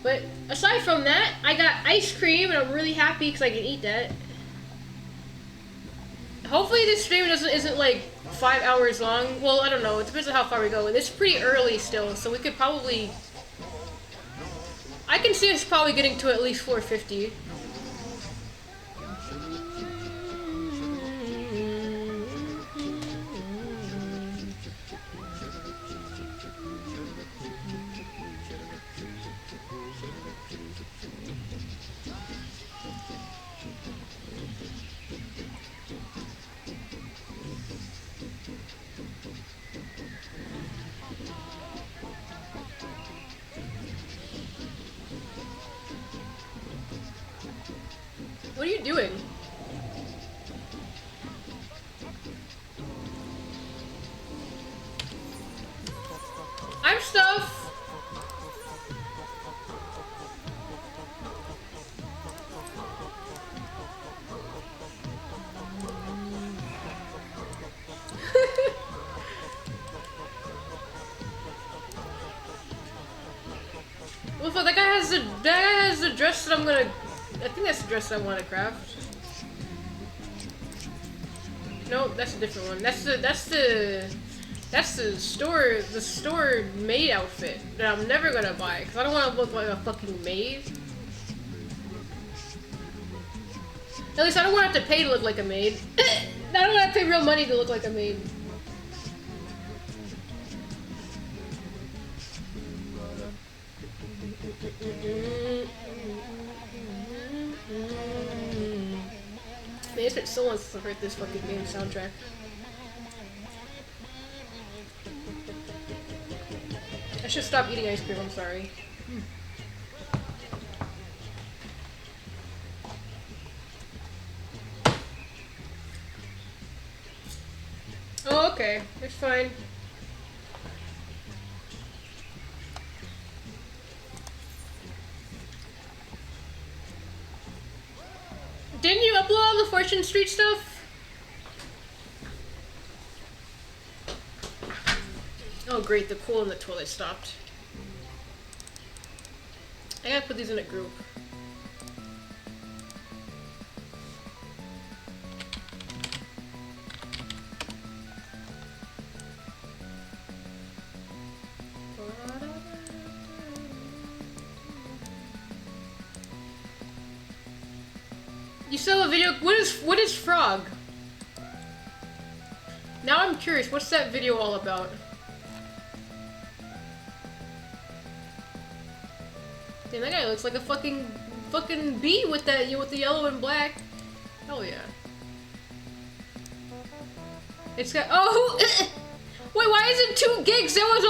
But aside from that, I got ice cream and I'm really happy because I can eat that. Hopefully this stream isn't like 5 hours long. Well, I don't know. It depends on how far we go. And it's pretty early still, so we could probably... I can see us probably getting to at least 450. What are you doing? I'm stuff. Well, if that guy has the dress that I'm gonna. I think that's the dress I want to craft. Nope, that's a different one. That's the store maid outfit that I'm never gonna buy because I don't want to look like a fucking maid. At least I don't want to have to pay to look like a maid. I don't want to pay real money to look like a maid. Man, it's been so long since I've heard this fucking game soundtrack. I should stop eating ice cream, I'm sorry. Oh, okay. It's fine. Didn't you upload all the Fortune Street stuff? Oh great, the pool and the toilet stopped. I gotta put these in a group. You sell a video. What is Frog? Now I'm curious. What's that video all about? Damn, that guy looks like a fucking bee with the yellow and black. Hell yeah. It's got wait, why is it 2 gigs? That was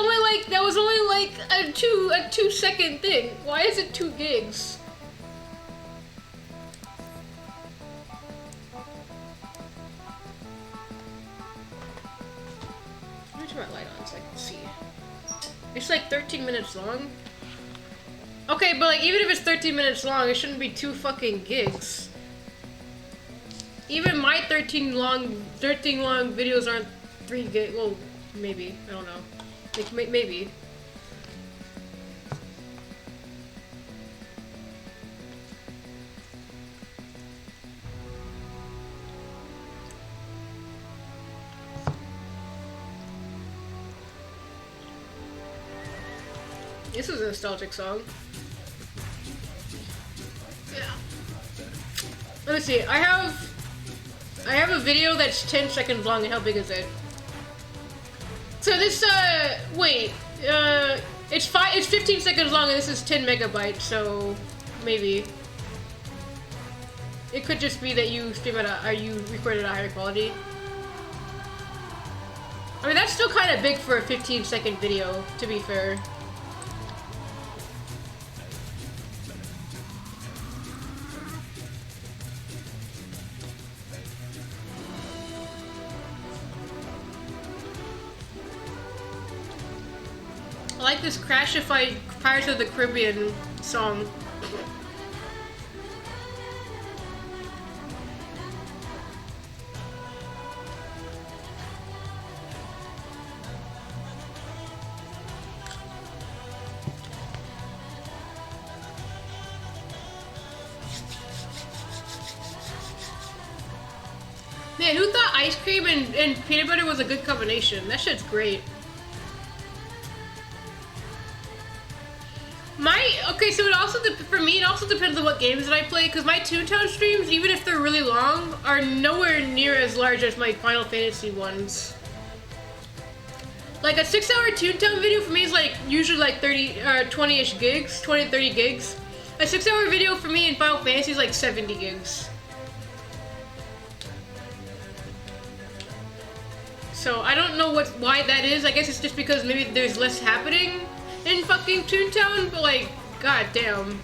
only like a 2-second thing. Why is it 2 gigs? Let me turn my light on so I can see. It's like 13 minutes long. Okay, but like even if it's 13 minutes long, it shouldn't be 2 fucking gigs. Even my 13 long videos aren't 3 gigs. Well, maybe. I don't know. Like, maybe. This is a nostalgic song. Yeah. Let me see. I have a video that's 10 seconds long, and how big is it? So this, wait, it's 15 seconds long, and this is 10 megabytes, so maybe. It could just be that you recorded at a higher quality. I mean, that's still kind of big for a 15-second video, to be fair. I like this Crashified Pirates of the Caribbean song. Man, who thought ice cream and peanut butter was a good combination? That shit's great. Okay, so it also, for me, it also depends on what games that I play, because my Toontown streams, even if they're really long, are nowhere near as large as my Final Fantasy ones. Like, a 6-hour Toontown video for me is like, usually like 20-ish gigs, 20 to 30 gigs. A 6-hour video for me in Final Fantasy is like 70 gigs. So, I don't know why that is. I guess it's just because maybe there's less happening in fucking Toontown, but like, god damn.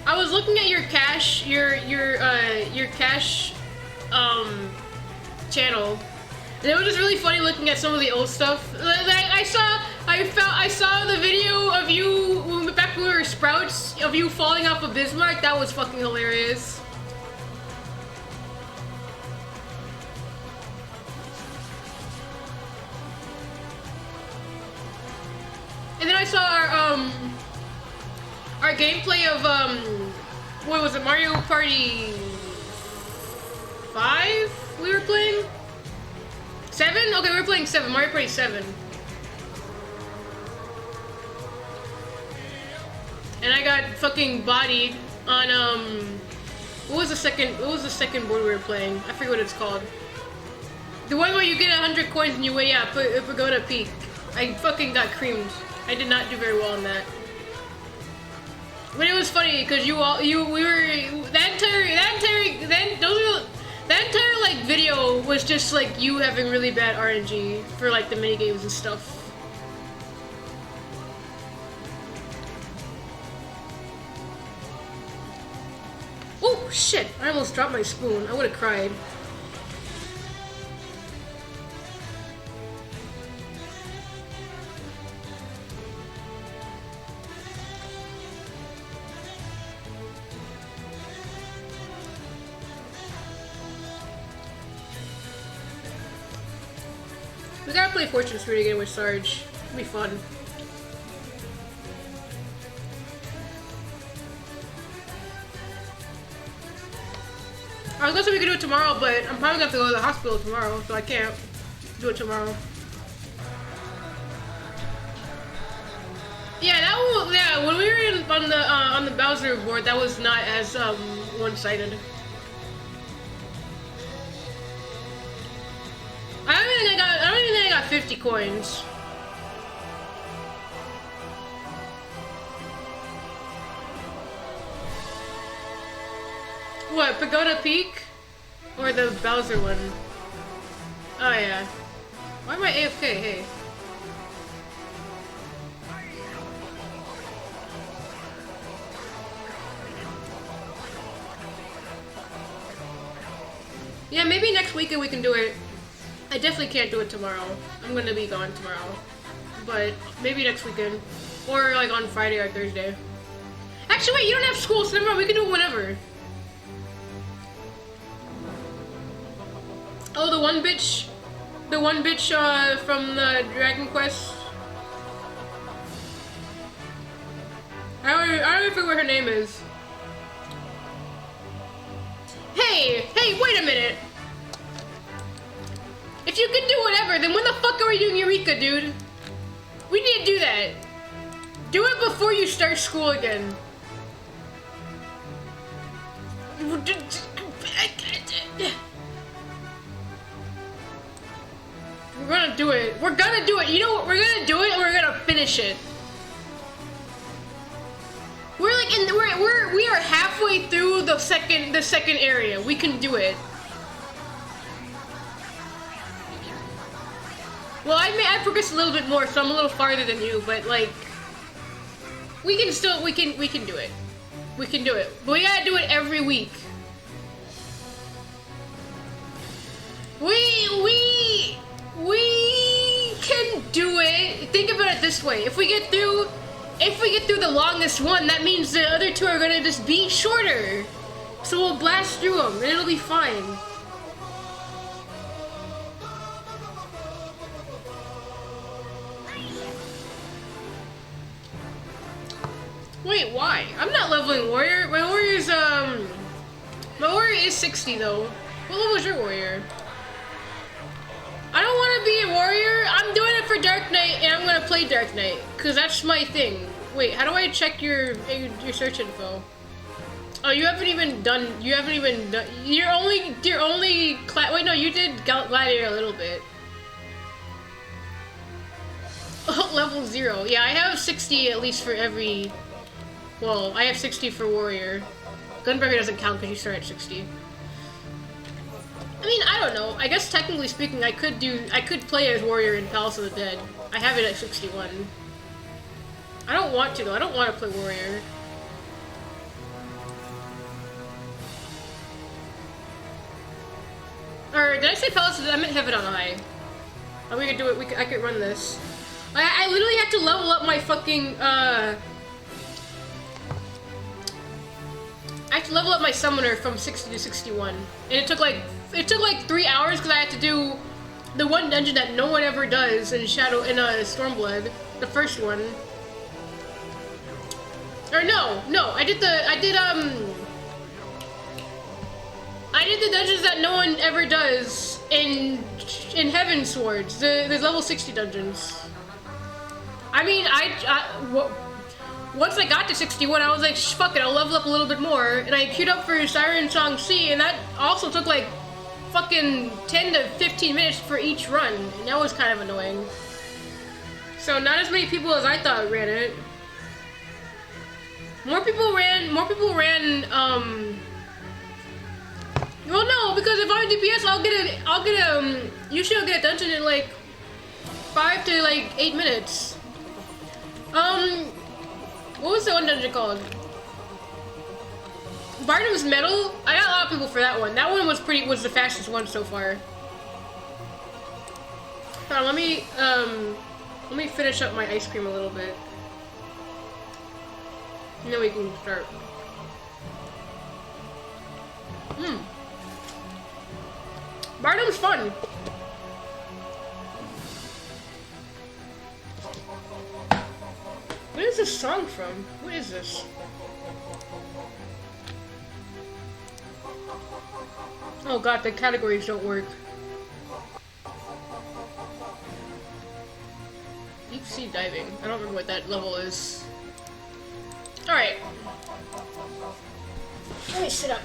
I was looking at your cache, your cache, channel, and it was just really funny looking at some of the old stuff. I saw the video of you back when we were Sprouts, of you falling off of Bismarck. That was fucking hilarious. And then I saw our gameplay of what was it, Mario Party 5 we were playing? 7? Okay, we were playing 7, Mario Party 7. And I got fucking bodied on what was the second board we were playing? I forget what it's called. The one where you get 100 coins and you wait, yeah, Pagoda Peak. I fucking got creamed. I did not do very well on that. But it was funny because that entire like video was just like you having really bad RNG for like the mini games and stuff. Oh shit! I almost dropped my spoon. I would have cried. We gotta play Fortune Spirit again with Sarge. It'll be fun. I was gonna say we could do it tomorrow, but I'm probably gonna have to go to the hospital tomorrow, so I can't do it tomorrow. Yeah, yeah. When we were on the Bowser board, that was not as one-sided. I don't even think I got 50 coins. What, Pagoda Peak? Or the Bowser one? Oh yeah. Why am I AFK? Hey. Yeah, maybe next weekend we can do it. I definitely can't do it tomorrow. I'm gonna be gone tomorrow. But maybe next weekend. Or like on Friday or Thursday. Actually, wait, you don't have school, so never mind, we can do it whenever. Oh, the one bitch from the Dragon Quest. I don't even know what her name is. Hey, wait a minute. If you can do whatever, then when the fuck are we doing Eureka, dude? We need to do that. Do it before you start school again. We're gonna do it. We're gonna do it. You know what? We're gonna do it and we're gonna finish it. We're like we are halfway through the second area. We can do it. Well, I progressed a little bit more, so I'm a little farther than you, but like we can do it. We can do it. But we gotta do it every week. We can do it. Think about it this way. If we get through the longest one, that means the other two are gonna just be shorter. So we'll blast through them and it'll be fine. Wait, why? I'm not leveling warrior. My warrior's my warrior is 60 though. What level is your warrior? I don't want to be a warrior. I'm doing it for Dark Knight, and I'm gonna play Dark Knight because that's my thing. Wait, how do I check your search info? Oh, you haven't even done. You're only. Wait, no, you did Gladiator a little bit. Oh, level 0. Yeah, I have 60 at least for every. Well, I have 60 for warrior. Gunbreaker doesn't count because you start at 60. I mean, I don't know. I guess technically speaking, I could play as warrior in Palace of the Dead. I have it at 61. I don't want to though. I don't want to play warrior. Or did I say Palace of the Dead? I meant Heaven on High. Oh, we could do it. I could run this. I literally have to level up my fucking I have to level up my summoner from 60 to 61, and it took like 3 hours because I had to do the one dungeon that no one ever does in Stormblood, the first one. Or no, I did the dungeons that no one ever does in Heaven Swords, the level 60 dungeons. I mean, once I got to 61, I was like, fuck it, I'll level up a little bit more. And I queued up for Siren Song C, and that also took like fucking 10 to 15 minutes for each run. And that was kind of annoying. So not as many people as I thought ran it. More people ran, well no, because if I'm DPS, usually I'll get a dungeon in like 5 to like 8 minutes. What was the one dungeon called? Barnum's Metal? I got a lot of people for that one. That one was the fastest one so far. Hold on, let me finish up my ice cream a little bit. And then we can start. Barnum's fun. Where is this song from? What is this? Oh god, the categories don't work. Deep sea diving. I don't remember what that level is. Alright. Let me sit up.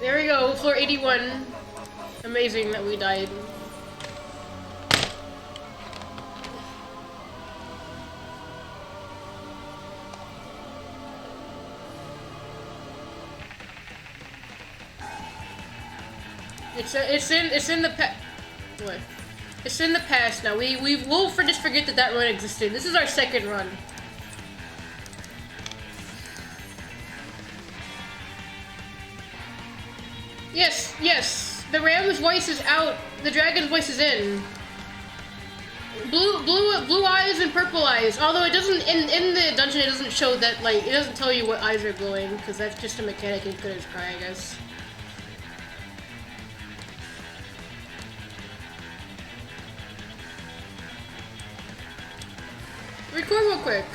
There we go, floor 81. Amazing that we died. It's in the past. What? It's in the past now. We'll just forget that run existed. This is our second run. Yes. The ram's voice is out. The dragon's voice is in. Blue eyes and purple eyes. Although it doesn't in the dungeon, it doesn't show that, like, it doesn't tell you what eyes are glowing because that's just a mechanic in Critter's Cry, I guess. Record real quick.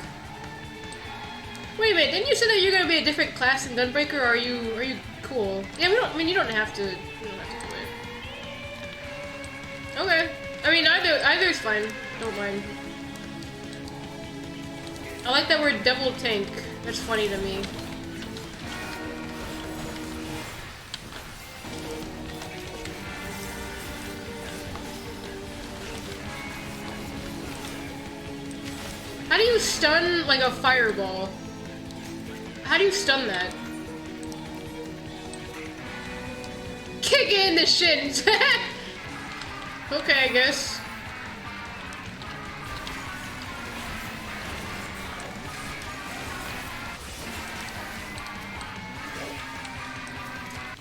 Wait a minute, didn't you say that you're gonna be a different class in Gunbreaker, or are you cool? Yeah, you don't have to do it. Okay. I mean, either's fine. Don't mind. I like that word double tank. That's funny to me. How do you stun, like, a fireball? How do you stun that? Kick in the shins! Okay, I guess.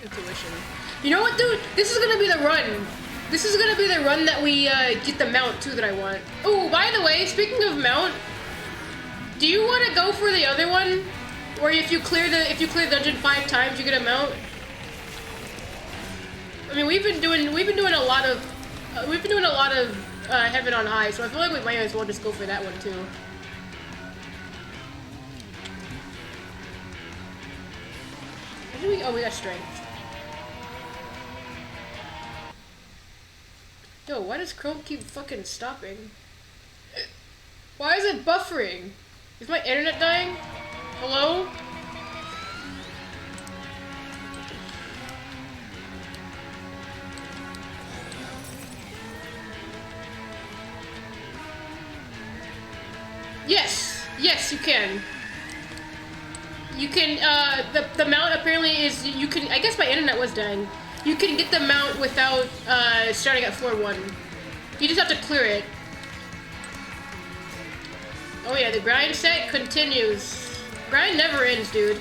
Intuition. You know what, dude? This is gonna be the run. This is gonna be the run that we get the mount too that I want. Oh, by the way, speaking of mount, do you want to go for the other one, where if you clear the dungeon 5 times, you get a mount? I mean, we've been doing a lot of Heaven on High, so I feel like we might as well just go for that one too. Oh, we got Strength. Yo, why does Chrome keep fucking stopping? Why is it buffering? Is my internet dying? Hello? Yes! Yes, you can. You can, the mount apparently is, you can, I guess my internet was dying. You can get the mount without, starting at floor 1. You just have to clear it. Oh yeah, the grind set continues. Grind never ends, dude.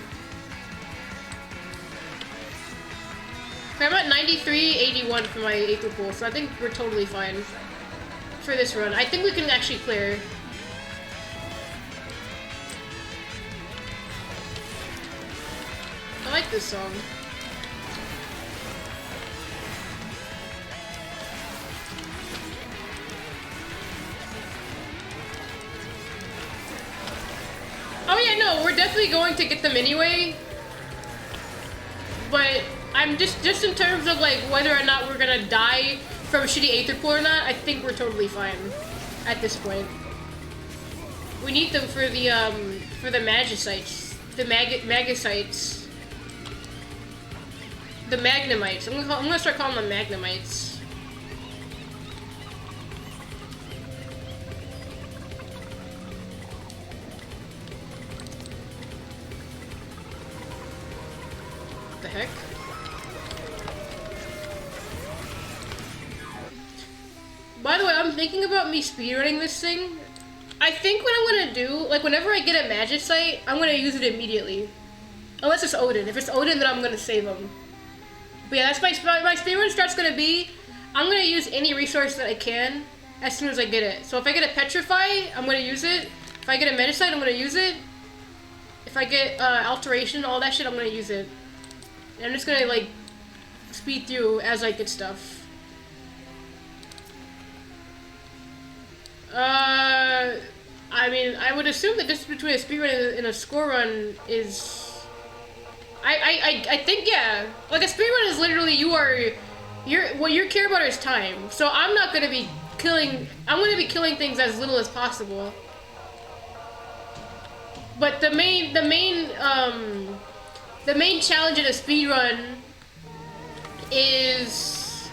Okay, I'm at 93.81 for my Aether Pool, so I think we're totally fine for this run. I think we can actually clear. I like this song. Oh yeah, no, we're definitely going to get them anyway. But I'm just in terms of like whether or not we're gonna die from shitty Aether Pool or not, I think we're totally fine at this point. We need them for the Magicites. The Magicites. The Magnemites. I'm gonna start calling them Magnemites. What the heck? By the way, I'm thinking about me speedrunning this thing. I think what I'm gonna do, like whenever I get a Magicite, I'm gonna use it immediately. Unless it's Odin. If it's Odin, then I'm gonna save him. But yeah, that's my speedrun start's gonna be, I'm gonna use any resource that I can as soon as I get it. So if I get a Petrify, I'm gonna use it. If I get a Magicite, I'm gonna use it. If I get Alteration, all that shit, I'm gonna use it. And I'm just gonna like speed through as I get stuff. I mean, I would assume the distance between a speedrun and a score run is... I think, yeah. Like, a speedrun is literally what you care about is time. So I'm not gonna be I'm gonna be killing things as little as possible. But the main challenge in a speedrun is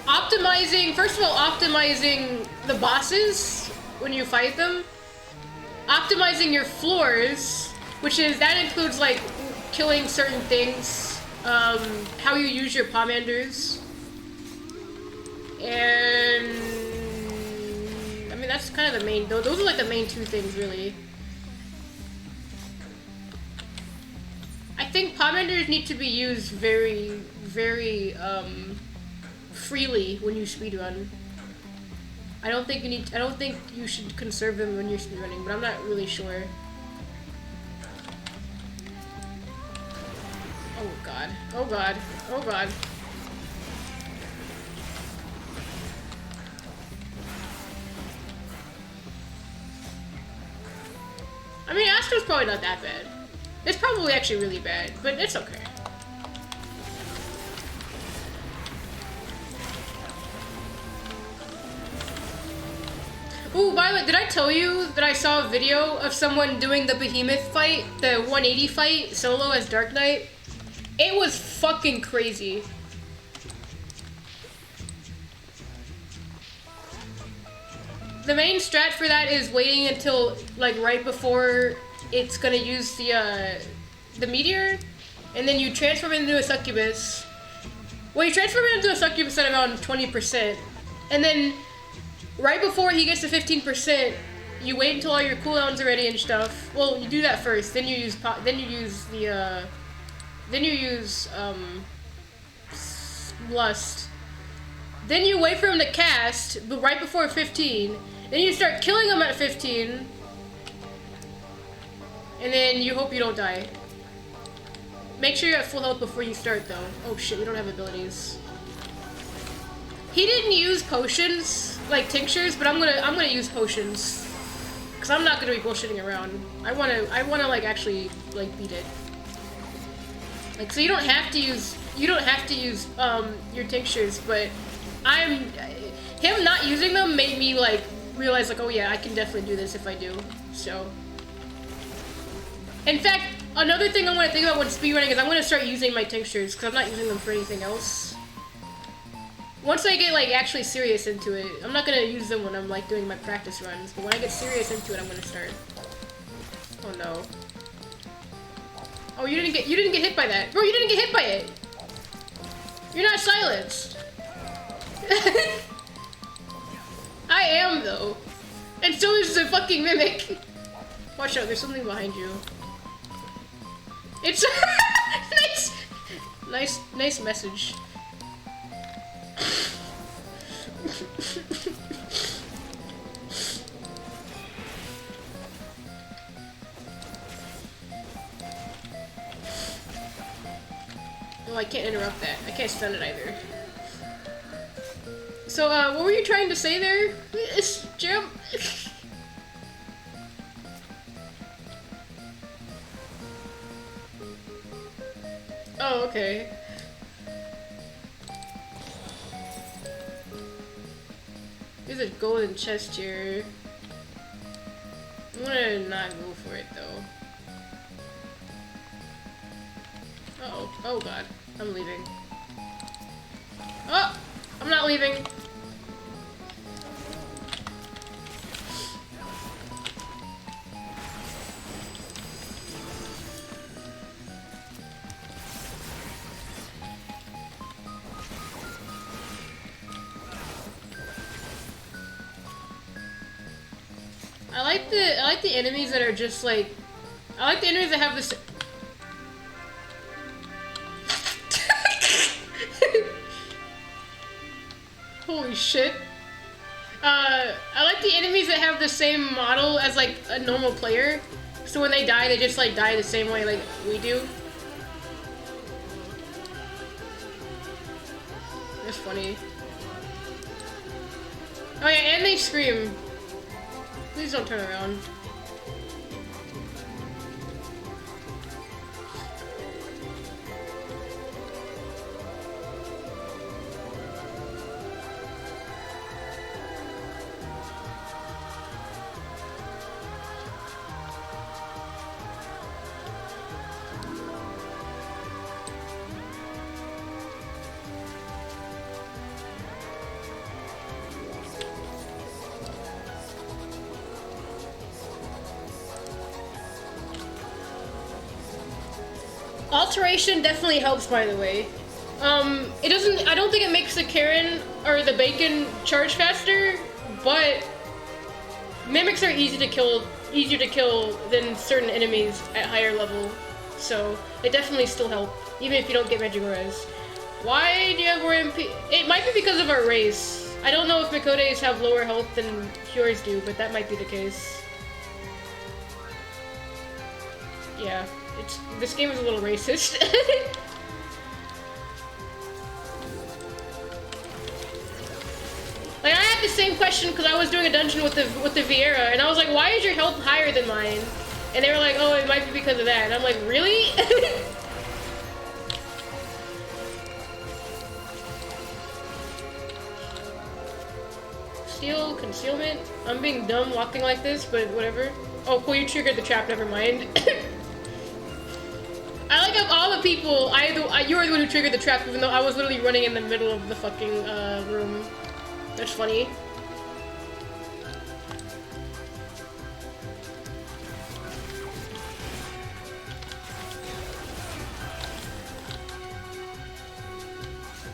optimizing, first of all, optimizing the bosses when you fight them. Optimizing your floors, that includes like killing certain things, how you use your Pomanders, and I mean that's kind of the main. Those are like the main two things, really. I think Pomanders need to be used very, very freely when you speedrun. I don't think you should conserve them when you're speedrunning, but I'm not really sure. Oh god. Oh god. Oh god. I mean, Astro's probably not that bad. It's probably actually really bad, but it's okay. Ooh, by the way, did I tell you that I saw a video of someone doing the Behemoth fight, the 180 fight, solo as Dark Knight? It was fucking crazy. The main strat for that is waiting until, like, right before it's gonna use the meteor, and then you transform it into a succubus. Well, you transform it into a succubus at around 20%, and then right before he gets to 15%, you wait until all your cooldowns are ready and stuff. Well, you do that first, then you use Lust. Then you wait for him to cast, but right before 15. Then you start killing him at 15. And then you hope you don't die. Make sure you're at full health before you start, though. Oh shit, we don't have abilities. He didn't use potions, like tinctures, but I'm gonna use potions. Cause I'm not gonna be bullshitting around. I wanna like actually like beat it. Like, so you don't have to use your tinctures, but him not using them made me like realize like, oh yeah, I can definitely do this if I do. So, in fact, another thing I want to think about when speedrunning is I'm gonna start using my tinctures because I'm not using them for anything else. Once I get like actually serious into it, I'm not gonna use them when I'm like doing my practice runs, but when I get serious into it, I'm gonna start. Oh no. Oh, you didn't get hit by that. Bro, you didn't get hit by it. You're not silenced. I am though. And so is the fucking mimic. Watch out, there's something behind you. It's nice message. Oh, I can't interrupt that. I can't stun it either. So, what were you trying to say there, Jim? Oh, okay. There's a golden chest here. I'm gonna not go for it though. Uh-oh. Oh god. I'm leaving. Oh! I'm not leaving. I like the enemies that are just like, I like the enemies that have this. Holy shit. I like the enemies that have the same model as like a normal player. So when they die, they just like die the same way like we do. That's funny. Oh yeah, and they scream. Please don't turn around. Alteration definitely helps, by the way. It doesn't, I don't think it makes the Karen or the bacon charge faster, but mimics are easier to kill than certain enemies at higher level. So it definitely still helps, even if you don't get Magigoras. Why do you have more MP? It might be because of our race. I don't know if Mikodes have lower health than yours do, but that might be the case. Yeah. This game is a little racist. Like I had the same question because I was doing a dungeon with the Vieira, and I was like, "Why is your health higher than mine?" And they were like, "Oh, it might be because of that." And I'm like, "Really?" Steal concealment. I'm being dumb walking like this, but whatever. Oh, cool! You triggered the trap. Never mind. I like of all the people, you were the one who triggered the trap, even though I was literally running in the middle of the fucking room. That's funny.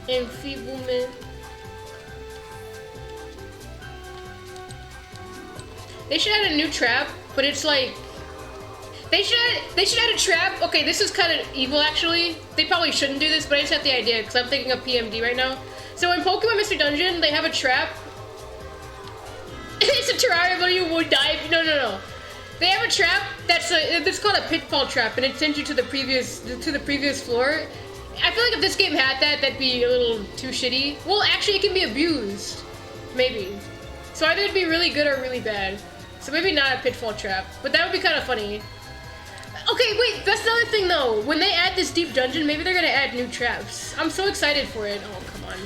Enfeeblement. They should add a new trap, but it's like they should add a trap. Okay, this is kind of evil actually. They probably shouldn't do this, but I just have the idea because I'm thinking of PMD right now. So in Pokemon Mystery Dungeon, they have a trap. It's a Terraria, but you would die. No. They have a trap it's called a pitfall trap, and it sends you to the previous floor. I feel like if this game had that, that'd be a little too shitty. Well, actually, it can be abused. Maybe. So either it'd be really good or really bad. So maybe not a pitfall trap, but that would be kind of funny. Okay, wait, that's another thing though. When they add this deep dungeon, maybe they're gonna add new traps. I'm so excited for it. Oh, come on.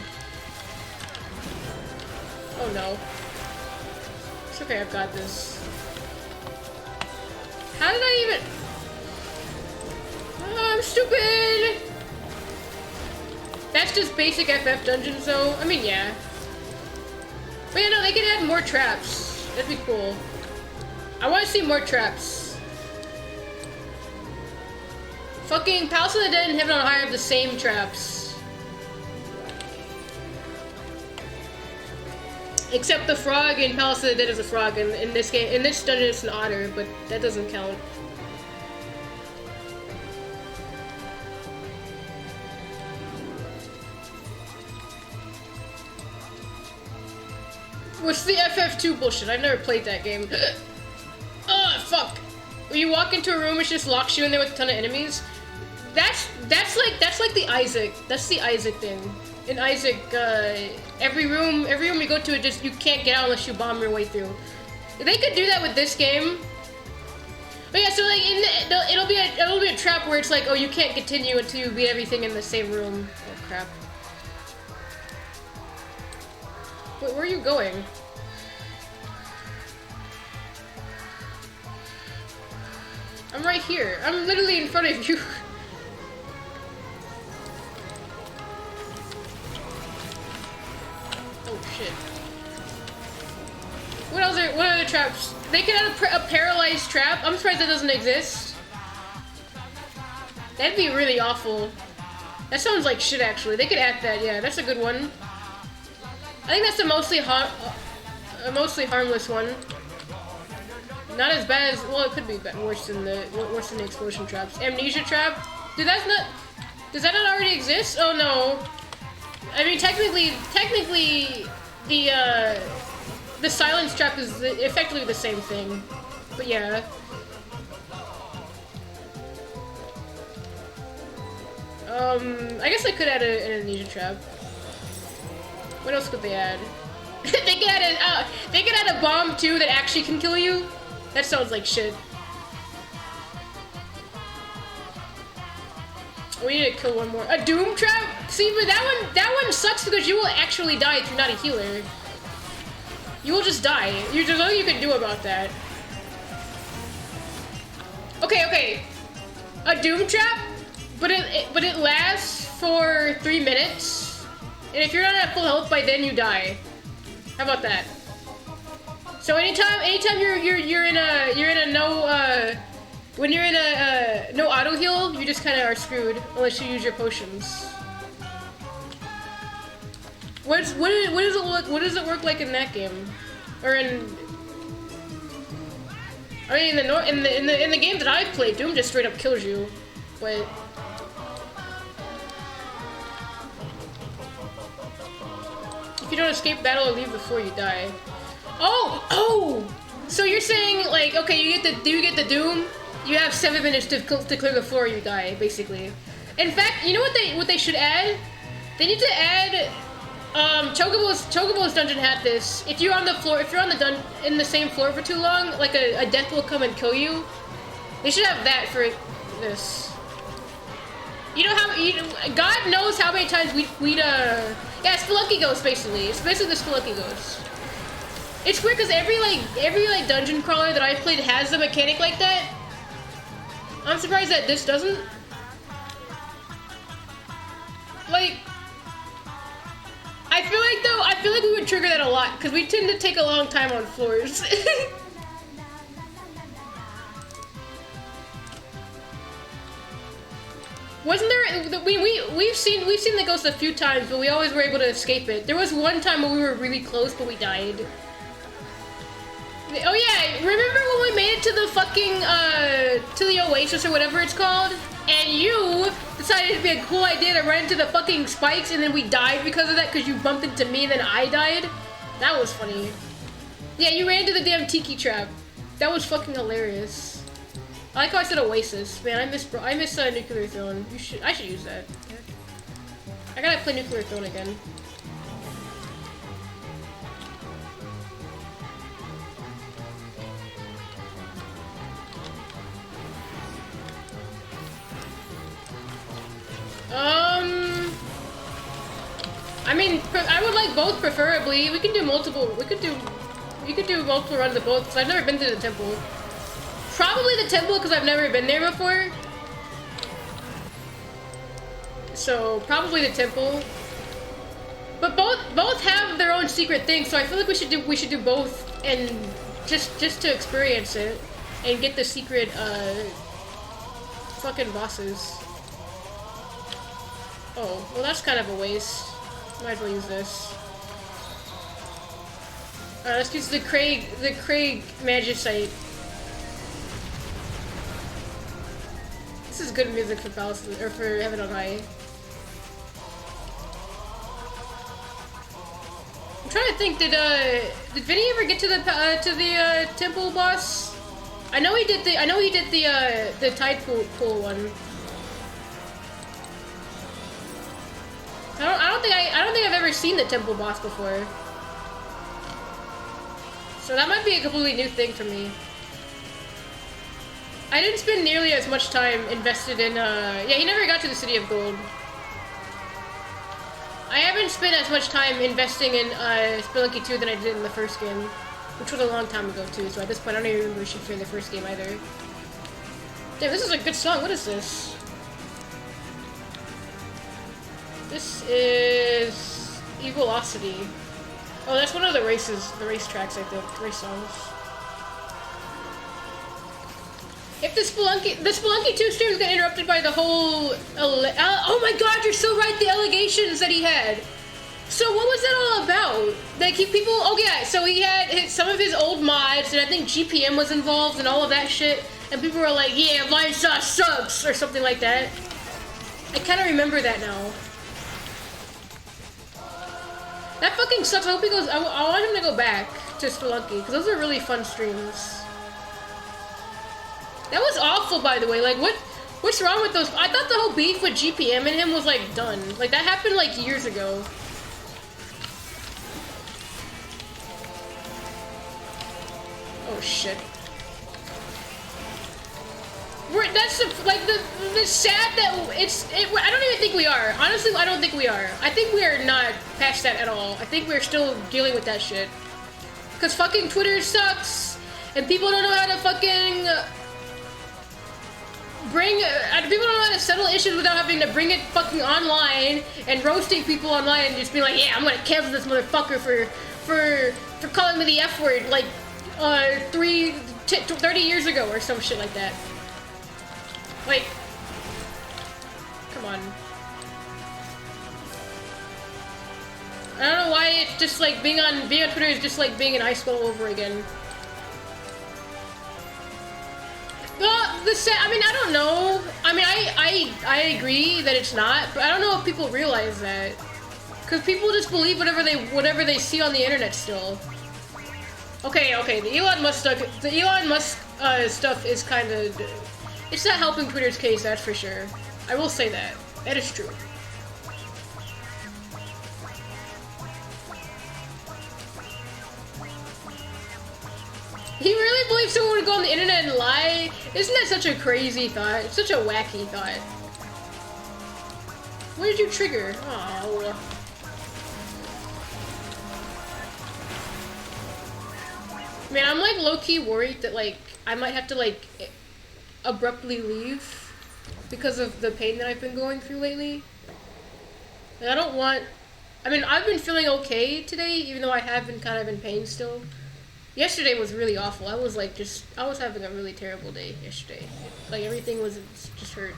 Oh no. It's okay, I've got this. How did I even... Oh, I'm stupid! That's just basic FF dungeons though. I mean, yeah. But yeah, no, they can add more traps. That'd be cool. I want to see more traps. Fucking Palace of the Dead and Heaven on High have the same traps. Except the frog in Palace of the Dead is a frog, and in this game, in this dungeon it's an otter, but that doesn't count. What's the FF2 bullshit? I've never played that game. Oh, fuck. When you walk into a room, it just locks you in there with a ton of enemies. That's like the Isaac. That's the Isaac thing. In Isaac, every room you go to, you can't get out unless you bomb your way through. They could do that with this game. But yeah, so like it'll be a trap where it's like, oh, you can't continue until you beat everything in the same room. Oh crap. Wait, where are you going? I'm right here. I'm literally in front of you. Oh shit. What other traps? They could add a paralyzed trap. I'm surprised that doesn't exist. That'd be really awful. That sounds like shit actually. They could add that, yeah, that's a good one. I think that's a mostly harmless one. Not as bad as, well, it could be worse than the explosion traps. Amnesia trap? Dude, does that not already exist? Oh no. I mean, technically, the silence trap is effectively the same thing. But yeah. I guess I could add an amnesia trap. What else could they add? they could add a bomb too that actually can kill you. That sounds like shit. We need to kill one more. A doom trap? See, but that one sucks because you will actually die if you're not a healer. You will just die. There's nothing you can do about that. Okay. A doom trap, but it lasts for 3 minutes. And if you're not at full health by then, you die. How about that? So anytime you're in a no when you're in a no auto heal, you just kind of are screwed unless you use your potions. What does it work like in that game, or in? I mean, in the game that I've played, Doom just straight up kills you, but. If you don't escape battle or leave before you die. Oh! So you're saying, like, okay, you get the Doom, you have 7 minutes to clear the floor, you die, basically. In fact, you know what they should add? They need to add, Chocobo's dungeon had this. If you're on the floor, if you're in the same floor for too long, like a death will come and kill you. They should have that for this. You know how, God knows how many times yeah, Spelunky Ghost, basically. It's basically the Spelunky Ghost. It's weird because every dungeon crawler that I've played has a mechanic like that. I'm surprised that this doesn't. Like, I feel like we would trigger that a lot because we tend to take a long time on floors. Wasn't there? We've seen the ghost a few times, but we always were able to escape it. There was one time when we were really close, but we died. Oh yeah, remember when we made it to the fucking to the Oasis or whatever it's called, and you decided it'd be a cool idea to run into the fucking spikes, and then we died because of that because you bumped into me and then I died? That was funny. Yeah, you ran into the damn tiki trap. That was fucking hilarious. I like how I said Oasis. Man, I miss Nuclear Throne. I should use that. I gotta play Nuclear Throne again. I mean, I would like both preferably. We can do multiple. We could do multiple runs of both. Cause I've never been to the temple. Probably the temple because I've never been there before. So probably the temple. But both have their own secret things. So I feel like we should do both and just to experience it and get the secret fucking bosses. Oh, well that's kind of a waste. Might as well use this. Alright, let's use the Craig Magicite. This is good music for Palace or for Heaven on High. I'm trying to think. Did Vinny ever get to the temple boss? I know he did the tide pool one. I don't think I've ever seen the temple boss before. So that might be a completely new thing for me. I didn't spend nearly as much time invested in yeah, he never got to the City of Gold. I haven't spent as much time investing in Spelunky 2 than I did in the first game, which was a long time ago too, so at this point I don't even remember shit from the first game either. Damn, this is a good song. What is this? This is Evilocity. Oh, that's one of the races, the race tracks, I think, race songs. If the Spelunky 2 stream got interrupted by the whole, oh my god, you're so right, the allegations that he had. So what was that all about? Like people, oh yeah, so he had some of his old mods, and I think GPM was involved and all of that shit, and people were like, yeah, Vine Sauce sucks, or something like that. I kind of remember that now. That fucking sucks. I hope he goes. I want him to go back to Spelunky because those are really fun streams. That was awful, by the way. Like, what's wrong with those? I thought the whole beef with GPM and him was like done. Like that happened like years ago. Oh shit. That's the sad that I don't even think we are. Honestly, I don't think we are. I think we are not past that at all. I think we're still dealing with that shit. Cause fucking Twitter sucks, and people don't know how to fucking people don't know how to settle issues without having to bring it fucking online and roasting people online and just being like, yeah, I'm gonna cancel this motherfucker for calling me the F word like 30 years ago or some shit like that. Like, come on. I don't know why it's just like being on Twitter is just like being in high school over again. Well, I mean, I don't know. I mean, I agree that it's not, but I don't know if people realize that. Cause people just believe whatever they see on the internet still. Okay, the Elon Musk stuff is kind of. It's not helping Twitter's case, that's for sure. I will say that. That is true. He really believes someone would go on the internet and lie? Isn't that such a crazy thought? It's such a wacky thought. What did you trigger? Oh. Man, I'm like low-key worried that like I might have to like abruptly leave because of the pain that I've been going through lately. Like, I don't want. I mean, I've been feeling okay today, even though I have been kind of in pain still. Yesterday was really awful. I was having a really terrible day yesterday. Like everything was just hurt.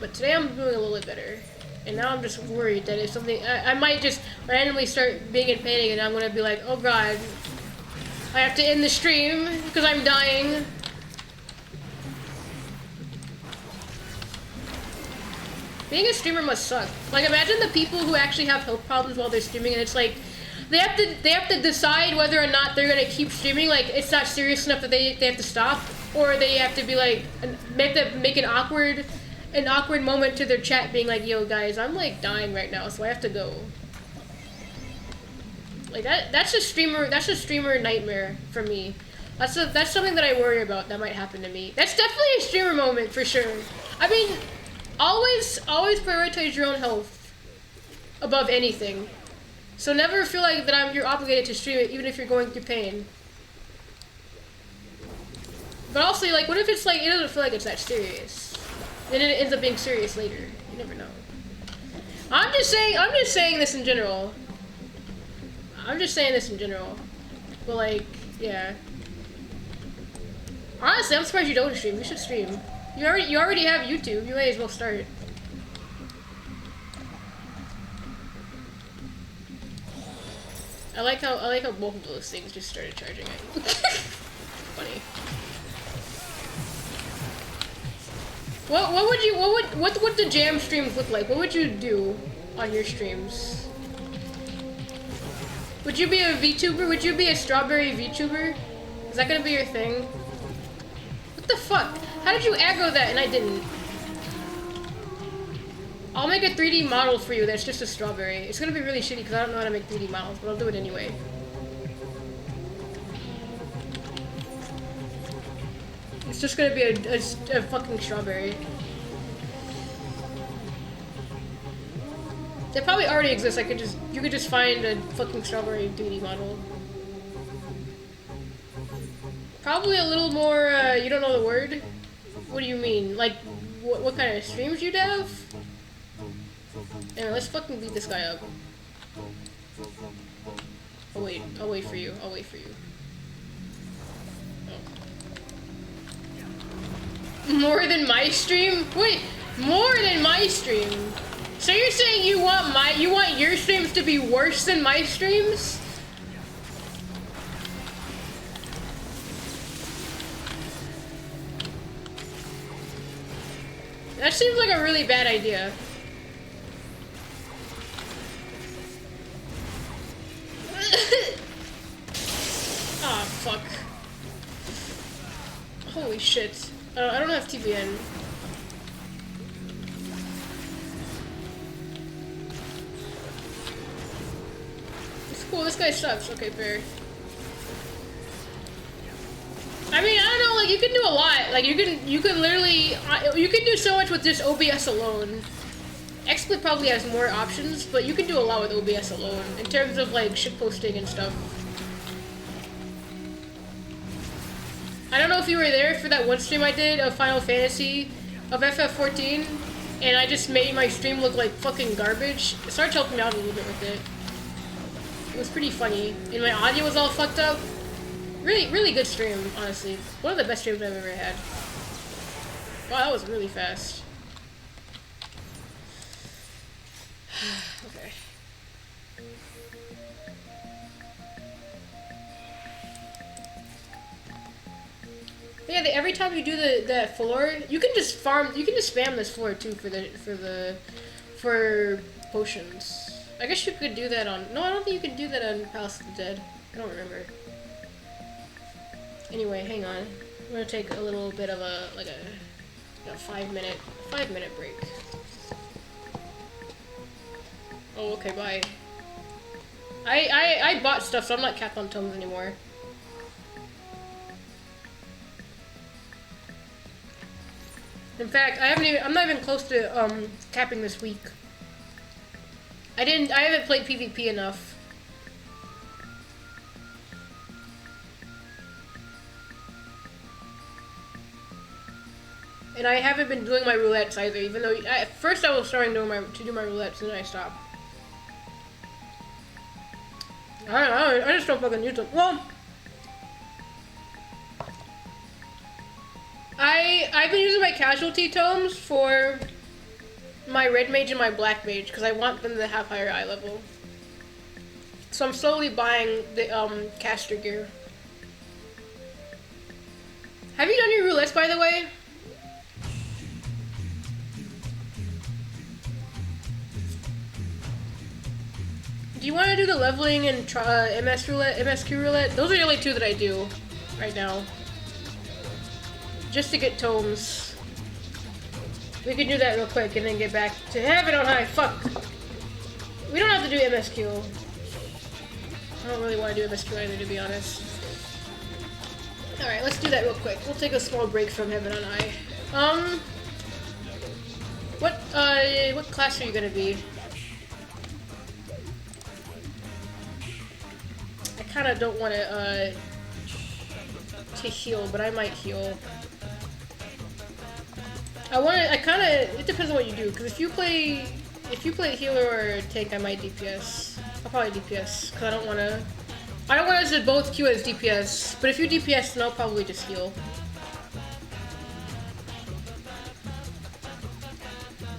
But today I'm doing a little bit better. And now I'm just worried that if something, I might just randomly start being in pain and I'm gonna be like, oh god, I have to end the stream because I'm dying. Being a streamer must suck. Like imagine the people who actually have health problems while they're streaming and it's like, they have to decide whether or not they're gonna keep streaming. Like it's not serious enough that they have to stop, or they have to be like make an awkward an awkward moment to their chat being like, yo guys, I'm like dying right now, so I have to go. Like that's a streamer nightmare for me. That's something that I worry about that might happen to me. That's definitely a streamer moment for sure. I mean, always prioritize your own health above anything. So never feel like that you're obligated to stream it even if you're going through pain. But also, like, what if it's like, it doesn't feel like it's that serious? Then it ends up being serious later. You never know. I'm just saying this in general. But like, yeah. Honestly, I'm surprised you don't stream. You should stream. You already have YouTube. You may as well start. I like how both of those things just started charging at you. Funny. What would the jam streams look like? What would you do on your streams? Would you be a VTuber? Would you be a strawberry VTuber? Is that gonna be your thing? What the fuck? How did you aggro that and I didn't? I'll make a 3D model for you that's just a strawberry. It's gonna be really shitty because I don't know how to make 3D models, but I'll do it anyway. It's just gonna be a fucking strawberry. They probably already exist. You could just find a fucking strawberry 3D model. Probably a little more, you don't know the word? What do you mean? Like, what kind of streams you'd have? Anyway, let's fucking beat this guy up. I'll wait for you. Oh. More than my stream? Wait, more than my stream? So you're saying you want your streams to be worse than my streams? That seems like a really bad idea. Ah, fuck. Holy shit. I don't have TBN. It's cool, this guy sucks. Okay, fair. I mean, I don't know, like, you can do a lot. Like, you can literally, you can do so much with just OBS alone. XSplit probably has more options, but you can do a lot with OBS alone, in terms of, like, shitposting and stuff. I don't know if you were there for that one stream I did of Final Fantasy, of FF14, and I just made my stream look like fucking garbage. Sarge helped me out a little bit with it. It was pretty funny, and my audio was all fucked up. Really good stream, honestly. One of the best streams I've ever had. Wow, that was really fast. Okay. But yeah, every time you do the floor, you can just spam this floor too for potions. I guess you could do that on, no, I don't think you can do that on Palace of the Dead. I don't remember. Anyway, hang on. I'm gonna take a little bit of a 5 minute break. Oh, okay, bye. I bought stuff, so I'm not capped on tomes anymore. In fact, I'm not even close to capping this week. I haven't played PvP enough. And I haven't been doing my roulettes either, even though at first I was starting to do my roulettes, and then I stopped. I just don't fucking use them. Well, I've been using my casualty tomes for my red mage and my black mage because I want them to have higher eye level. So I'm slowly buying the caster gear. Have you done your roulettes, by the way? Do you want to do the leveling and MSQ roulette? Those are the only two that I do right now. Just to get tomes. We can do that real quick and then get back to heaven on high. Fuck. We don't have to do MSQ. I don't really want to do MSQ either, to be honest. Alright, let's do that real quick. We'll take a small break from heaven on high. What class are you gonna be? I kinda don't want to heal, but I might heal. It depends on what you do, because if you play healer or tank, I might DPS. I'll probably DPS, because I don't want us to both queue as DPS, but if you DPS, then I'll probably just heal.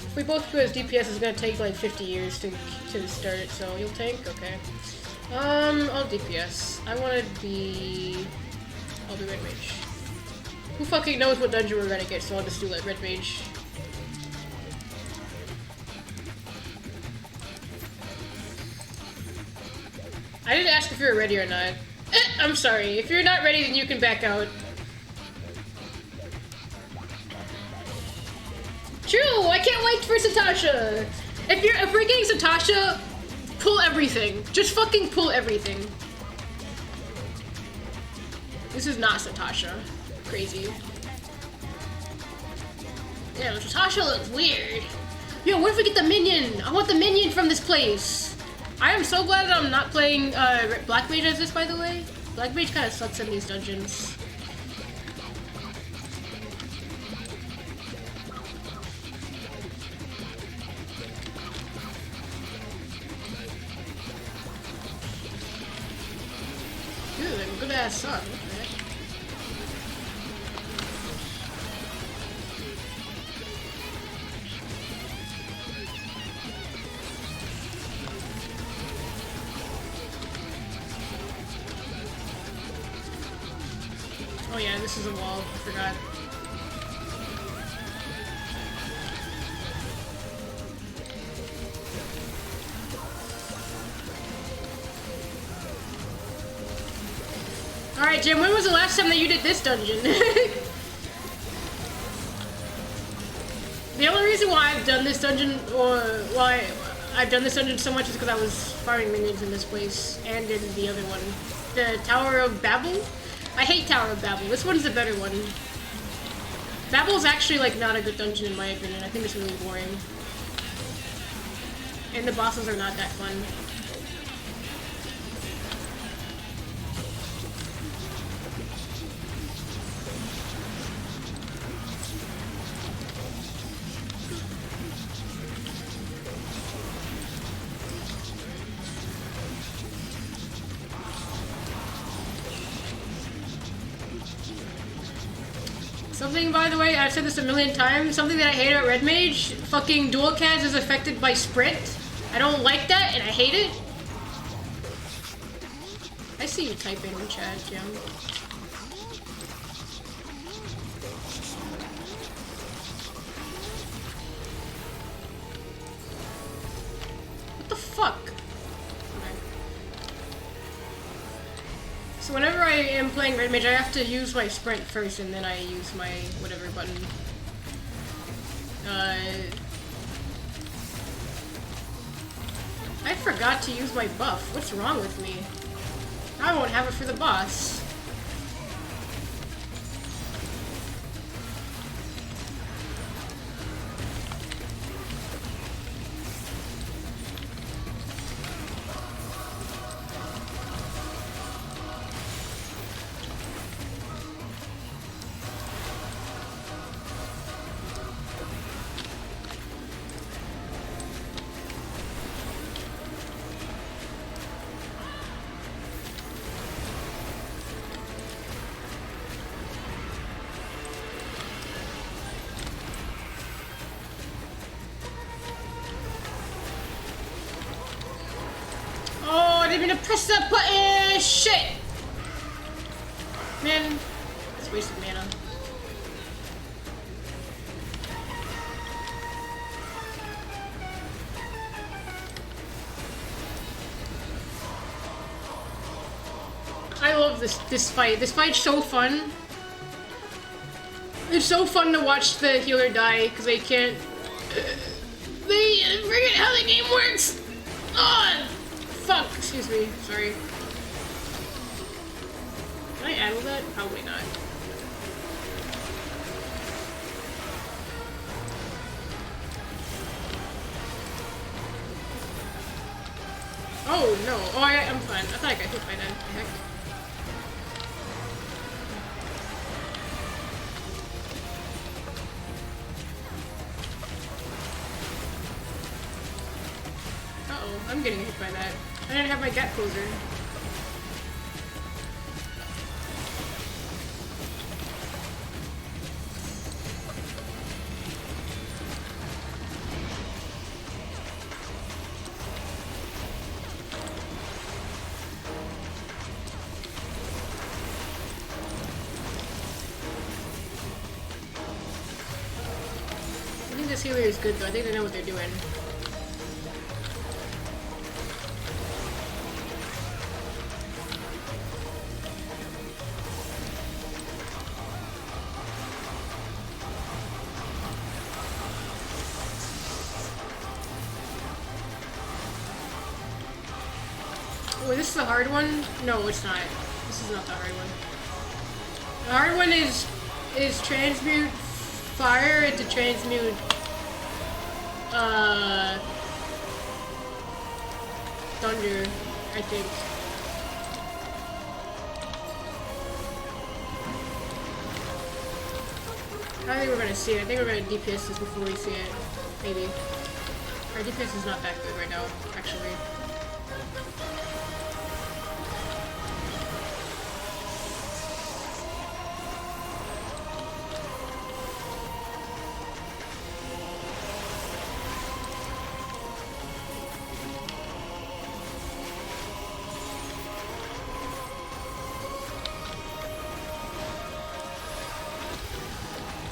If we both queue as DPS, it's gonna take like 50 years to start, so you'll tank? Okay. I'll DPS. I'll be Red Mage. Who fucking knows what dungeon we're gonna get, so I'll just do like Red Mage. I didn't ask if you were ready or not. I'm sorry. If you're not ready, then you can back out. True! I can't wait for Satasha! If we're getting Satasha, pull everything. Just fucking pull everything. This is not Satasha. Crazy. Yeah, but Satasha looks weird. Yo, what if we get the minion? I want the minion from this place. I am so glad that I'm not playing Black Mage as this, by the way. Black Mage kind of sucks in these dungeons. Dude, like a good ass son. Oh yeah, this is a wall. I forgot. Alright, Jim, when was the last time that you did this dungeon? The only reason why I've done this dungeon, or why I've done this dungeon so much is because I was farming minions in this place, and in the other one. The Tower of Babel? I hate Tower of Babel. This one's the better one. Babel's actually, like, not a good dungeon in my opinion. I think it's really boring. And the bosses are not that fun. Something, by the way, I've said this a million times, something that I hate about Red Mage, fucking dual cast is affected by sprint. I don't like that, and I hate it. I see you typing in chat, Jim. What the fuck? So whenever I am playing Red Mage, I have to use my sprint first, and then I use my whatever button. I forgot to use my buff. What's wrong with me? I won't have it for the boss. I didn't mean to press that button! Shit! Man, it's wasted mana. I love this fight. This fight's so fun. It's so fun to watch the healer die because they can't. They forget how the game works. Oh, fuck. Excuse me. Sorry. Can I add all that? Probably not. Oh no. Oh, I'm fine. I thought I got hit by that. Heck. Uh-oh, I'm getting hit by that. I didn't have my gap closer. I think this healer is good though. I think they know what they're doing. Oh, this is the hard one? No, it's not. This is not the hard one. The hard one is transmute fire into transmute thunder, I think. I don't think we're gonna see it. I think we're gonna DPS this before we see it. Maybe. Our DPS is not that good right now, actually.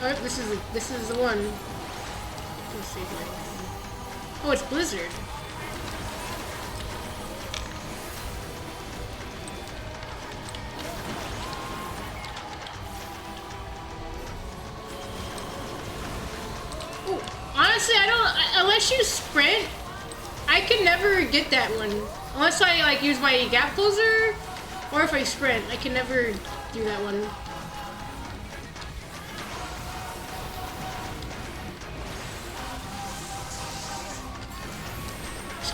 Oh, this is the one. Let's see here. Oh, it's Blizzard. Oh, honestly, unless you sprint, I can never get that one. Unless I like use my gap closer, or if I sprint, I can never do that one.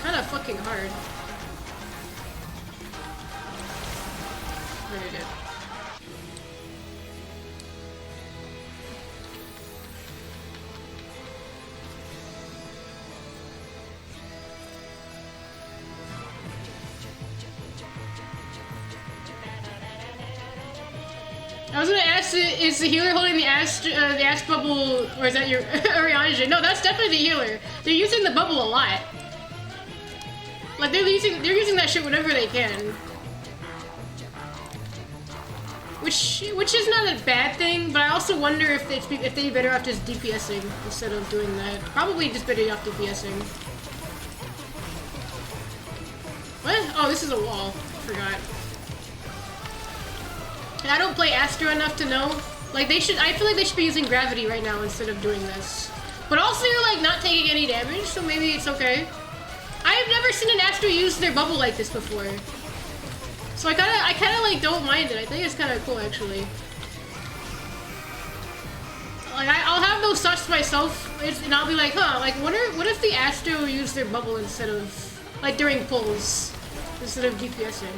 Kind of fucking hard. Very good. I was gonna ask, is the healer holding the ass bubble, or is that your Ariana? No, that's definitely the healer. They're using the bubble a lot. Like they're using that shit whenever they can, which is not a bad thing. But I also wonder if they better off just DPSing instead of doing that. Probably just better off DPSing. What? Oh, this is a wall. Forgot. And I don't play Astro enough to know. Like they should. I feel like they should be using gravity right now instead of doing this. But also you're like not taking any damage, so maybe it's okay. I've never seen an Astro use their bubble like this before. So I kinda like don't mind it. I think it's kinda cool actually. Like I'll have those thoughts to myself and I'll be like, huh, like what if the Astro used their bubble instead of like during pulls instead of DPSing?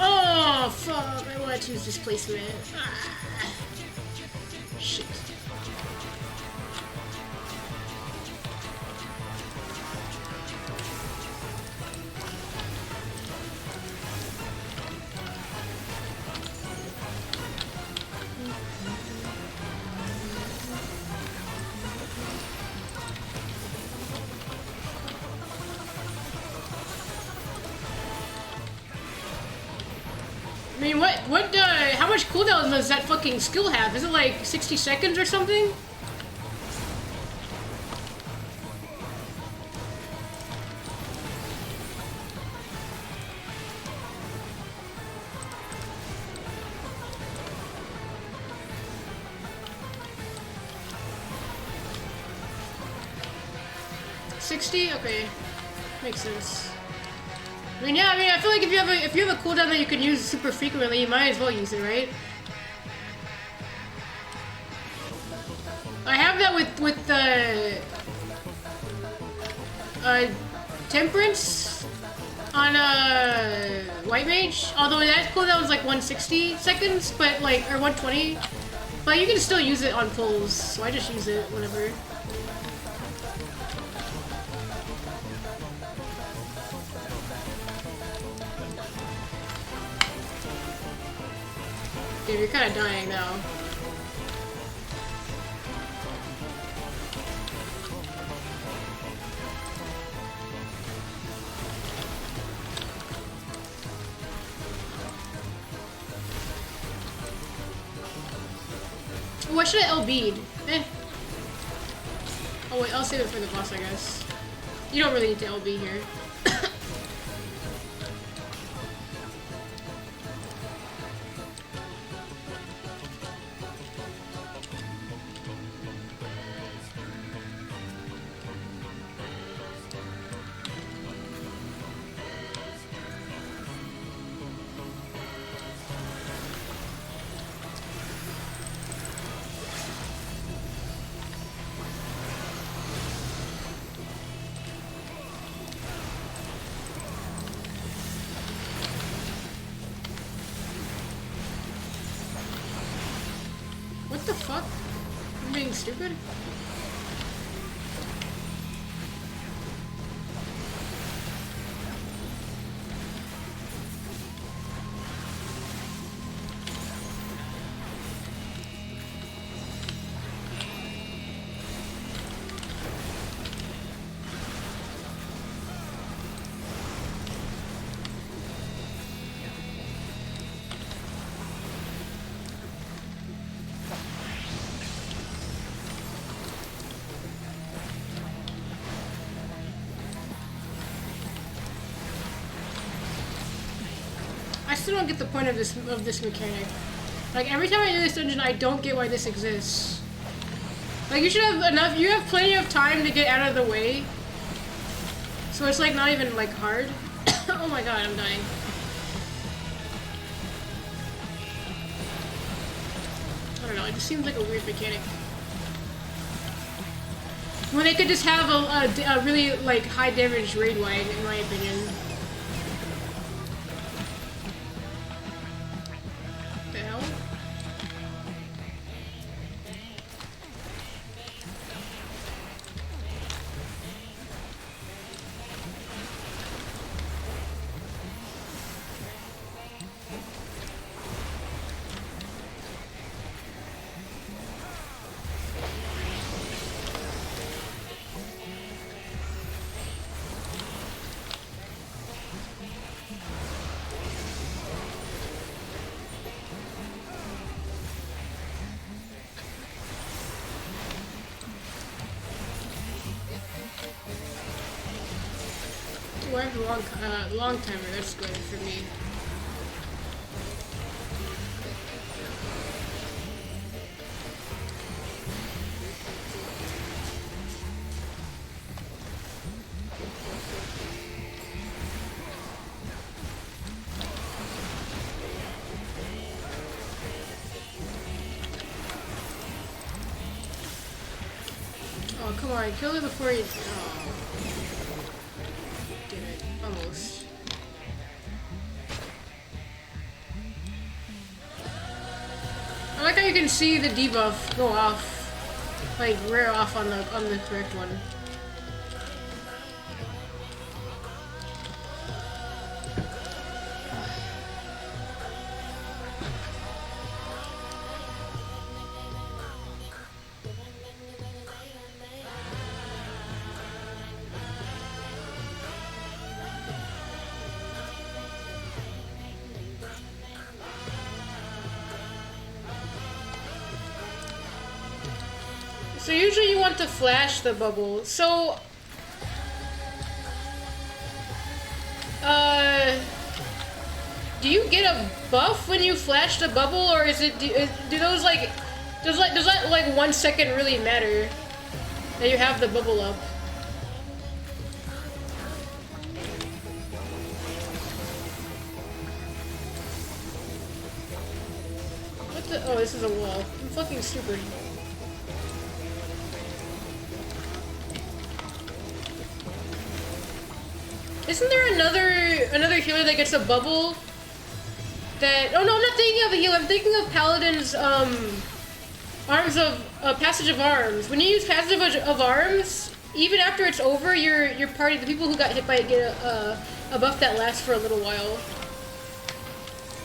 Oh, fuck. I want to choose displacement. Ah. Shit. I mean, how much cooldown does that fucking skill have? Is it like 60 seconds or something? 60? Okay. Makes sense. I mean, yeah, I feel like if you have a cooldown that you can use super frequently, you might as well use it, right? I have that with the Temperance on White Mage, although that cooldown was like 160 seconds, but like, or 120, but you can still use it on pulls, so I just use it whenever. Dude, you're kind of dying now. What should I LB'd? Eh. Oh wait, I'll save it for the boss, I guess. You don't really need to LB here. What the fuck? I'm being stupid? I still don't get the point of this mechanic. Like, every time I do this dungeon, I don't get why this exists. Like, you should have enough, you have plenty of time to get out of the way. So it's like not even like hard. Oh my god, I'm dying. I don't know, it just seems like a weird mechanic. When they could just have a really like high damage raid wide, in my opinion. Oh, I have a long timer, that's good for me. Oh, come on, kill it before you... Oh. Almost. I like how you can see the debuff go off, like wear off on the correct one. So usually you want to flash the bubble. So, do you get a buff when you flash the bubble, or is it do those like does that like 1 second really matter that you have the bubble up? the? Oh, this is a wall. I'm fucking stupid. Isn't there another healer that gets a bubble? That, oh no, I'm not thinking of a healer. I'm thinking of Paladin's arms of passage of arms. When you use passage of arms, even after it's over, your party, the people who got hit by it, get a buff that lasts for a little while.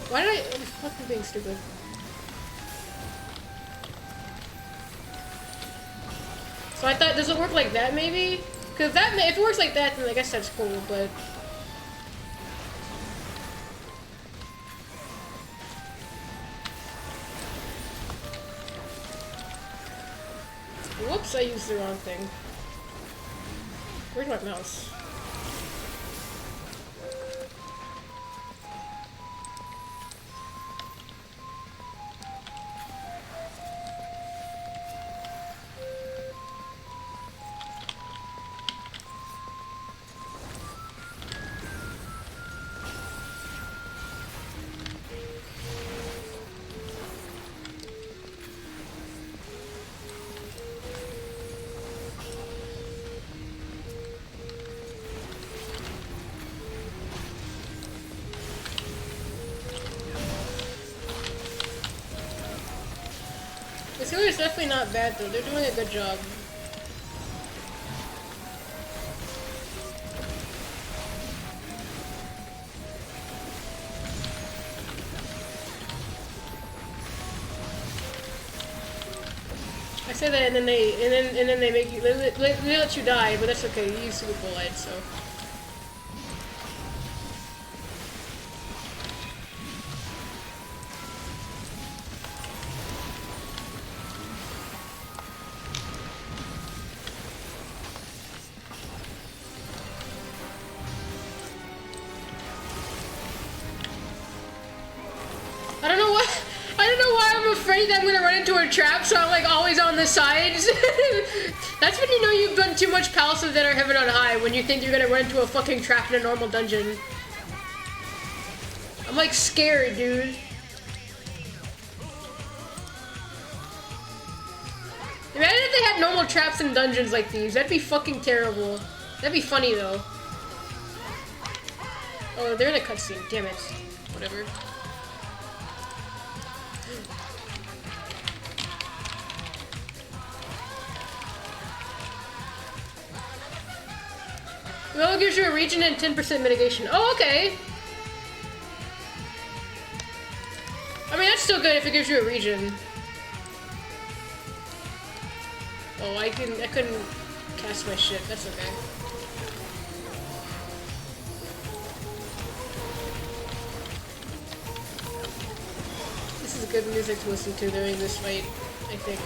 Why did I'm fucking being stupid. So I thought, does it work like that maybe? Because that, if it works like that, then I guess that's cool, but... Whoops, I used the wrong thing. Where's my mouse? This healer is definitely not bad though, they're doing a good job. I say that and then they make you, they let you die, but that's okay, you use super light, so. I don't know why I'm afraid that I'm gonna run into a trap, so I'm like always on the sides. That's when you know you've done too much Palace of Dead or Heaven on High, when you think you're gonna run into a fucking trap in a normal dungeon. I'm like scared, dude. Imagine if they had normal traps in dungeons like these. That'd be fucking terrible. That'd be funny though. Oh, they're in a cutscene. Damn it. Whatever. Well, it gives you a region and 10% mitigation. Oh, okay. I mean, that's still good if it gives you a region. Oh, I couldn't cast my shit. That's okay. This is good music to listen to during this fight, I think.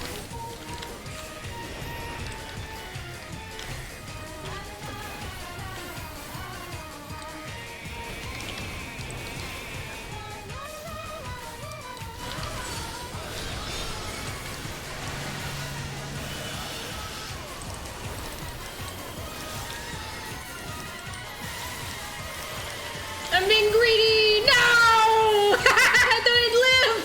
I'm being greedy! No! I thought I'd live!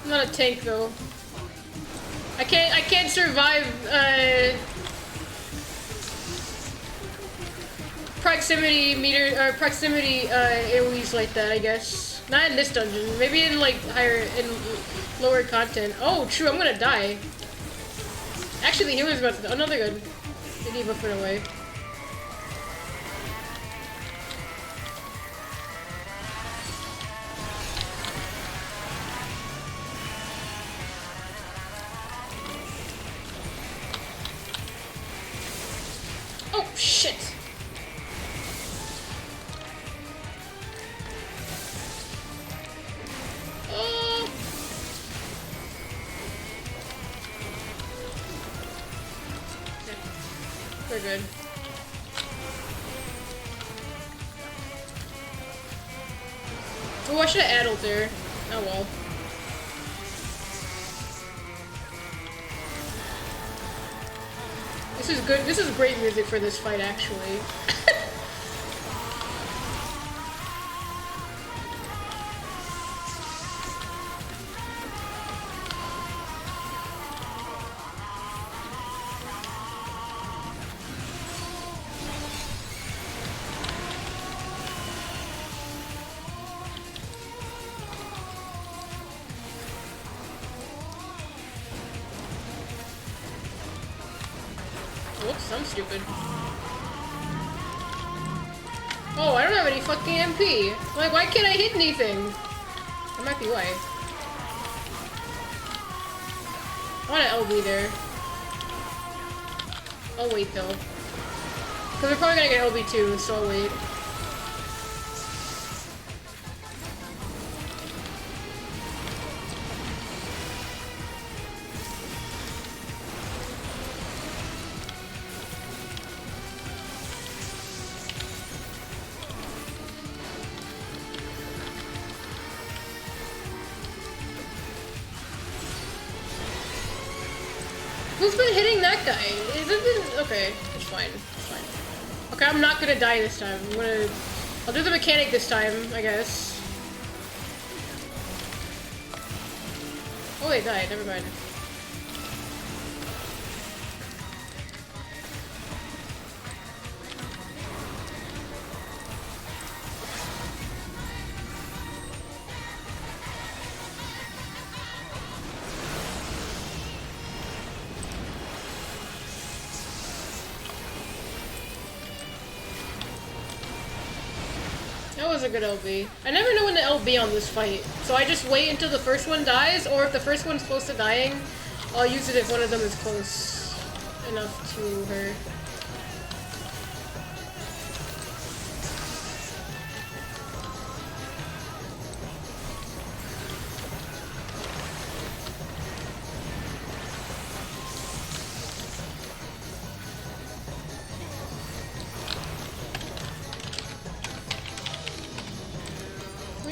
I'm not a tank though. I can't survive proximity AoEs like that, I guess. Not in this dungeon. Maybe in like lower content. Oh, true. I'm gonna die. Actually, the healer's about to. Oh no, they're good. They debuffed it away. Oh shit. We're good. Oh, I should have addled there. Oh well. This is good. This is great music for this fight, actually. Whoops, I'm stupid. Oh, I don't have any fucking MP. Like, why can't I hit anything? That might be why. I want an LB there. I'll wait though. Because we're probably gonna get LB too, so I'll wait. Who's been hitting that guy? Okay, it's fine. It's fine. Okay, I'm not gonna die this time. I'll do the mechanic this time, I guess. Oh, they died. Never mind. That was a good LB. I never know when to LB on this fight, so I just wait until the first one dies, or if the first one's close to dying, I'll use it if one of them is close enough to her.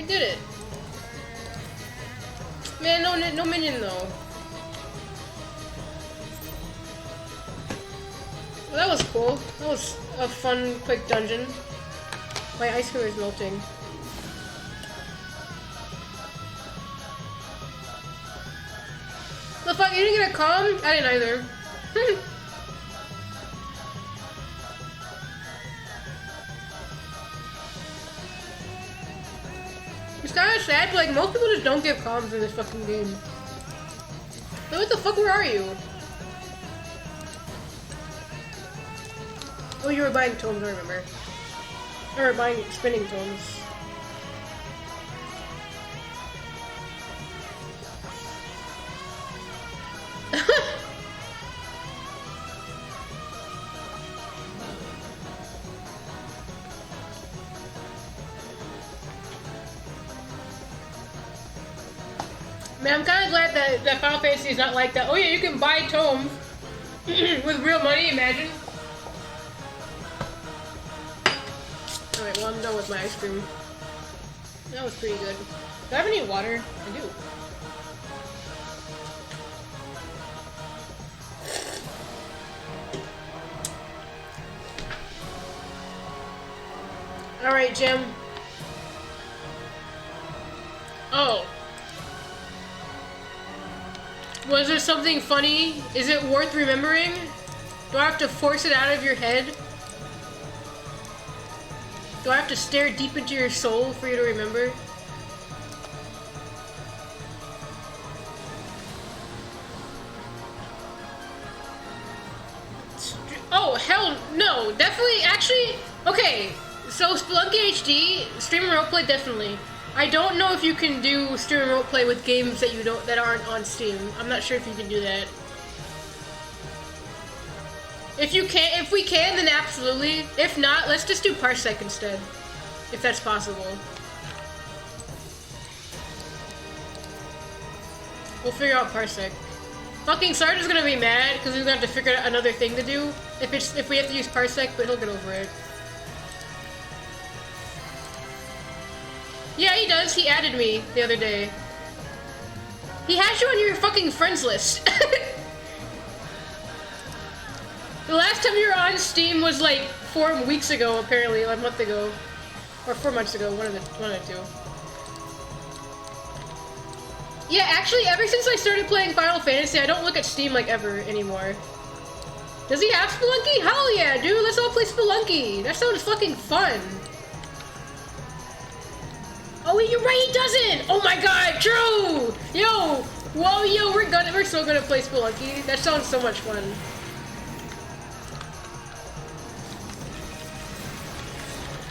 Did it. Man, no minion though. Well, that was cool. That was a fun, quick dungeon. My ice cream is melting. The fuck, you didn't get a calm? I didn't either. It's kinda sad, but like, most people just don't get comms in this fucking game. Like, what the fuck, where are you? Oh, you were buying tomes, I remember. Or buying spinning tomes. Man, I'm kind of glad that Final Fantasy is not like that. Oh yeah, you can buy tomes with real money, imagine. Alright, well I'm done with my ice cream. That was pretty good. Do I have any water? I do. Alright, Jim. Oh. Was there something funny? Is it worth remembering? Do I have to force it out of your head? Do I have to stare deep into your soul for you to remember? Oh, hell no. Definitely, actually, okay. So, Spelunky HD, stream and roleplay, definitely. I don't know if you can do stream and roleplay with games that aren't on Steam. I'm not sure if you can do that. If we can, then absolutely. If not, let's just do Parsec instead. If that's possible. We'll figure out Parsec. Fucking Sarge is gonna be mad because he's gonna have to figure out another thing to do if we have to use Parsec, but he'll get over it. Yeah, he does. He added me the other day. He has you on your fucking friends list. The last time you were on Steam was like 4 weeks ago, apparently, like a month ago. Or 4 months ago, one of the two. Yeah, actually, ever since I started playing Final Fantasy, I don't look at Steam like ever anymore. Does he have Spelunky? Hell yeah, dude, let's all play Spelunky. That sounds fucking fun. Oh wait, you're right, he doesn't! Oh my god, true! Yo! Whoa, yo, we're so gonna play Spelunky. That sounds so much fun.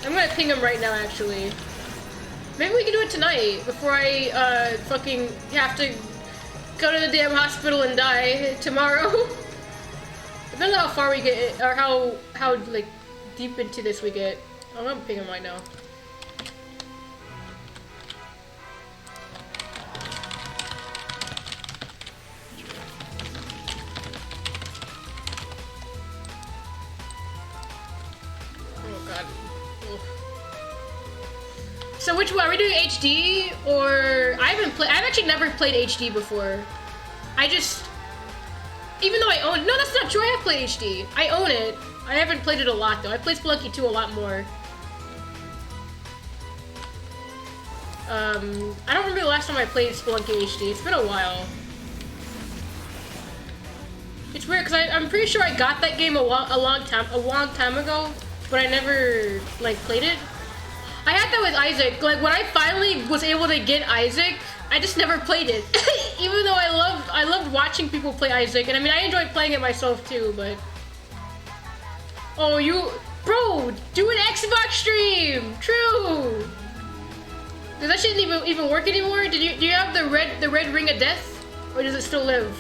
I'm gonna ping him right now, actually. Maybe we can do it tonight, before I, fucking have to go to the damn hospital and die tomorrow. Depends on how far we get, or how, like, deep into this we get. I'm gonna ping him right now. So which one? Are we doing HD or I've actually never played HD before. Even though I own, no, that's not true. I have played HD. I own it. I haven't played it a lot though. I played Spelunky 2 a lot more. I don't remember the last time I played Spelunky HD. It's been a while. It's weird because I'm pretty sure I got that game a long time ago, but I never like played it. I had that with Isaac. Like when I finally was able to get Isaac, I just never played it. Even though I loved watching people play Isaac, and I mean I enjoyed playing it myself too. But oh, bro, do an Xbox stream. True. Does that shit even work anymore? Do you have the red ring of death, or does it still live?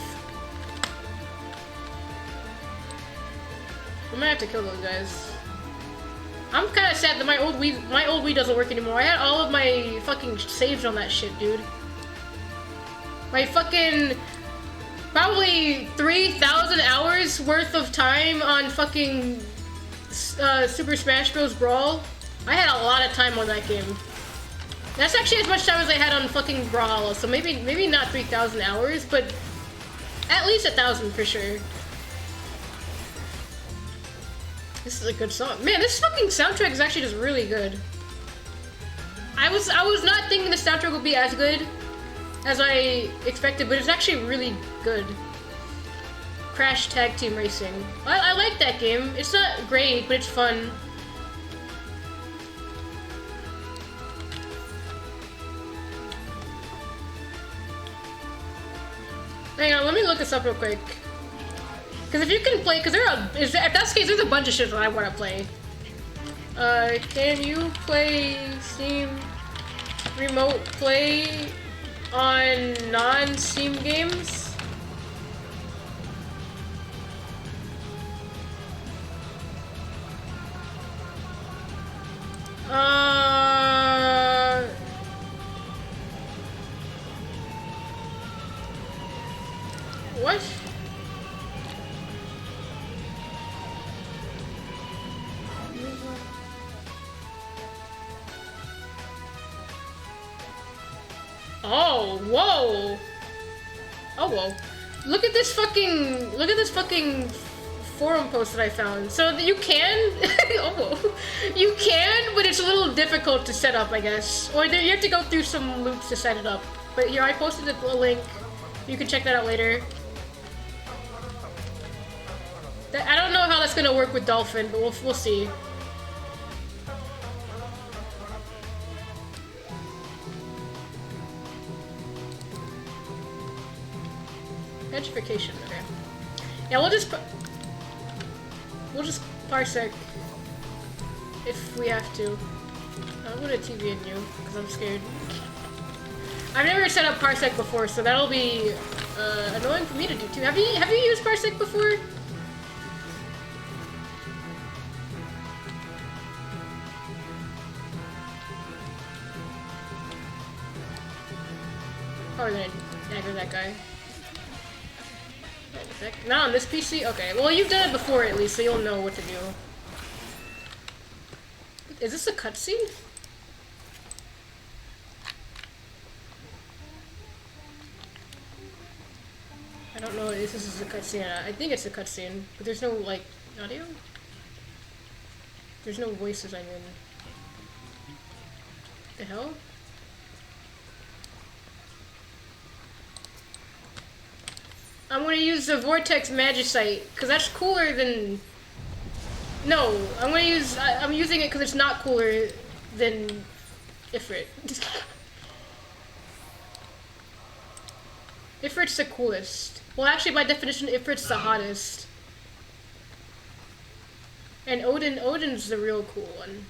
I might have to kill those guys. I'm kind of sad that my old Wii doesn't work anymore. I had all of my fucking saves on that shit, dude. My fucking probably 3,000 hours worth of time on fucking Super Smash Bros. Brawl. I had a lot of time on that game. That's actually as much time as I had on fucking Brawl. So maybe not 3,000 hours, but at least 1,000 for sure. This is a good song. Man, this fucking soundtrack is actually just really good. I was not thinking the soundtrack would be as good as I expected, but it's actually really good. Crash Tag Team Racing. I like that game. It's not great, but it's fun. Hang on, let me look this up real quick. Because if you can play, because if that's the case, there's a bunch of shit that I want to play. Can you play Steam Remote Play on non-Steam games? What? Oh, whoa! Oh, whoa. Look at this fucking forum post that I found. So that you can, oh, whoa. You can, but it's a little difficult to set up, I guess. Or you have to go through some loops to set it up. But here, I posted a link. You can check that out later. I don't know how that's gonna work with Dolphin, but we'll see. Petrification, okay. Yeah, we'll just parsec if we have to. I'll go to TV and you, because I'm scared. I've never set up parsec before, so that'll be annoying for me to do too. Have you used parsec before? Probably gonna dagger that guy. Not on this PC? Okay, well you've done it before at least, so you'll know what to do. Is this a cutscene? I don't know if this is a cutscene. I think it's a cutscene, but there's no, like, Audio? There's no voices, I mean. The hell? I'm gonna use the Vortex Magicite, because that's cooler than... No, I'm using it because it's not cooler than Ifrit. Ifrit's the coolest. Well, actually, by definition, Ifrit's the hottest. And Odin's the real cool one.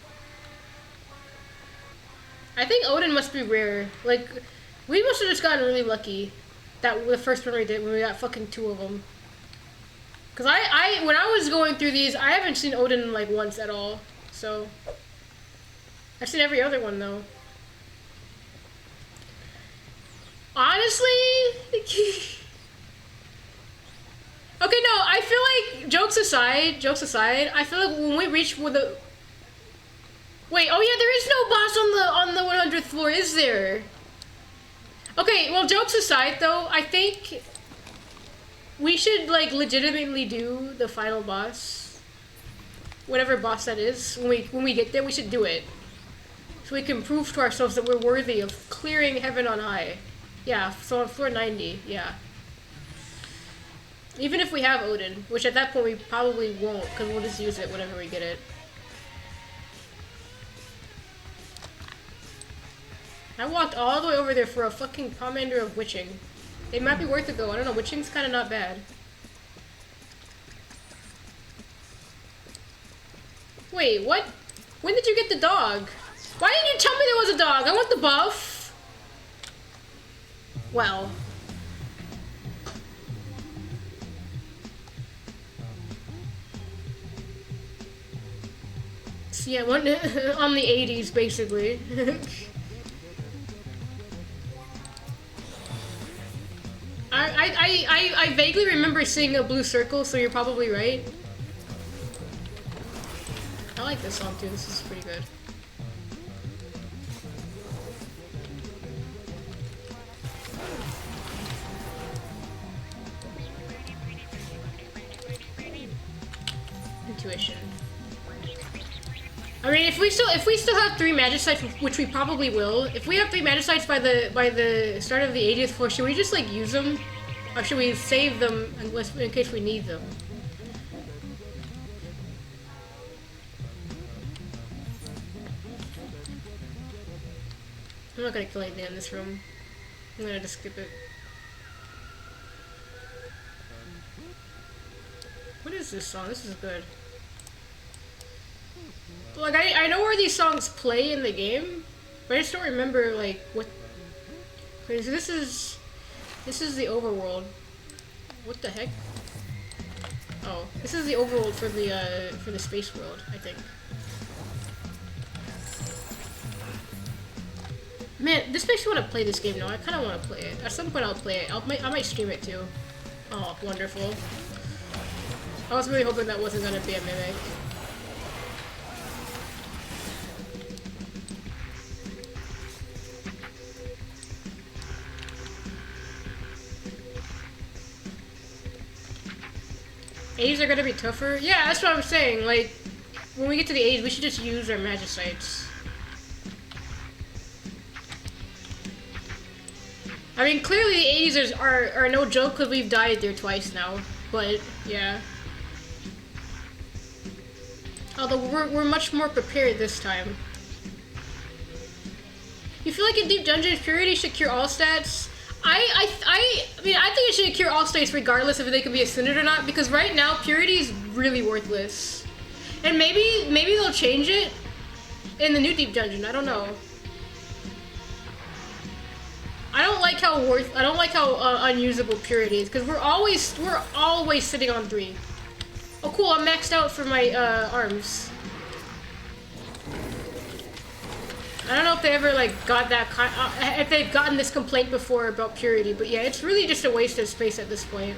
I think Odin must be rare. Like, we must have just gotten really lucky. That the first one we did when we got fucking 2 of them. Cause when I was going through these, I haven't seen Odin like once at all. So I've seen every other one though. Honestly, okay, no, I feel like jokes aside, I feel like when we reach with the wait, oh yeah, there is no boss on the 100th floor, is there? Okay, well, jokes aside though, I think we should like legitimately do the final boss, whatever boss that is. When we get there, we should do it, so we can prove to ourselves that we're worthy of clearing heaven on high. Yeah, so on floor 90, yeah. Even if we have Odin, which at that point we probably won't, because we'll just use it whenever we get it. I walked all the way over there for a fucking Pomander of Witching. It might be worth it though, I don't know, Witching's kinda not bad. Wait, what? When did you get the dog? Why didn't you tell me there was a dog? I want the buff! Well. So yeah, on the 80s basically. I vaguely remember seeing a blue circle, so you're probably right. I like this song too, this is pretty good. Intuition. I mean, if we still have 3 Magicites, which we probably will, if we have 3 Magicites by the start of the 80th floor, should we just like use them, or should we save them in case we need them? I'm not gonna kill anything in this room. I'm gonna just skip it. What is this song? This is good. Like, I know where these songs play in the game, but I just don't remember, like, what... Okay, so this is the overworld. What the heck? Oh, this is the overworld for the space world, I think. Man, this makes me want to play this game now. I kind of want to play it. At some point I'll play it. I might stream it too. Oh, wonderful. I was really hoping that wasn't going to be a mimic. A's are gonna be tougher? Yeah, that's what I'm saying. Like, when we get to the A's, we should just use our Magicites. I mean, clearly the 80s are no joke because we've died there twice now. But, yeah. Although, we're much more prepared this time. You feel like in Deep Dungeons, Purity should cure all stats? I mean, I think it should cure all states regardless if they can be ascended or not, because right now, Purity is really worthless. And maybe they'll change it in the new Deep Dungeon, I don't know. I don't like how unusable Purity is, because we're always sitting on 3. Oh cool, I'm maxed out for my arms. I don't know if they ever like got that if they've gotten this complaint before about Purity, but yeah, it's really just a waste of space at this point.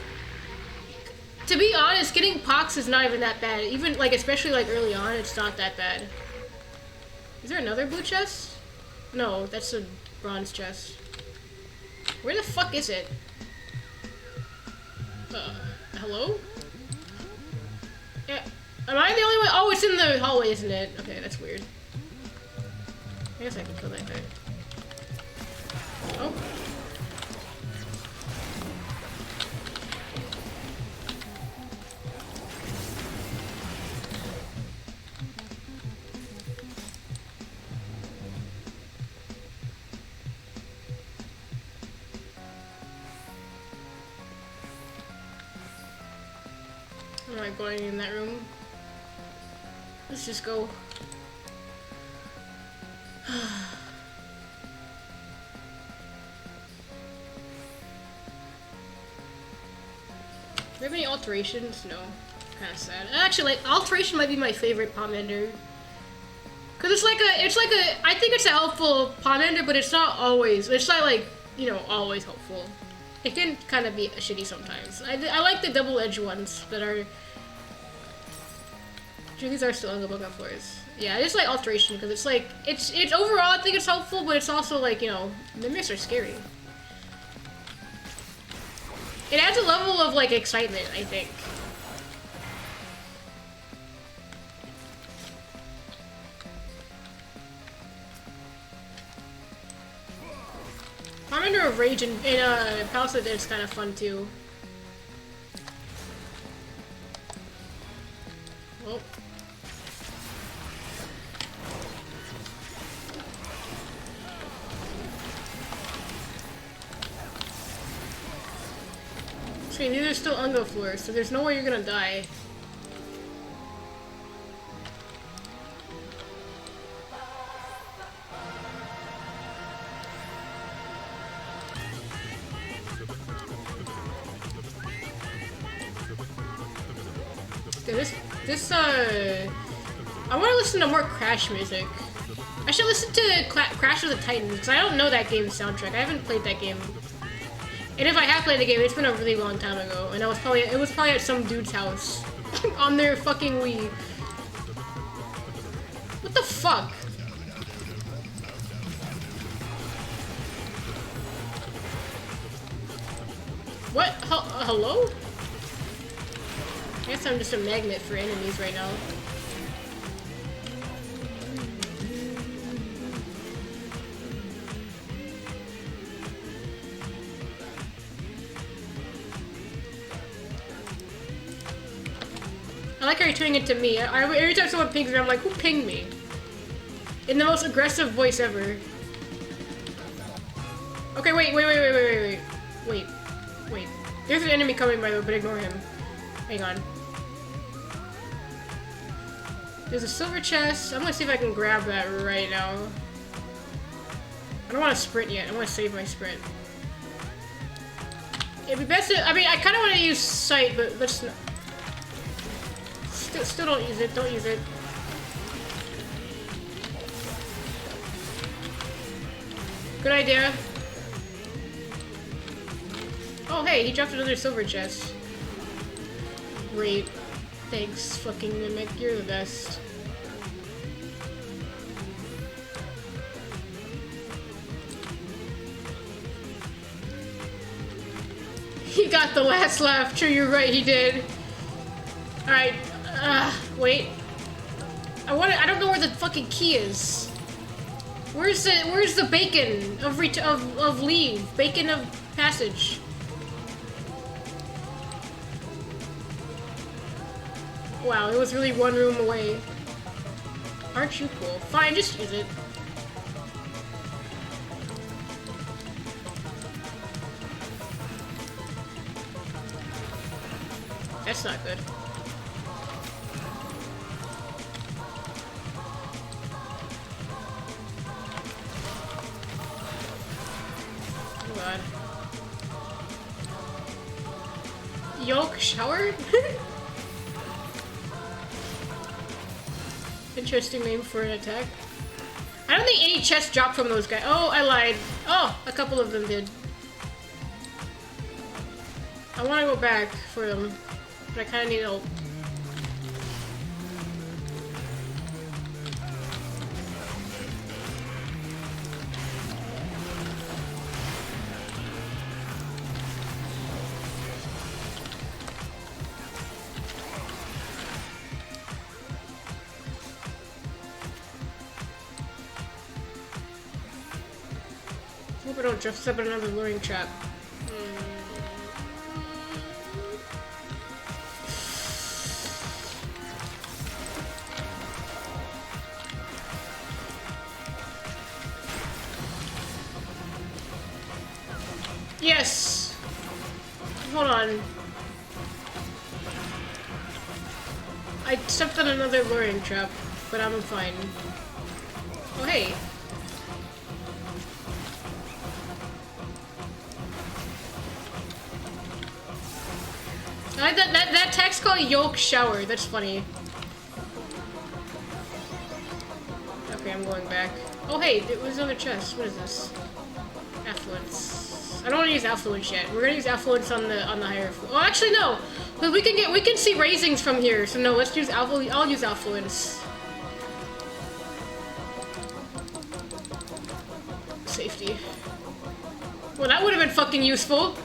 To be honest, getting Pox is not even that bad. Even like, especially like early on, it's not that bad. Is there another blue chest? No, that's a bronze chest. Where the fuck is it? Hello? Yeah, Am I the only one? Oh, it's in the hallway, isn't it? Okay, that's weird. I guess I can kill that guy. Oh. I'm not going in that room. Let's just go. Do we have any alterations? No. Kind of sad. Actually, like, alteration might be my favorite palm ender. Cause it's like a, I think it's a helpful palm ender, but it's not always. It's not like, you know, always helpful. It can kind of be shitty sometimes. I like the double-edged ones that are. These are still Unga floors. Yeah, I just like alteration because it's like it's overall I think it's helpful, but it's also like, you know, mimics are scary. It adds a level of like excitement, I think. I'm under a rage in Palace of the Dead is kind of fun too. Oh. Okay, these are still Unga floors, so there's no way you're gonna die. I want to listen to more Crash music. I should listen to Crash of the Titans, because I don't know that game's soundtrack. I haven't played that game. And if I have played the game, it's been a really long time ago, and it was probably at some dude's house. On their fucking Wii. What the fuck? What? Hello? I guess I'm just a magnet for enemies right now. I like how you're turning it to me. Every time someone pings me, I'm like, who pinged me? In the most aggressive voice ever. Okay, wait. There's an enemy coming by the way, but ignore him. Hang on. There's a silver chest. I'm gonna see if I can grab that right now. I don't want to sprint yet. I want to save my sprint. It'd be best to, I mean, I kind of want to use sight, but let's not. Still don't use it. Don't use it. Good idea. Oh, hey, he dropped another silver chest. Great. Thanks, fucking Mimic. You're the best. He got the last laugh. True, you're right, he did. Alright. Wait. I don't know where the fucking key is. Where's the bacon of leave? Bacon of passage. Wow, it was really one room away. Aren't you cool? Fine, just use it. That's not good. Oh god. Yolk shower? Interesting name for an attack. I don't think any chests dropped from those guys. Oh, I lied. Oh, a couple of them did. I want to go back for them, but I kind of need help. or don't just set up another luring trap? Yes! Hold on. I stepped on another luring trap, but I'm fine. Oh, hey. I like that text called Yolk Shower. That's funny. Okay, I'm going back. Oh, hey, there was another chest. What is this? Affluence. I don't want to use affluence yet. We're gonna use affluence on the higher floor. Oh, actually no. But we can see raisings from here. So no, let's use affluence. I'll use affluence. Safety. Well, that would have been fucking useful.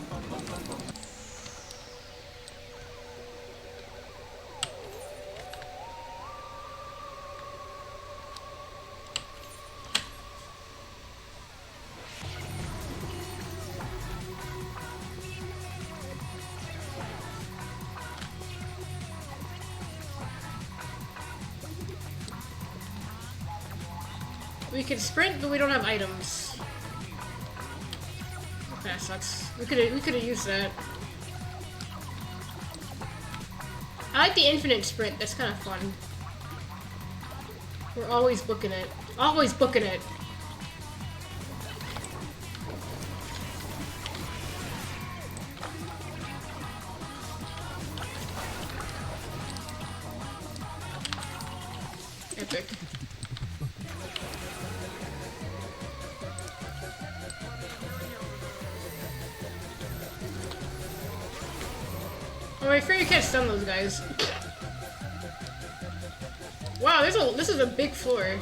We can sprint, but we don't have items. Okay, that sucks. We could have used that. I like the infinite sprint. That's kind of fun. We're always booking it. Always booking it. Epic. Oh, I fear you can't stun those guys. Wow, this is a big floor.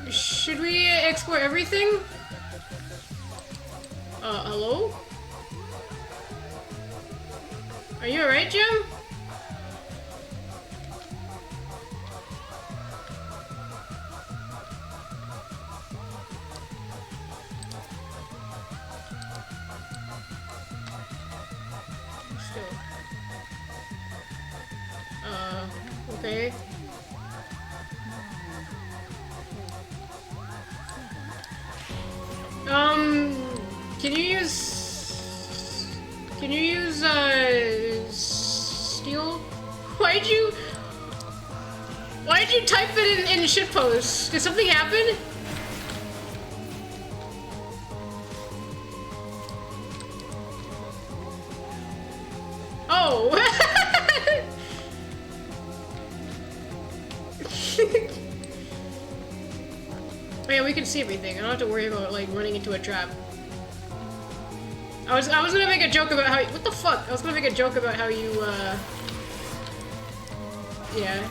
Should we explore everything? Hello? Are you alright, Jim? Okay. Can you use, steel? Why'd you type it in shitpost? Did something happen? Oh! Oh yeah, we can see everything. I don't have to worry about like running into a trap. I was gonna make a joke about how what the fuck? I was gonna make a joke about how you yeah.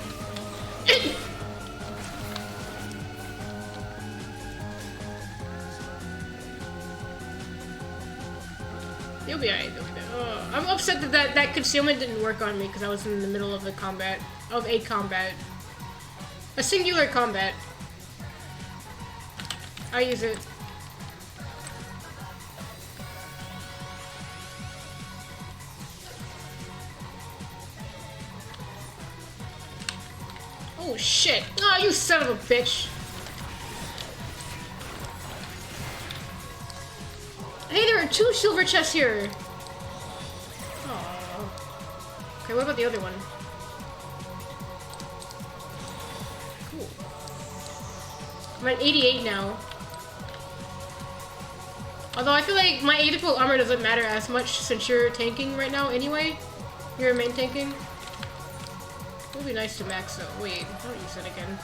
You'll be alright. Oh, I'm upset that concealment didn't work on me because I was in the middle of a combat. A singular combat. I use it. Oh shit! Oh, you son of a bitch! Hey, there are 2 silver chests here! Oh. Okay, what about the other one? Cool. I'm at 88 now. Although I feel like my atypical armor doesn't matter as much since you're tanking right now anyway. You're main tanking. It would be nice to max though. Wait, don't use that again.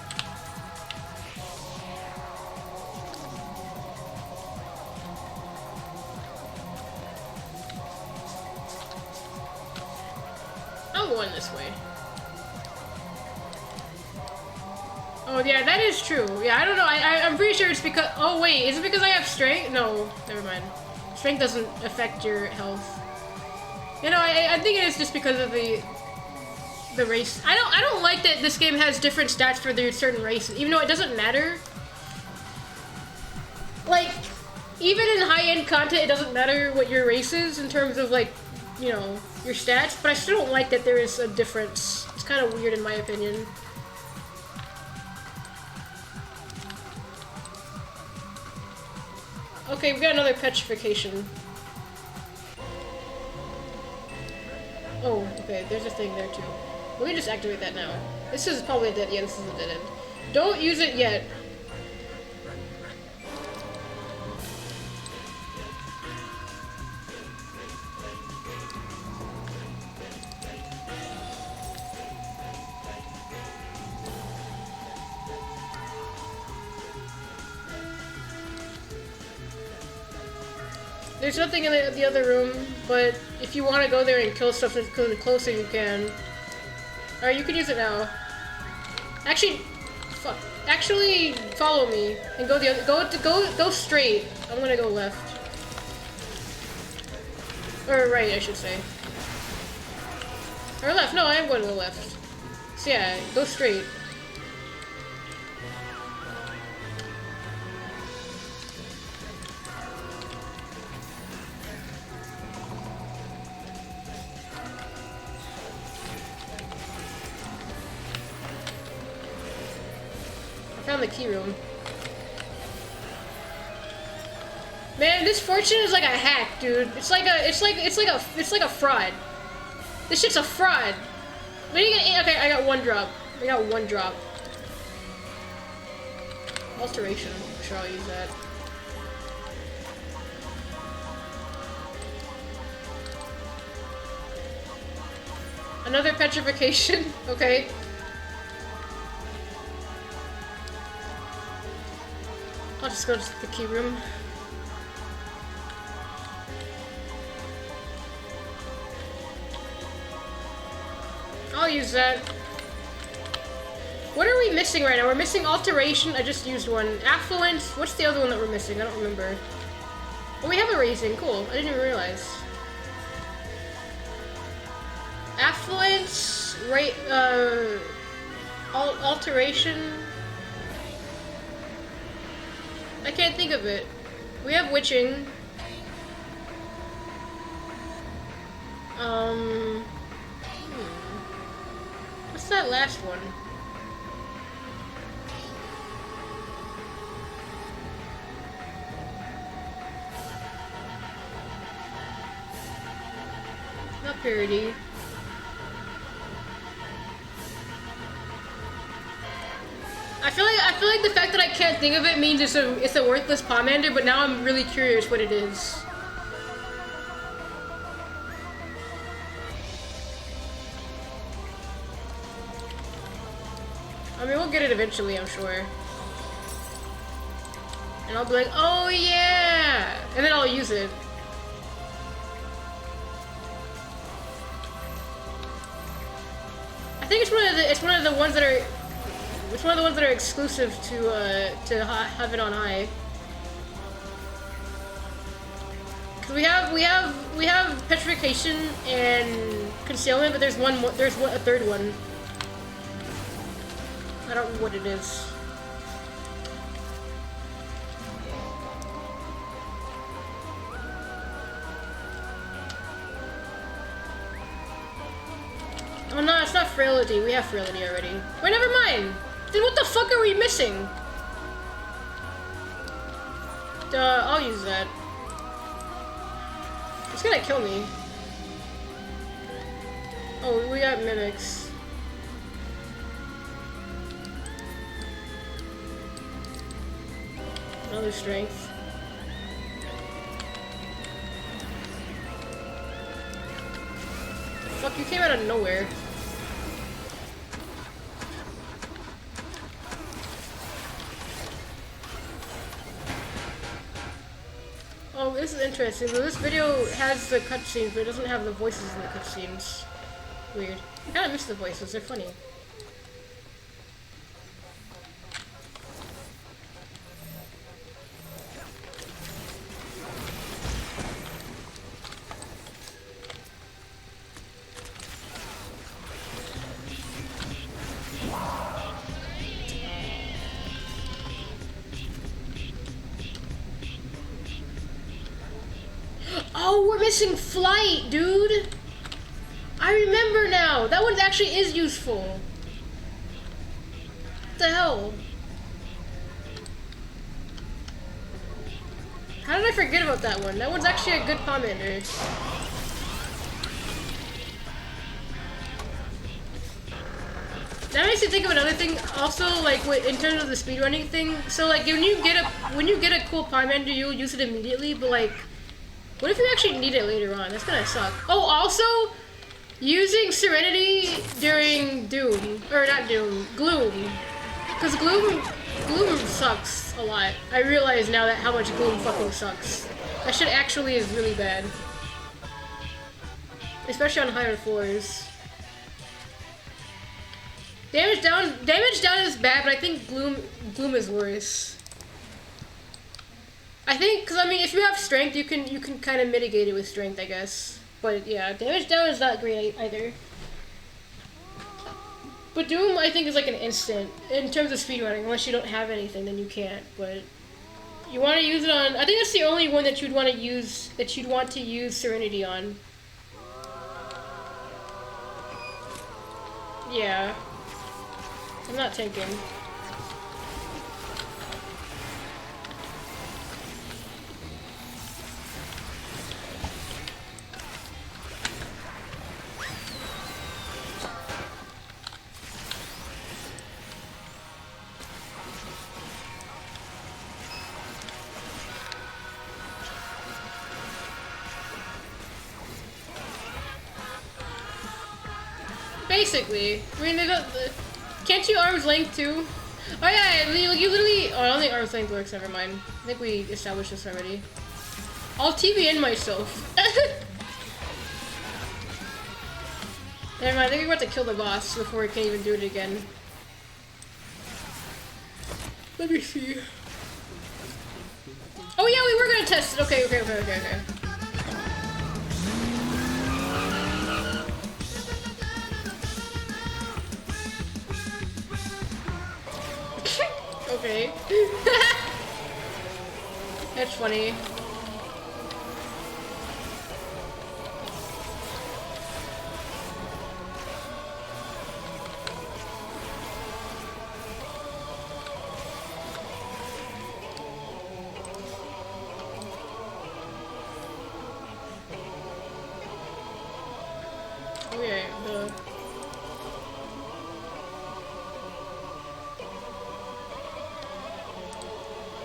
I'm going this way. Oh yeah, that is true. Yeah, I don't know. I'm pretty sure it's because. Oh wait, is it because I have strength? No, never mind. Strength doesn't affect your health. You know, I think it is just because of the the race. I don't like that this game has different stats for their certain races, even though it doesn't matter. Like, even in high-end content, it doesn't matter what your race is in terms of, like, you know, your stats, but I still don't like that there is a difference. It's kind of weird in my opinion. Okay, we got another petrification. Oh, okay, there's a thing there too. We can just activate that now. This is probably a dead, yeah, this is a dead end. Don't use it yet. There's nothing in the other room, but if you want to go there and kill stuff that's closer, you can. Alright, you can use it now. Actually, fuck. Actually, follow me and go the other. Go straight. I'm gonna go left. Or right, I should say. Or left. No, I am going to the left. So yeah, go straight. Found the key room. Man, this fortune is like a hack, dude. It's like a fraud. This shit's a fraud. What are you gonna? Okay, I got one drop. I got one drop. Alteration. I'm sure I'll use that. Another petrification. Okay. I'll just go to the key room. I'll use that. What are we missing right now? We're missing alteration. I just used one. Affluence. What's the other one that we're missing? I don't remember. Oh, we have a raising. Cool. I didn't even realize. Affluence. Right. Alteration. I can't think of it. We have witching. What's that last one? Not purity. I feel like the fact that I can't think of it means it's a worthless pomander, but now I'm really curious what it is. I mean, we'll get it eventually, I'm sure. And I'll be like, oh yeah! And then I'll use it. I think it's one of the ones that are It's one of the ones that are exclusive to Heaven on High. Cause we have petrification and concealment, but there's a third one. I don't know what it is. Oh no, it's not frailty. We have frailty already. Wait, never mind. Then what the fuck are we missing? I'll use that. It's gonna kill me. Oh, we got mimics. Another strength. Fuck, you came out of nowhere. Oh, this is interesting. So this video has the cutscenes, but it doesn't have the voices in the cutscenes. Weird. I kinda miss the voices, they're funny. we're missing flight, dude. I remember now. That one actually is useful. What the hell? How did I forget about that one? That one's actually a good commander. That makes me think of another thing. Also, like in terms of the speedrunning thing. So, like when you get a cool commander, you'll use it immediately. But like, what if you actually need it later on? That's gonna suck. Oh, also, using Serenity during Doom or not Doom, Gloom, because Gloom sucks a lot. I realize now that how much Gloom fucking sucks. That shit actually is really bad, especially on higher floors. Damage down is bad, but I think Gloom is worse. I think, cause I mean, if you have strength, you can kind of mitigate it with strength, I guess. But yeah, damage down is not great either. But Doom, I think, is like an instant in terms of speedrunning. Unless you don't have anything, then you can't. But you want to use it on. I think that's the only one that you'd want to use Serenity on. Yeah. I'm not tanking. Basically. I mean, can't you arm's length too? Oh yeah, you literally... Oh, I don't think arm's length works, never mind. I think we established this already. I'll TVN myself. Never mind, I think we're about to kill the boss before we can even do it again. Let me see. Oh yeah, we were gonna test it. Okay. Okay. That's funny. Okay,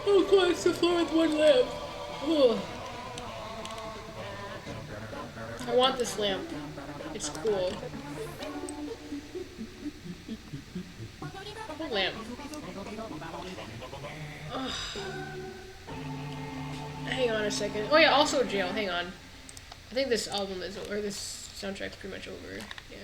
oh god, it's the floor with one lamp. Ugh. I want this lamp. It's cool. What lamp? Ugh. Hang on a second. Oh yeah, also jail. Hang on. I think this album is, or this soundtrack's pretty much over. Yeah.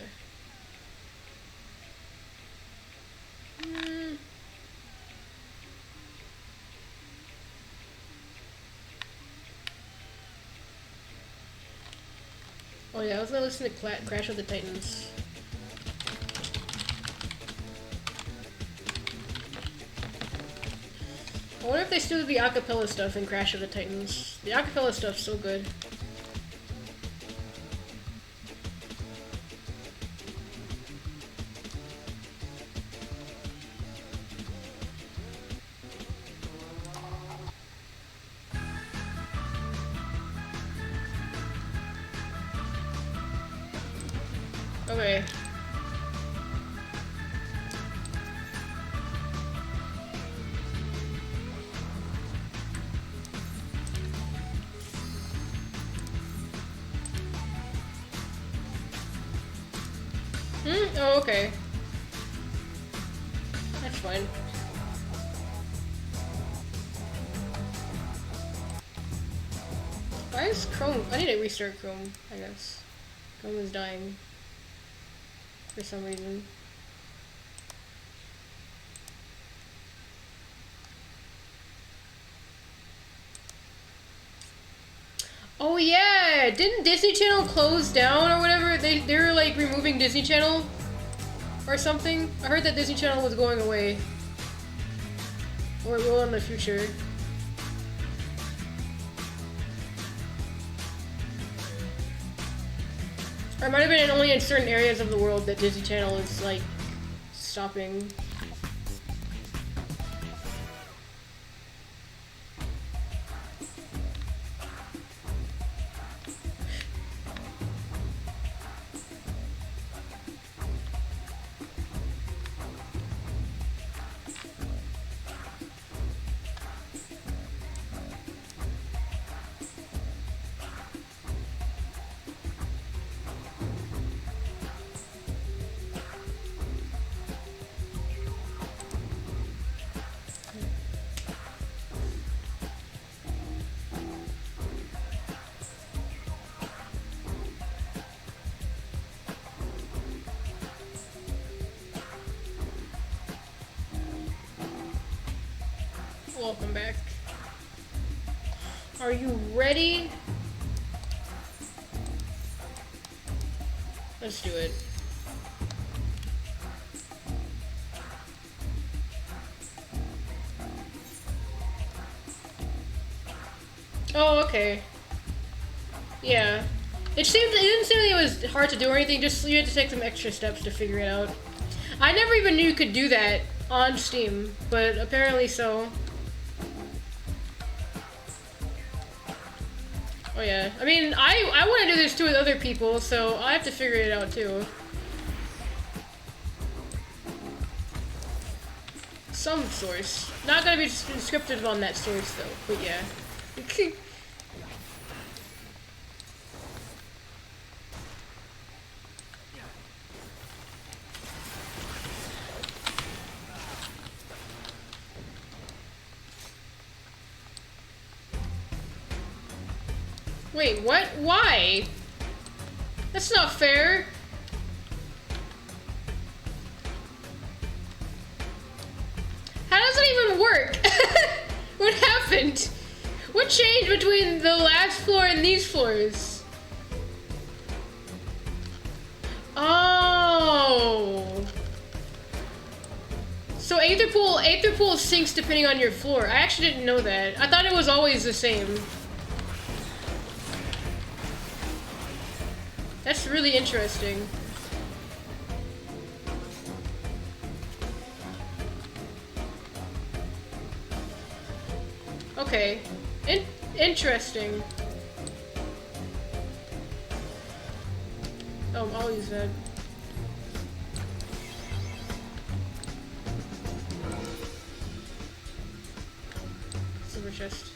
Oh yeah, I was gonna listen to Crash of the Titans. I wonder if they still do the acapella stuff in Crash of the Titans. The acapella stuff's so good. Okay. Oh, okay. That's fine. Why is Chrome? I need to restart Chrome, I guess. Chrome is dying. For some reason. Oh yeah! Didn't Disney Channel close down or whatever? They were like removing Disney Channel or something. I heard that Disney Channel was going away. Or it will in the future. Or it might have been only in certain areas of the world that Disney Channel is, like, stopping. Welcome back. Are you ready? Let's do it. Oh, okay. Yeah. It didn't seem like it was hard to do or anything, just you had to take some extra steps to figure it out. I never even knew you could do that on Steam, but apparently so. Oh yeah. I mean, I want to do this too with other people, so I have to figure it out too. Some source. Not gonna be descriptive on that source though, but yeah. Wait, what? Why? That's not fair. How does it even work? What happened? What changed between the last floor and these floors? Oh. So Aether Pool sinks depending on your floor. I actually didn't know that. I thought it was always the same. That's really interesting. Okay. Interesting. Oh, I'll use that. Silver chest.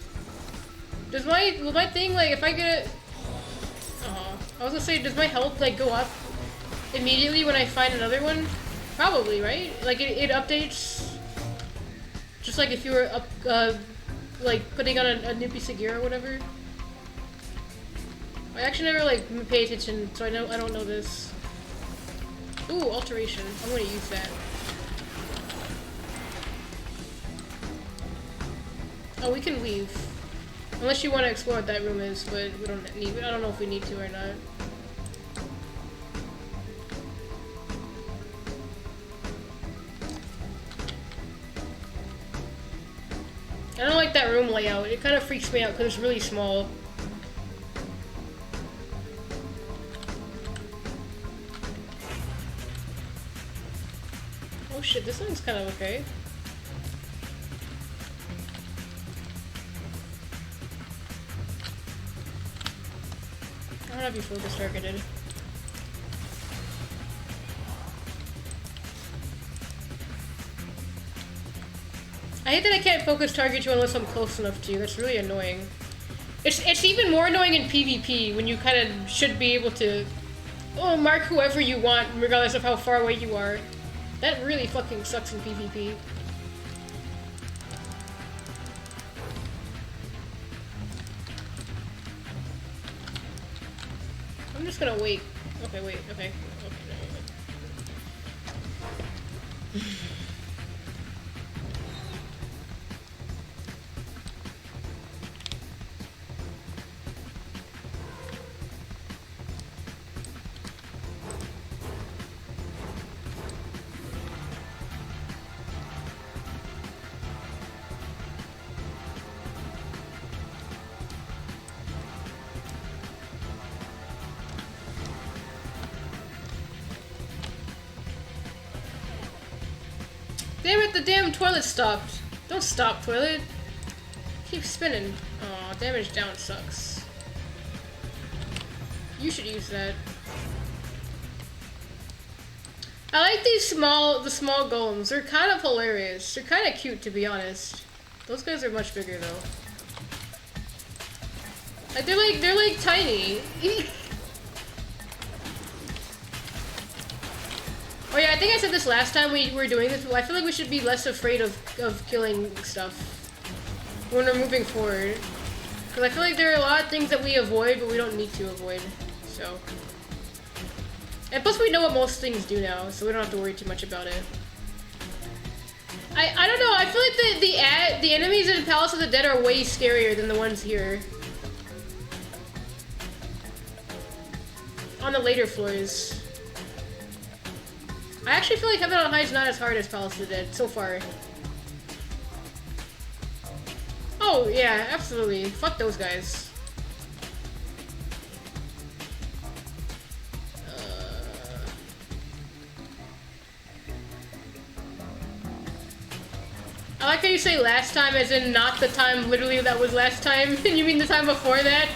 Will my thing, like, if I get it... I was gonna say, does my health, like, go up immediately when I find another one? Probably, right? Like, it updates... Just like if you were up, like, putting on a new piece of gear or whatever. I actually never, like, pay attention, so I don't know this. Ooh, alteration. I'm gonna use that. Oh, we can leave. Unless you want to explore what that room is, but we don't need. I don't know if we need to or not. I don't like that room layout. It kind of freaks me out because it's really small. Oh shit, this one's kind of okay. I don't have you focus targeted. I hate that I can't focus target you unless I'm close enough to you. That's really annoying. It's even more annoying in PvP when you kind of should be able to mark whoever you want regardless of how far away you are. That really fucking sucks in PvP. I'm just gonna wait. Okay, wait. Okay. No. the damn toilet stopped. Don't stop, toilet. Keep spinning. Aw, damage down sucks. You should use that. I like the small golems. They're kind of hilarious. They're kind of cute, to be honest. Those guys are much bigger, though. Like, they're like tiny. Oh yeah, I think I said this last time we were doing this, but I feel like we should be less afraid of killing stuff when we're moving forward. Because I feel like there are a lot of things that we avoid, but we don't need to avoid, so. And plus we know what most things do now, so we don't have to worry too much about it. I don't know, I feel like the enemies in Palace of the Dead are way scarier than the ones here. On the later floors. I actually feel like Heaven on High is not as hard as Palace of the Dead, so far. Oh, yeah, absolutely. Fuck those guys. I like how you say last time as in not the time literally that was last time. You mean the time before that?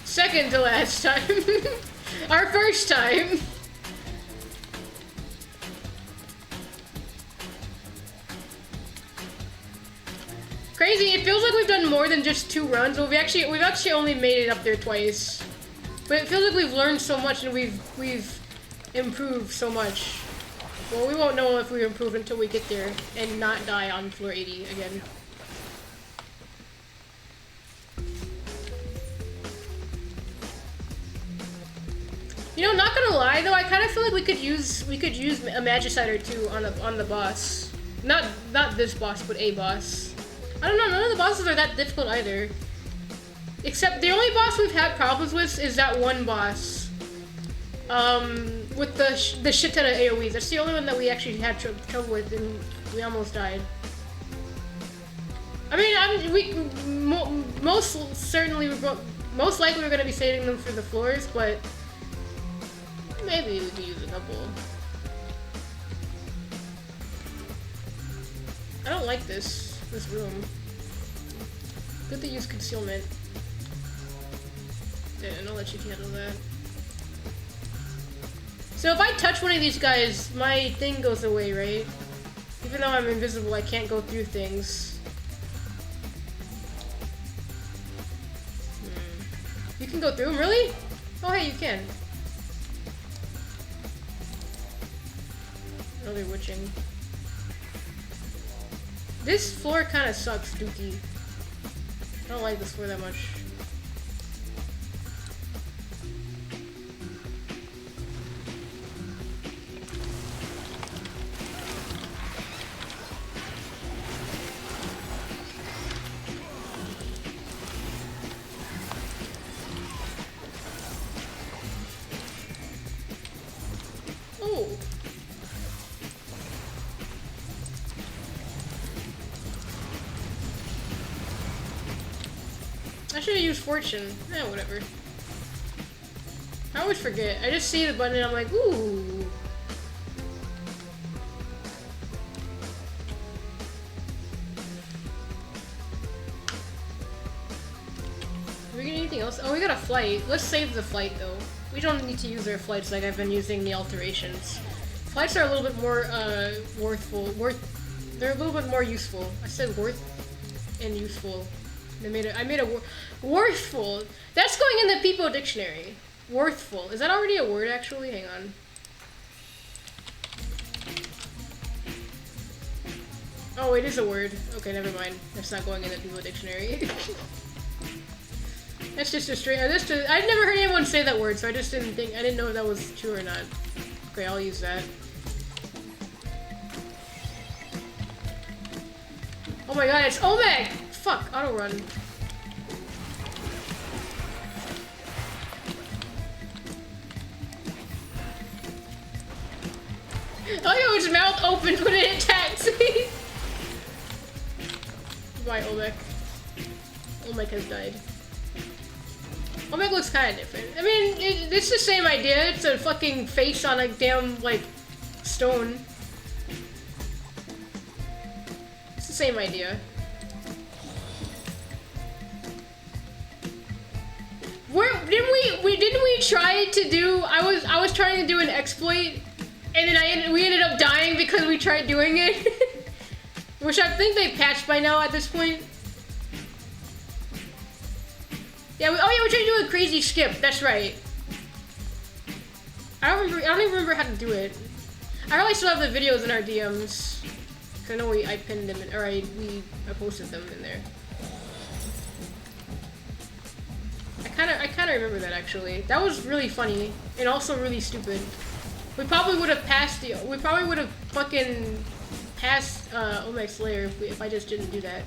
Second to last time. Our first time. Crazy, it feels like we've done more than just 2 runs. Well, we've actually only made it up there twice. But it feels like we've learned so much and we've improved so much. Well, we won't know if we improve until we get there and not die on floor 80 again. You know, not gonna lie though, I kind of feel like we could use a Magicite or 2 on the boss. Not this boss, but a boss. I don't know, none of the bosses are that difficult either. Except the only boss we've had problems with is that one boss. With the shit ton of AoEs. That's the only one that we actually had trouble with and we almost died. I mean, most likely we're gonna be saving them for the floors, but maybe we could use a couple. I don't like this room. Good to use concealment. Yeah, I'll let you handle that. So if I touch one of these guys, my thing goes away, right? Even though I'm invisible, I can't go through things. You can go through them, really? Oh hey, you can. Oh, they're witching. This floor kind of sucks, Dookie. I don't like this floor that much. Oh. I should have used Fortune. Eh, whatever. I always forget. I just see the button and I'm like, ooh. Did we get anything else? Oh, we got a flight. Let's save the flight though. We don't need to use our flights like I've been using the alterations. Flights are a little bit more they're a little bit more useful. I said worth and useful. I made a worthful. That's going in the People Dictionary. Worthful. Is that already a word, actually? Hang on. Oh, it is a word. Okay, never mind. That's not going in the People Dictionary. That's just a straight. I've never heard anyone say that word, so I didn't know if that was true or not. Okay, I'll use that. Oh my god, it's Omeg! Fuck, auto run. I like how his mouth opened when it attacked me. Goodbye, Olmec. Olmec has died. Omega looks kind of different. I mean, it's the same idea. It's a fucking face on a damn, like, stone. It's the same idea. Didn't we try to do, I was trying to do an exploit, and then we ended up dying because we tried doing it. Which I think they patched by now at this point. Yeah, we're trying to do a crazy skip, that's right. I don't even remember how to do it. I probably still have the videos in our DMs. Cause I know I pinned them, or I posted them in there. I kinda remember that actually. That was really funny, and also really stupid. We probably would have passed we probably would have fucking passed, Omega Slayer if I just didn't do that.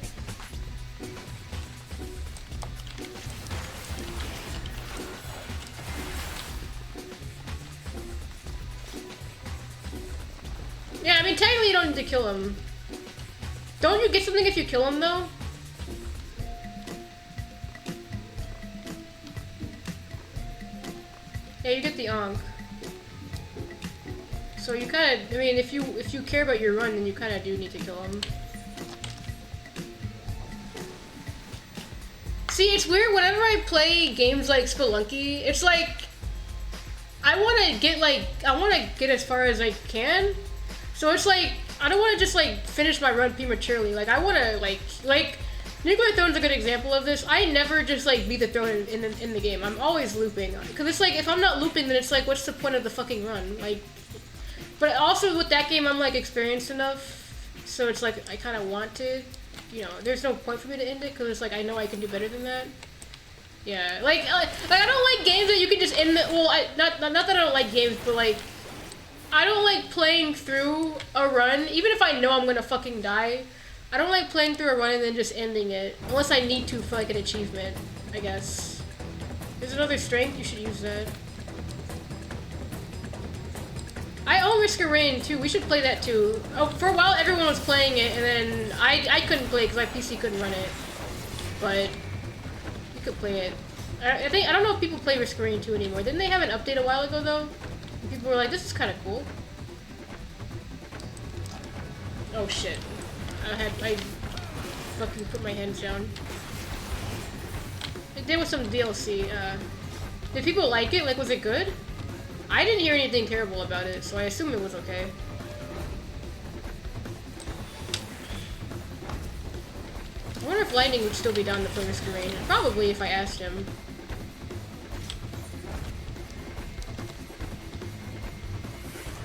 Yeah, I mean, technically you don't need to kill him. Don't you get something if you kill him, though? Yeah, you get the Ankh. So you kinda, I mean, if you care about your run, then you kinda do need to kill him. See, it's weird, whenever I play games like Spelunky, it's like, I wanna get as far as I can. So it's like, I don't want to just like finish my run prematurely. Like I want to like Nuclear Throne's a good example of this. I never just like beat the throne in the game. I'm always looping. Because it's like, if I'm not looping, then it's like, what's the point of the fucking run? Like, but also with that game, I'm like experienced enough. So it's like, I kind of want to, you know, there's no point for me to end it because it's like, I know I can do better than that. Yeah, like I don't like games that you can just end the, well, not that I don't like games, but like, I don't like playing through a run, even if I know I'm gonna fucking die. I don't like playing through a run and then just ending it, unless I need to for like an achievement, I guess. There's another strength, you should use that. I own Risk of Rain too, we should play that too. Oh, for a while everyone was playing it, and then I couldn't play it because my PC couldn't run it. But, you could play it. I don't know if people play Risk of Rain 2 anymore. Didn't they have an update a while ago though? People were like, this is kind of cool. Oh shit. I fucking put my hands down. There was some DLC. Did people like it? Like, was it good? I didn't hear anything terrible about it, so I assume it was okay. I wonder if Lightning would still be down to play Risk of Rain. Probably, if I asked him.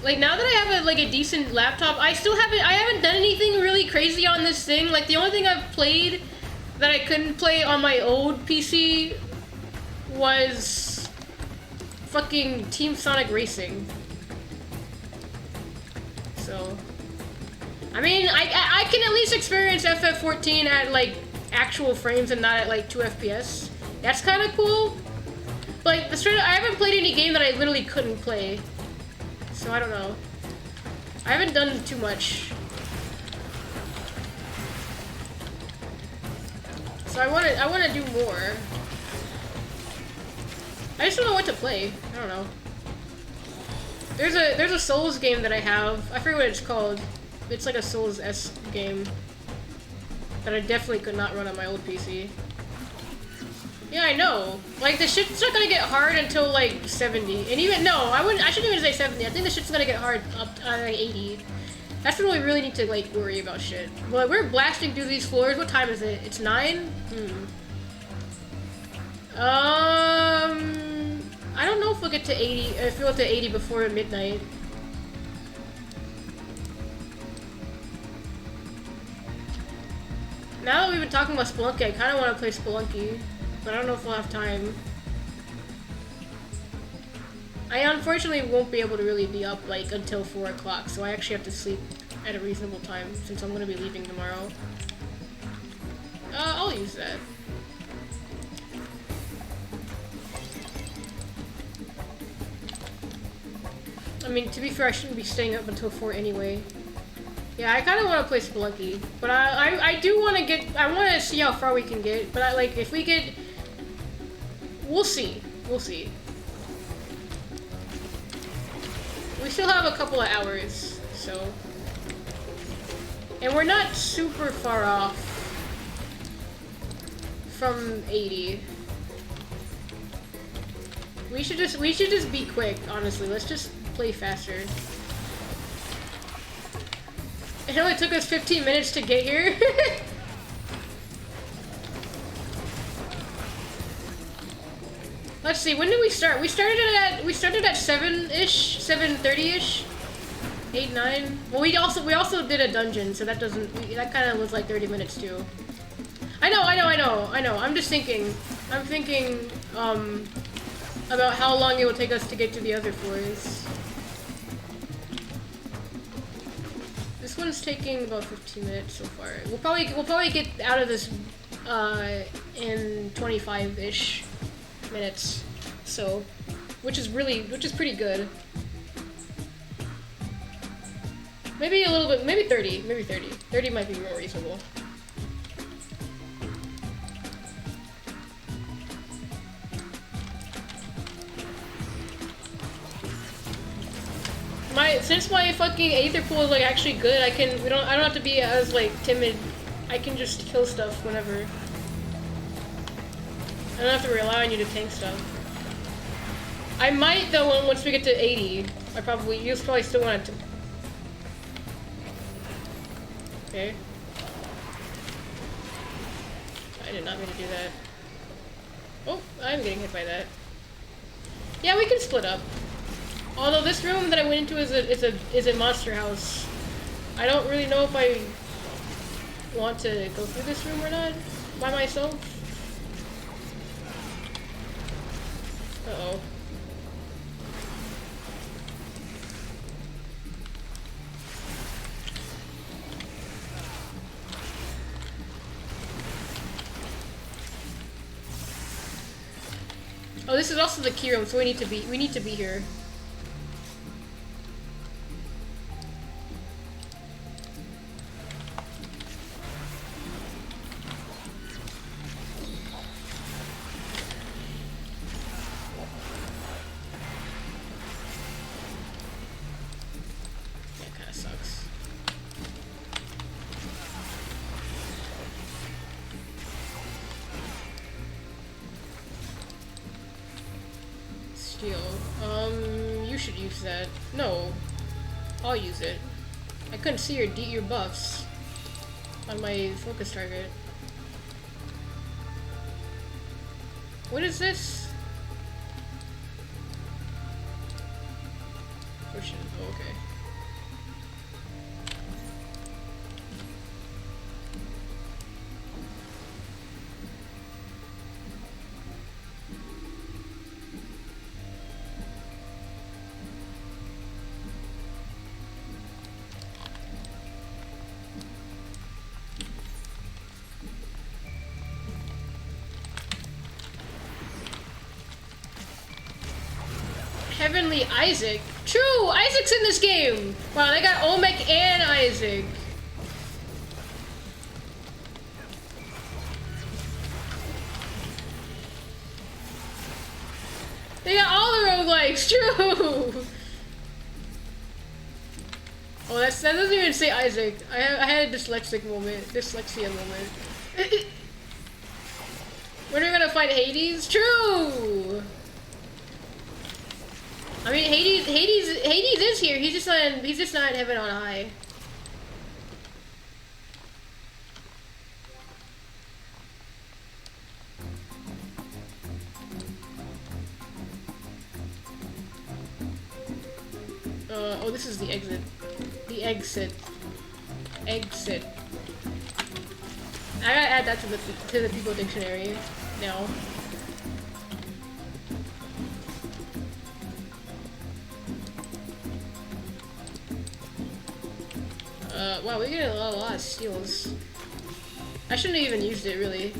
Like, now that I have a decent laptop, I haven't done anything really crazy on this thing. Like, the only thing I've played that I couldn't play on my old PC was fucking Team Sonic Racing. So, I mean, I can at least experience FF14 at, like, actual frames and not at, like, 2 FPS. That's kind of cool. Like, I haven't played any game that I literally couldn't play. So I don't know. I haven't done too much. So I wanna do more. I just don't know what to play. I don't know. There's a Souls game that I have. I forget what it's called. It's like a Souls-esque game that I definitely could not run on my old PC. Yeah, I know. Like, the shit's not gonna get hard until, like, 70. And even, no, I shouldn't even say 70. I think the shit's gonna get hard up to, like, 80. That's when we really need to, like, worry about shit. But we're blasting through these floors. What time is it? It's 9? I don't know if we'll get to 80, if we'll get to 80 before midnight. Now that we've been talking about Spelunky, I kind of want to play Spelunky. But I don't know if we'll have time. I unfortunately won't be able to really be up like until 4 o'clock, so I actually have to sleep at a reasonable time since I'm going to be leaving tomorrow. I'll use that. I mean, to be fair, I shouldn't be staying up until 4 anyway. Yeah, I kind of want to play Spelunky, but I do want to I want to see how far we can get, but if we get We'll see. We'll see. We still have a couple of hours, so... And we're not super far off from 80. We should just be quick, honestly. Let's just play faster. It only took us 15 minutes to get here. Let's see, when did we start? We started at 7-ish, 7:30-ish, 8, 9. Well, we also did a dungeon, so that doesn't that kind of was like 30 minutes too. I know. I'm just thinking. I'm thinking about how long it will take us to get to the other floors. This one's taking about 15 minutes so far. We'll probably get out of this in 25-ish minutes, so which is pretty good. Maybe a little bit, maybe 30. 30 might be more reasonable. Since my fucking Aether pool is like actually good, I don't have to be as like timid. I can just kill stuff whenever. I don't have to rely on you to tank stuff. I might though once we get to 80. You'll probably still want to. Okay. I did not mean to do that. Oh, I'm getting hit by that. Yeah, we can split up. Although this room that I went into is a monster house. I don't really know if I want to go through this room or not by myself. Uh-oh. Oh, this is also the key room, so we need to be here. You should use that. No, I'll use it. I couldn't see your buffs on my focus target. What is this? Potion. Oh, okay. Heavenly Isaac. True, Isaac's in this game. Wow, they got Olmec and Isaac. They got all the roguelikes. True. Oh, that doesn't even say Isaac. I had a dyslexia moment. When are we gonna fight Hades? True. I mean, Hades is here. He's just not in heaven on high. Oh, this is the exit. The exit. Exit. I gotta add that to the people dictionary now. Wow, we get a lot of steals. I shouldn't have even used it, really.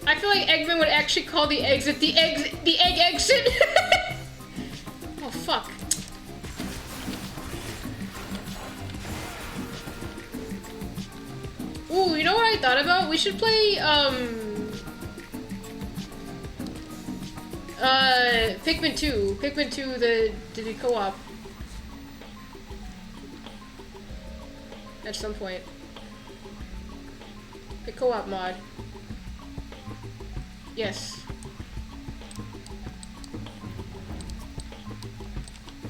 I feel like Eggman would actually call the exit the egg exit. Oh, fuck. Ooh, you know what I thought about? We should play, Pikmin 2. Pikmin 2, the co-op. At some point. The co-op mod. Yes.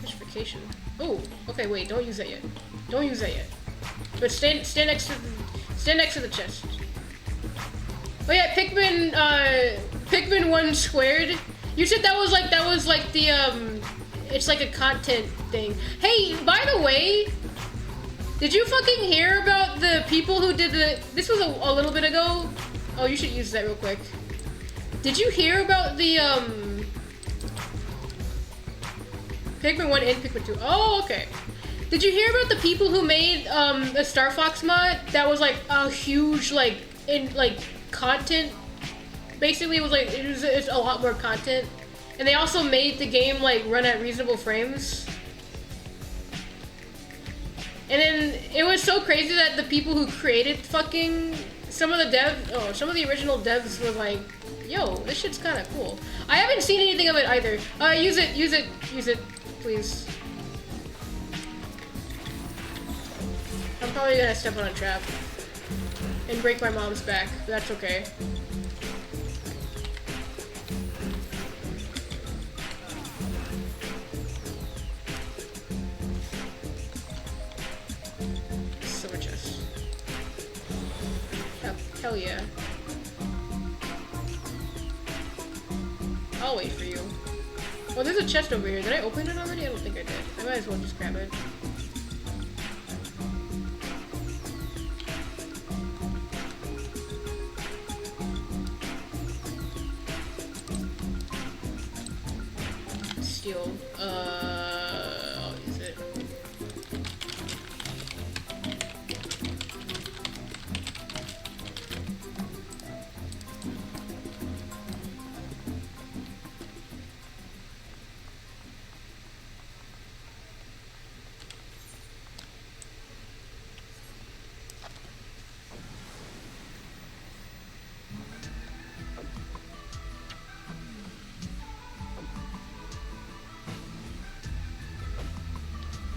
Justification. Oh, okay, wait, don't use that yet. Don't use that yet. But stand next to the chest. Oh yeah, Pikmin 1 squared. You said that was like the it's like a content thing. Hey, by the way, did you fucking hear about the people who did this was a little bit ago. Oh, you should use that real quick. Did you hear about the Pikmin 1 and Pikmin 2? Oh, okay. Did you hear about the people who made a Star Fox mod that was like a huge content? Basically, it was like it's a lot more content, and they also made the game like run at reasonable frames. And then it was so crazy that the people who created some of the original devs were like, "Yo, this shit's kind of cool." I haven't seen anything of it either. Use it, please. I'm probably gonna step on a trap and break my mom's back, but that's okay. Silver chest. Hell yeah. I'll wait for you. Oh, there's a chest over here. Did I open it already? I don't think I did. I might as well just grab it. Steel. I'll use it.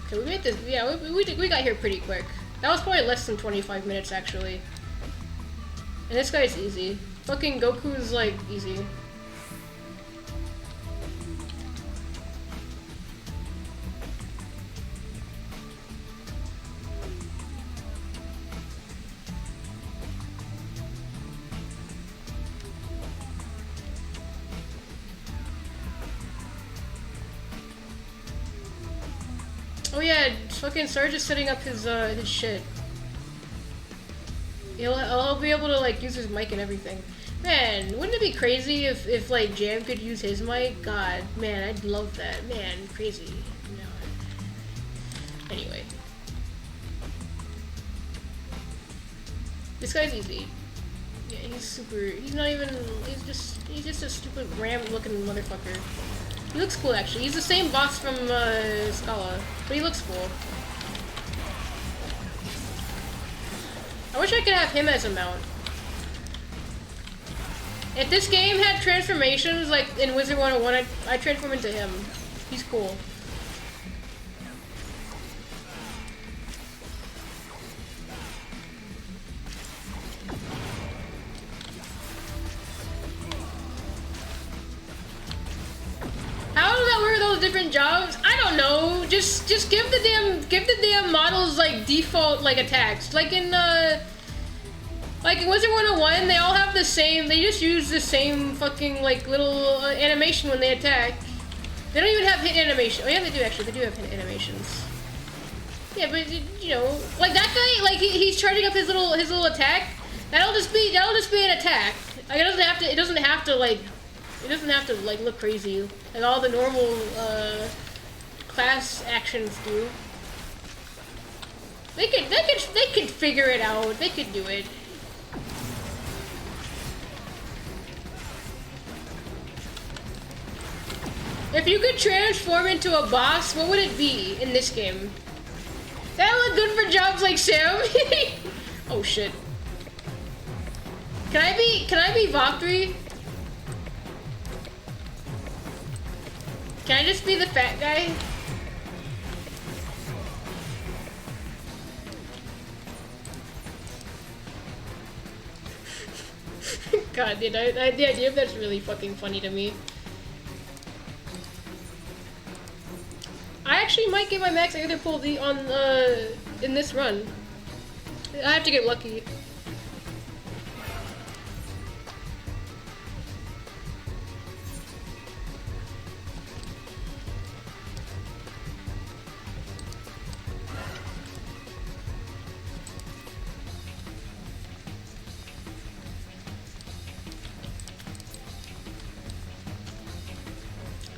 Okay, we made this. Yeah, we got here pretty quick. That was probably less than 25 minutes actually. And this guy's easy. Fucking Goku's like easy. Oh yeah, fucking Sarge is setting up his shit. I'll be able to like use his mic and everything. Man, wouldn't it be crazy if like Jam could use his mic? God, man, I'd love that. Man, crazy. No. Anyway. This guy's easy. Yeah, he's not even, he's just a stupid ram looking motherfucker. He looks cool, actually. He's the same boss from Scala, but he looks cool. I wish I could have him as a mount. If this game had transformations, like in Wizard 101, I'd transform into him. He's cool. Different jobs? I don't know. Just give the damn models like default like attacks. Like in Wizard 101, they all have the same. They just use the same fucking like little animation when they attack. They don't even have hit animation. Oh yeah, they do actually. They do have hit animations. Yeah, but you know, like that guy, like he's charging up his little attack. That'll just be an attack. Like it doesn't have to look crazy like all the normal class actions do. They could figure it out. They could do it. If you could transform into a boss, what would it be in this game? That look good for jobs like Sam. Oh shit. Can I be Valkyrie? Can I just be the fat guy? God, dude, the idea of that's really fucking funny to me. I actually might get my max Aether pull in this run. I have to get lucky.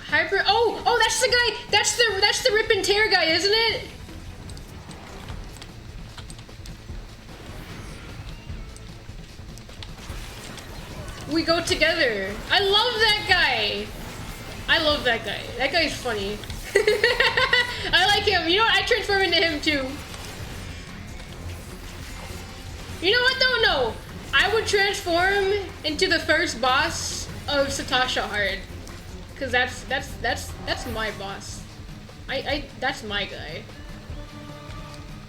Hyper. Oh, that's the guy. That's the rip and tear guy, isn't it? We go together. I love that guy. I love that guy. That guy's funny. I like him. You know what? I transform into him too. You know what though? No. I would transform into the first boss of Satasha Hard. Cause that's my boss. That's my guy.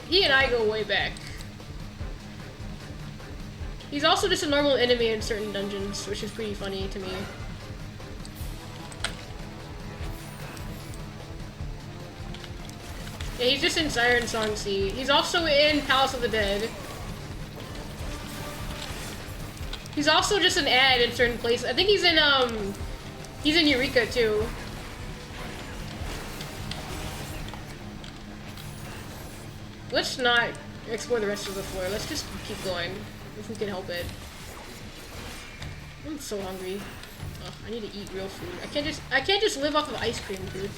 He and I go way back. He's also just a normal enemy in certain dungeons, which is pretty funny to me. Yeah, he's just in Siren Song C. He's also in Palace of the Dead. He's also just an ad in certain places. I think he's in Eureka too. Let's not explore the rest of the floor. Let's just keep going, if we can help it. I'm so hungry. Ugh, I need to eat real food. I can't just live off of ice cream, dude.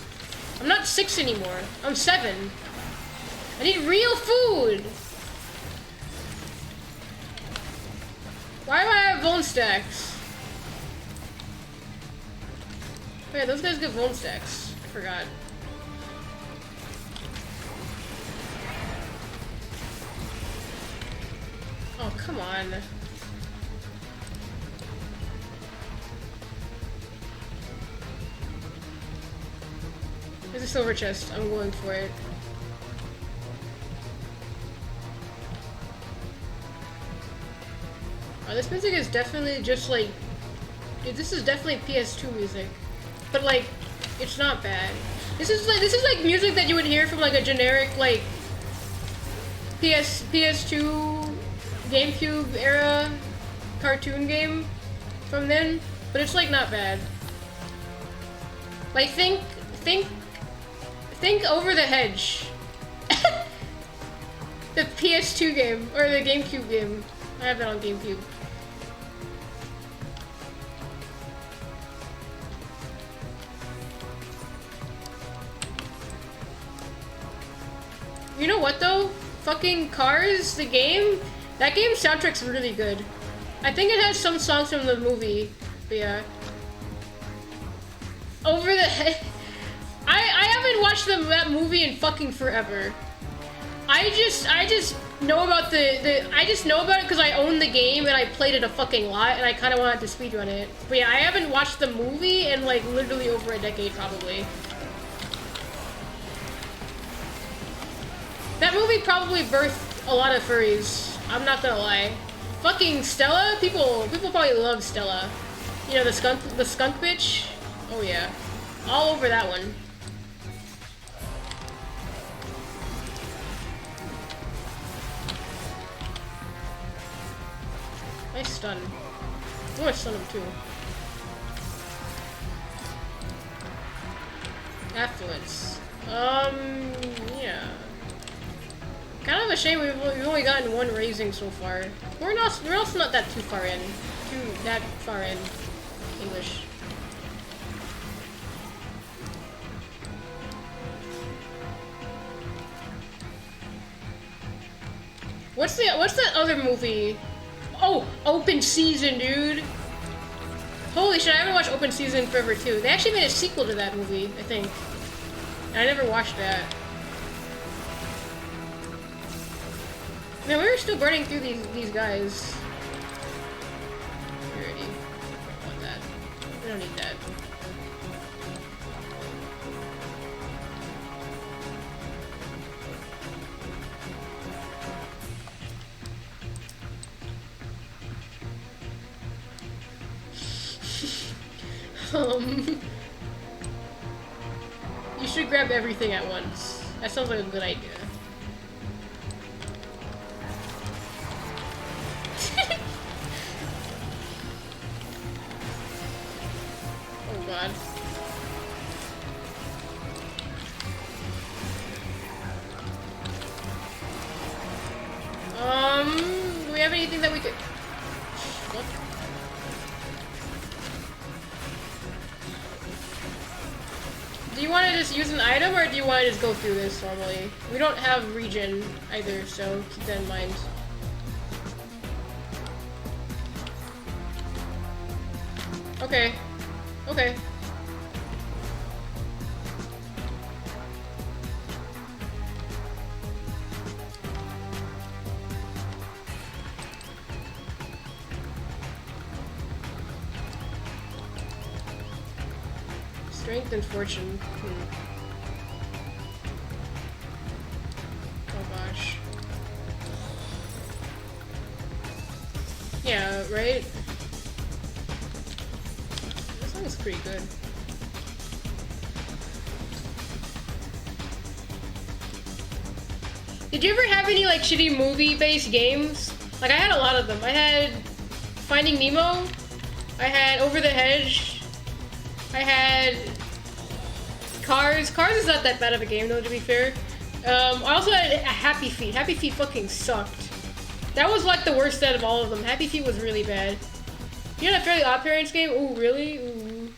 I'm not 6 anymore. I'm 7. I need real food. Why do I have bone stacks? Wait, those guys get bone stacks. I forgot. Oh, come on. There's a silver chest. I'm going for it. Oh, this music is definitely just like... Dude, this is definitely PS2 music. But like, it's not bad. This is like music that you would hear from like a generic like PS2 GameCube era cartoon game from then, but it's like not bad. Like think Over the Hedge. The PS2 game or the GameCube game. I have that on GameCube. You know what though? Fucking Cars, the game? That game's soundtrack's really good. I think it has some songs from the movie, but yeah. Over the Head. I haven't watched that movie in fucking forever. I just know about I just know about it because I own the game and I played it a fucking lot and I kind of wanted to speedrun it. But yeah, I haven't watched the movie in like literally over a decade probably. That movie probably birthed a lot of furries. I'm not gonna lie. Fucking Stella, people probably love Stella. You know, the skunk bitch. Oh yeah, all over that one. Nice stun. I'm gonna stun him too. Affluence. Yeah. Kind of a shame we've only gotten one raising so far. We're also not that far in. English. What's that other movie? Oh, Open Season, dude. Holy shit, I haven't watched Open Season forever too. They actually made a sequel to that movie, I think. And I never watched that. Man, we were still burning through these guys. Already. Want that. We don't need that. You should grab everything at once. That sounds like a good idea. Oh god. Do we have anything that we could... What? Do you want to just use an item, or do you want to just go through this normally? We don't have regen either, so keep that in mind. Okay. Okay. Strength and fortune. Oh gosh. Yeah, right? This one's pretty good. Did you ever have any like shitty movie-based games? Like I had a lot of them. I had Finding Nemo. I had Over the Hedge. I had Cars. Cars is not that bad of a game though, to be fair. I also had Happy Feet. Happy Feet fucking sucked. That was like the worst out of all of them. Happy Feet was really bad. You had a Fairly Odd Parents game? Ooh, really? Ooh.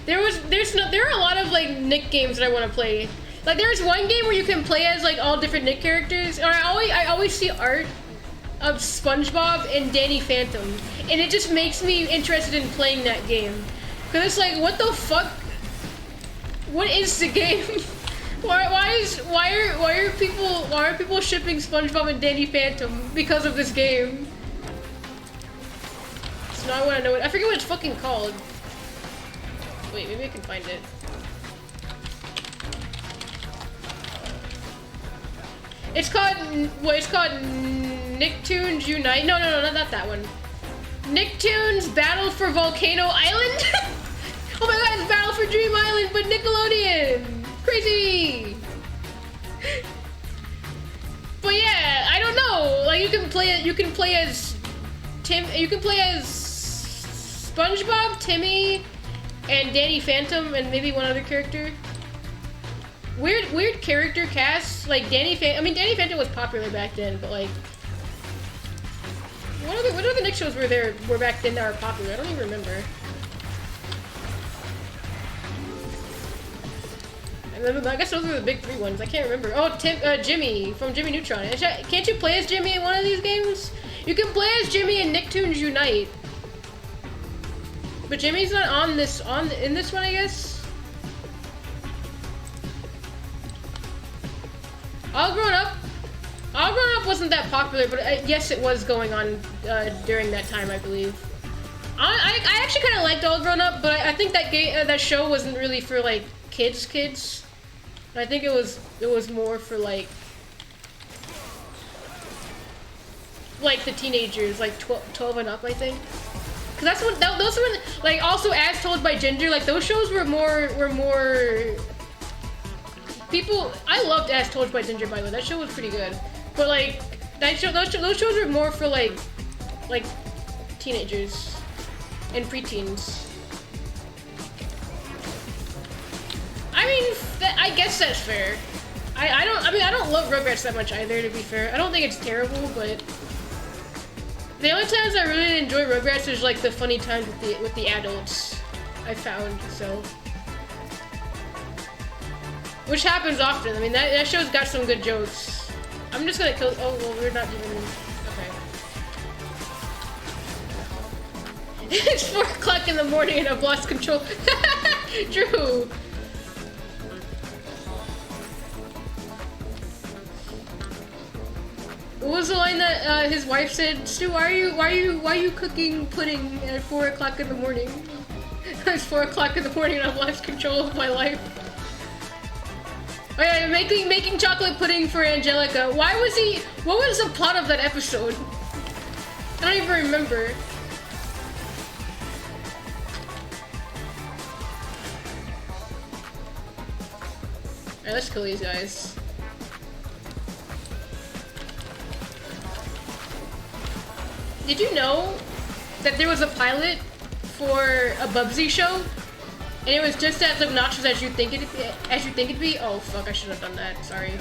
There are a lot of like Nick games that I want to play. Like there's one game where you can play as like all different Nick characters. Or I always see art of SpongeBob and Danny Phantom, and it just makes me interested in playing that game. Cause it's like, what the fuck? What is the game? why are people shipping SpongeBob and Danny Phantom because of this game? So now I want to know it. I forget what it's fucking called. Wait, maybe I can find it. It's called Nicktoons Unite. No, not that one. Nicktoons Battle for Volcano Island? Oh my god, it's Battle for Dream Island, but Nickelodeon! Crazy! But yeah, I don't know. Like you can play as SpongeBob, Timmy, and Danny Phantom, and maybe one other character. Weird character cast, like Danny Phantom was popular back then, but like what other Nick shows were back then that were popular? I don't even remember. And then I guess those are the big three ones. I can't remember. Oh, Jimmy from Jimmy Neutron. Can't you play as Jimmy in one of these games? You can play as Jimmy in Nicktoons Unite, but Jimmy's not in this one, I guess. All Grown Up wasn't that popular, but yes, it was going on during that time, I believe. I actually kind of liked All Grown Up, but I think that show wasn't really for like kids. I think it was more for like the teenagers, like 12 and up, I think. Cause those were like also As Told by Ginger. Like those shows were more. People, I loved As Told by Ginger, by the way. That show was pretty good. But like, those shows were more for like teenagers and preteens. I mean, I guess that's fair. I don't love Rugrats that much either, to be fair. I don't think it's terrible, but the only times I really enjoy Rugrats is like the funny times with the adults, I found, so. Which happens often. I mean, that show's got some good jokes. I'm just gonna kill. Oh, well, we're not even. Okay. It's 4 o'clock in the morning and I've lost control. Drew. What was the line that his wife said? Stu, why are you cooking pudding at 4 o'clock in the morning? It's 4 o'clock in the morning and I've lost control of my life. Oh yeah, making chocolate pudding for Angelica. What was the plot of that episode? I don't even remember. Alright, let's kill these guys. Did you know that there was a pilot for a Bubsy show? And it was just as obnoxious as you think it'd be? Oh fuck, I should have done that, sorry.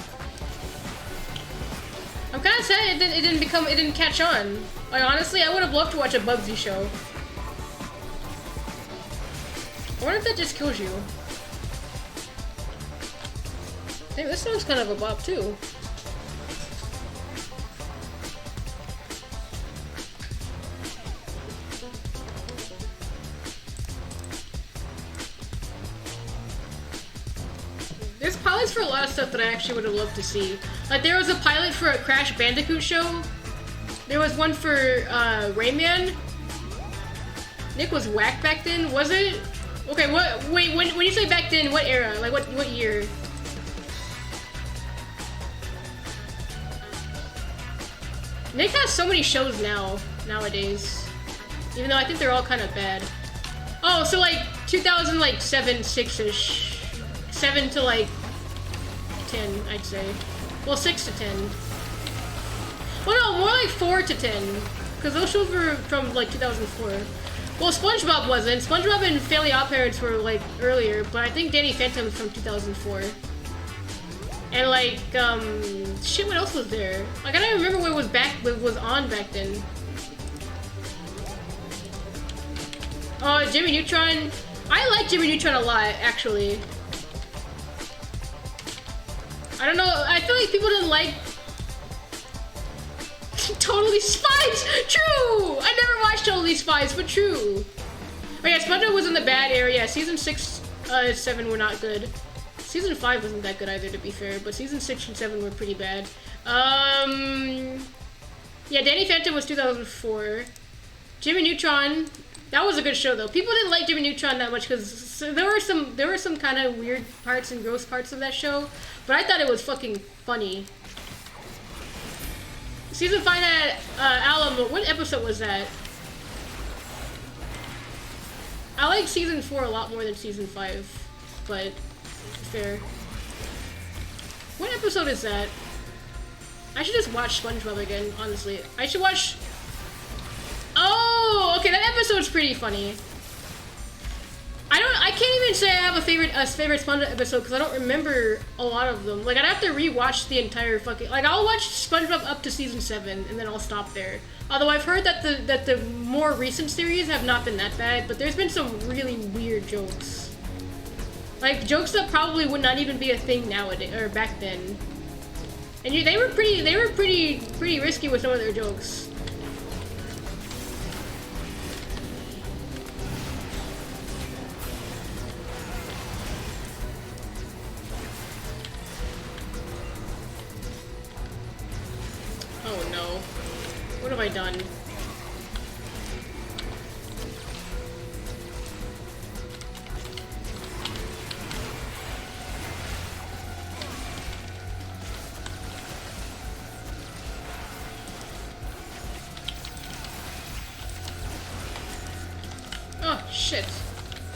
I'm kinda sad it didn't catch on. Like honestly, I would have loved to watch a Bubsy show. I wonder if that just kills you. Hey, this one's kind of a bop too. There's pilots for a lot of stuff that I actually would have loved to see. Like there was a pilot for a Crash Bandicoot show. There was one for Rayman. Nick was whack back then, was it? Okay, wait, when you say back then, what era? Like what year? Nick has so many shows nowadays. Even though I think they're all kind of bad. Oh, so like 2007, 6-ish. 7 to like 10, I'd say. Well, 6 to 10. Well, no, more like 4 to 10. Because those shows were from like 2004. Well, SpongeBob wasn't. SpongeBob and Fairly OddParents were like earlier, but I think Danny Phantom was from 2004. And like, shit, what else was there? Like, I don't remember what was on back then. Oh, Jimmy Neutron. I like Jimmy Neutron a lot, actually. I don't know, I feel like people didn't like Totally Spies! True! I never watched Totally Spies, but true. Oh yeah, SpongeBob was in the bad area. Season 6, 7 were not good. Season 5 wasn't that good either, to be fair, but season 6 and 7 were pretty bad. Yeah, Danny Phantom was 2004. Jimmy Neutron, that was a good show though. People didn't like Jimmy Neutron that much because there were some kind of weird parts and gross parts of that show, but I thought it was fucking funny. Season 5 had Alamo. What episode was that? I like season 4 a lot more than season 5, but fair. What episode is that? I should just watch SpongeBob again, honestly. I should watch... Oh, okay, that episode's pretty funny. I can't even say I have a favorite SpongeBob episode because I don't remember a lot of them. Like, I'd have to rewatch the entire fucking... Like, I'll watch SpongeBob up to season 7, and then I'll stop there. Although I've heard that the more recent series have not been that bad, but there's been some really weird jokes. Like, jokes that probably would not even be a thing nowadays, or back then. And they were pretty risky with some of their jokes. Oh no. What have I done? Oh, shit.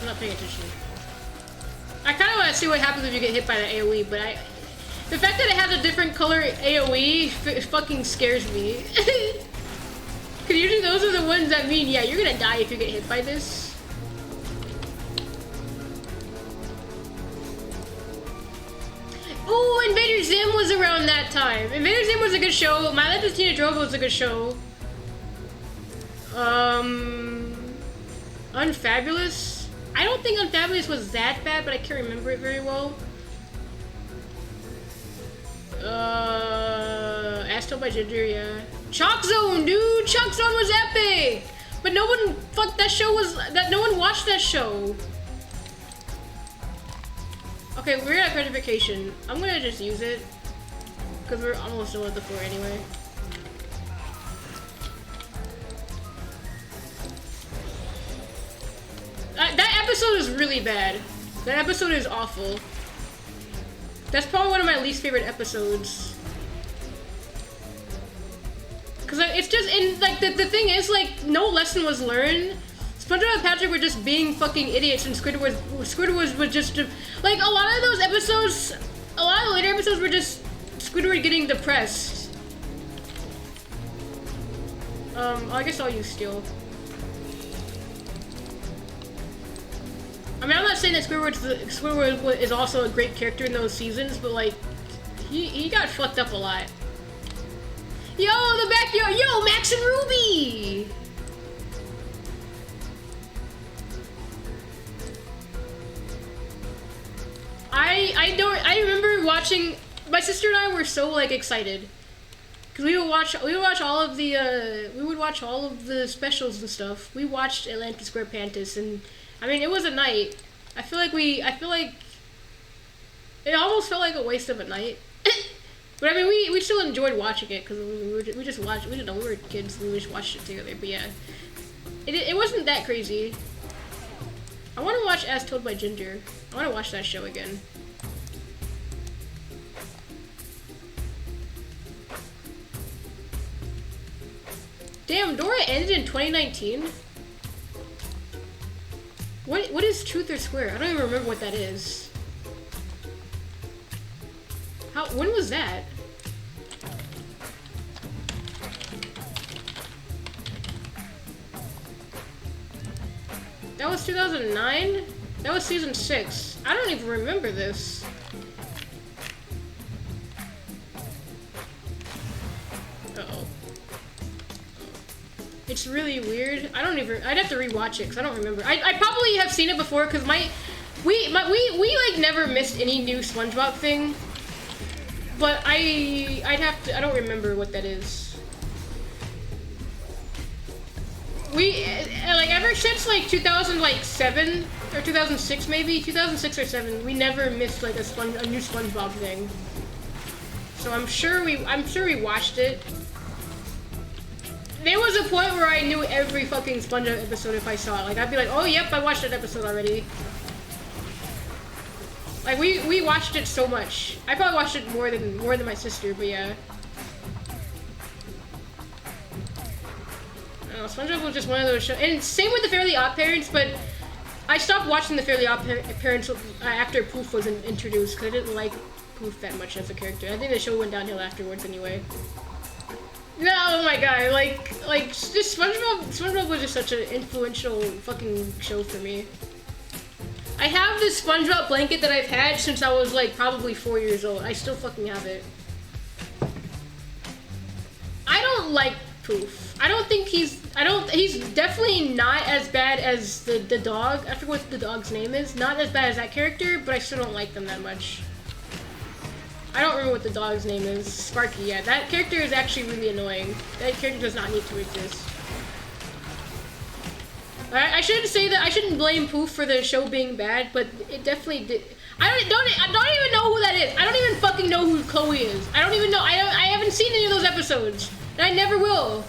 I'm not paying attention. I kind of want to see what happens if you get hit by the AoE, but the fact that it has a different color AoE fucking scares me. Because usually those are the ones that mean, yeah, you're gonna die if you get hit by this. Oh, Invader Zim was around that time. Invader Zim was a good show. My Life as Tina Drove was a good show. Unfabulous? I don't think Unfabulous was that bad, but I can't remember it very well. Asshole by Ginger, yeah. Chalk Zone, dude! Chalk Zone was epic! But no one, no one watched that show. Okay, we're at gratification. I'm gonna just use it. Because we're almost done with the floor anyway. That episode is really bad. That episode is awful. That's probably one of my least favorite episodes. Cause it's just, and like the thing is, like, no lesson was learned. SpongeBob and Patrick were just being fucking idiots, and Squidward was just like, a lot of those episodes a lot of the later episodes were just Squidward getting depressed. I guess I'll use Steel. I mean, I'm not saying that Squidward is also a great character in those seasons, but like, he got fucked up a lot. Yo, the backyard! Yo, Max and Ruby! I remember watching, my sister and I were so like excited. Cause we would watch all of the specials and stuff. We watched Atlantis Square Pantis, and I mean, it was a night. I feel like it almost felt like a waste of a night. But I mean, we still enjoyed watching it because we didn't know, we were kids, we just watched it together. But yeah, it wasn't that crazy. I want to watch As Told by Ginger. I want to watch that show again. Damn, Dora ended in 2019? What is Truth or Square? I don't even remember what that is. When was that? That was 2009? That was season 6. I don't even remember this. Uh-oh. It's really weird. I'd have to rewatch it because I don't remember. I probably have seen it before because we like never missed any new SpongeBob thing. But I don't remember what that is. We, like, ever since like 2007 or 2006 maybe, 2006 or 7, we never missed like a new SpongeBob thing. So I'm sure we watched it. There was a point where I knew every fucking SpongeBob episode if I saw it. Like, I'd be like, oh, yep, I watched that episode already. Like, we watched it so much. I probably watched it more than my sister, but yeah. I don't know, SpongeBob was just one of those shows. And same with the Fairly Odd Parents, but I stopped watching the Fairly Odd Parents after Poof was introduced, because I didn't like Poof that much as a character. I think the show went downhill afterwards anyway. No, oh my god, like just SpongeBob was just such an influential fucking show for me. I have this SpongeBob blanket that I've had since I was like probably 4 years old. I still fucking have it. I don't like Poof. He's definitely not as bad as the dog. I forget what the dog's name is. Not as bad as that character, but I still don't like them that much. I don't remember what the dog's name is. Sparky, yeah. That character is actually really annoying. That character does not need to exist. I shouldn't say that. I shouldn't blame Poof for the show being bad, but it definitely did. I don't even know who that is. I don't even fucking know who Chloe is. I don't even know. I haven't seen any of those episodes, and I never will,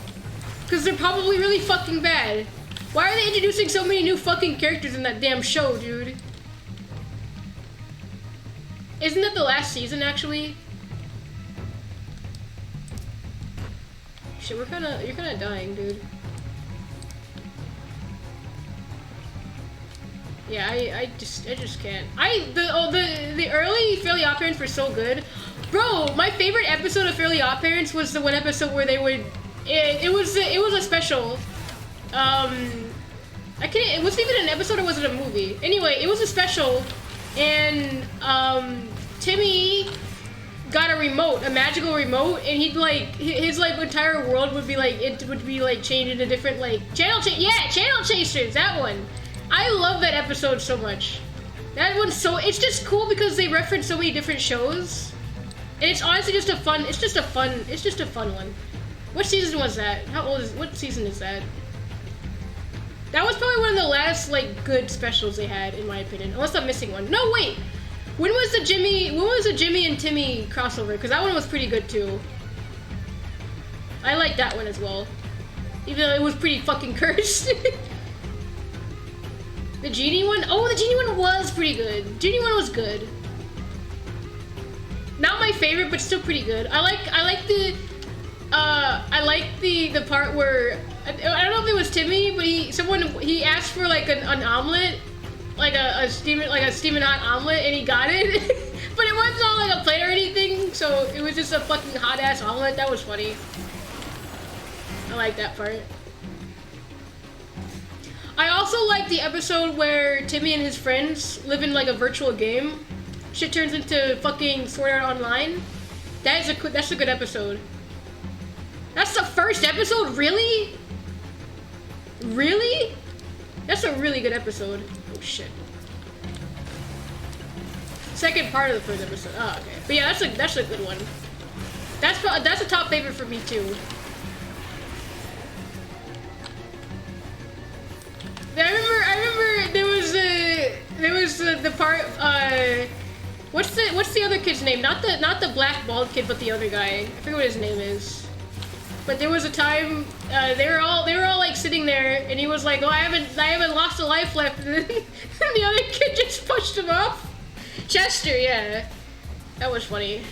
because they're probably really fucking bad. Why are they introducing so many new fucking characters in that damn show, dude? Isn't that the last season, actually? Shit, you're kinda dying, dude. Yeah, I just can't. The early Fairly Odd Parents were so good. Bro, my favorite episode of Fairly Odd Parents was the one episode where they would, it was a special. It wasn't even an episode, or was it a movie? Anyway, it was a special, and Timmy got a remote, a magical remote, and he'd like, his like entire world would be like, it would be like changed into different like channel chasers, that one. I love that episode so much. That one's it's just cool because they reference so many different shows. And it's honestly just a fun one. What season was that? What season is that? That was probably one of the last like good specials they had, in my opinion. Unless I'm missing one. No, wait! When was the Jimmy and Timmy crossover? Because that one was pretty good too. I like that one as well. Even though it was pretty fucking cursed. The Genie one? Oh, the Genie one was pretty good. Genie one was good. Not my favorite, but still pretty good. I like the part where I don't know if it was Timmy, but he asked for like an omelet, like a steaming hot omelet, and he got it. But it wasn't all like on the plate or anything, so it was just a fucking hot ass omelet. That was funny. I like that part. I also like the episode where Timmy and his friends live in like a virtual game. Shit turns into fucking Sword Art Online. That's a good episode. That's the first episode, really? Really? That's a really good episode. Oh shit. Second part of the first episode. Oh, okay. But yeah, that's a good one. That's a top favorite for me too. I remember there was the part what's the other kid's name? Not the black bald kid, but the other guy. I forget what his name is. But there was a time they were all like sitting there, and he was like, "Oh, I haven't lost a life left," and the other kid just pushed him off. Chester, yeah, that was funny.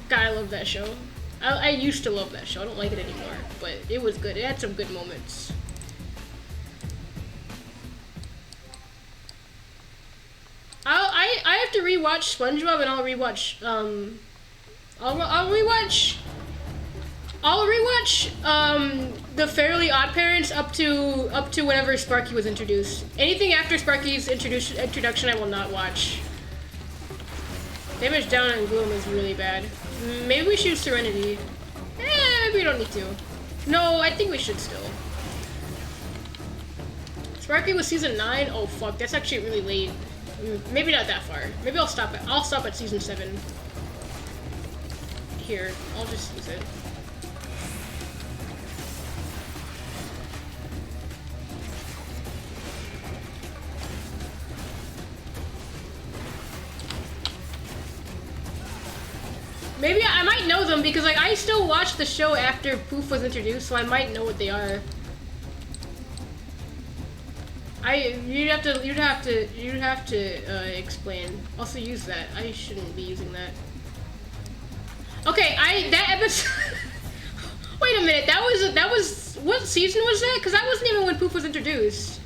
God, I love that show. I used to love that show. I don't like it anymore, but it was good. It had some good moments. I have to rewatch SpongeBob, and I'll rewatch the Fairly Odd Parents up to whenever Sparky was introduced. Anything after Sparky's introduction, I will not watch. Damage Down and Gloom is really bad. Maybe we should Serenity. Maybe we don't need to. No, I think we should still. Sparky was season 9. Oh fuck, that's actually really late. Maybe not that far. Maybe I'll stop at season 7. Here, I'll just use it. Maybe I might know them because like I still watched the show after Poof was introduced, so I might know what they are. You'd have to explain. Also use that. I shouldn't be using that. Okay, that episode. Wait a minute. That was what season was that? Because that wasn't even when Poof was introduced.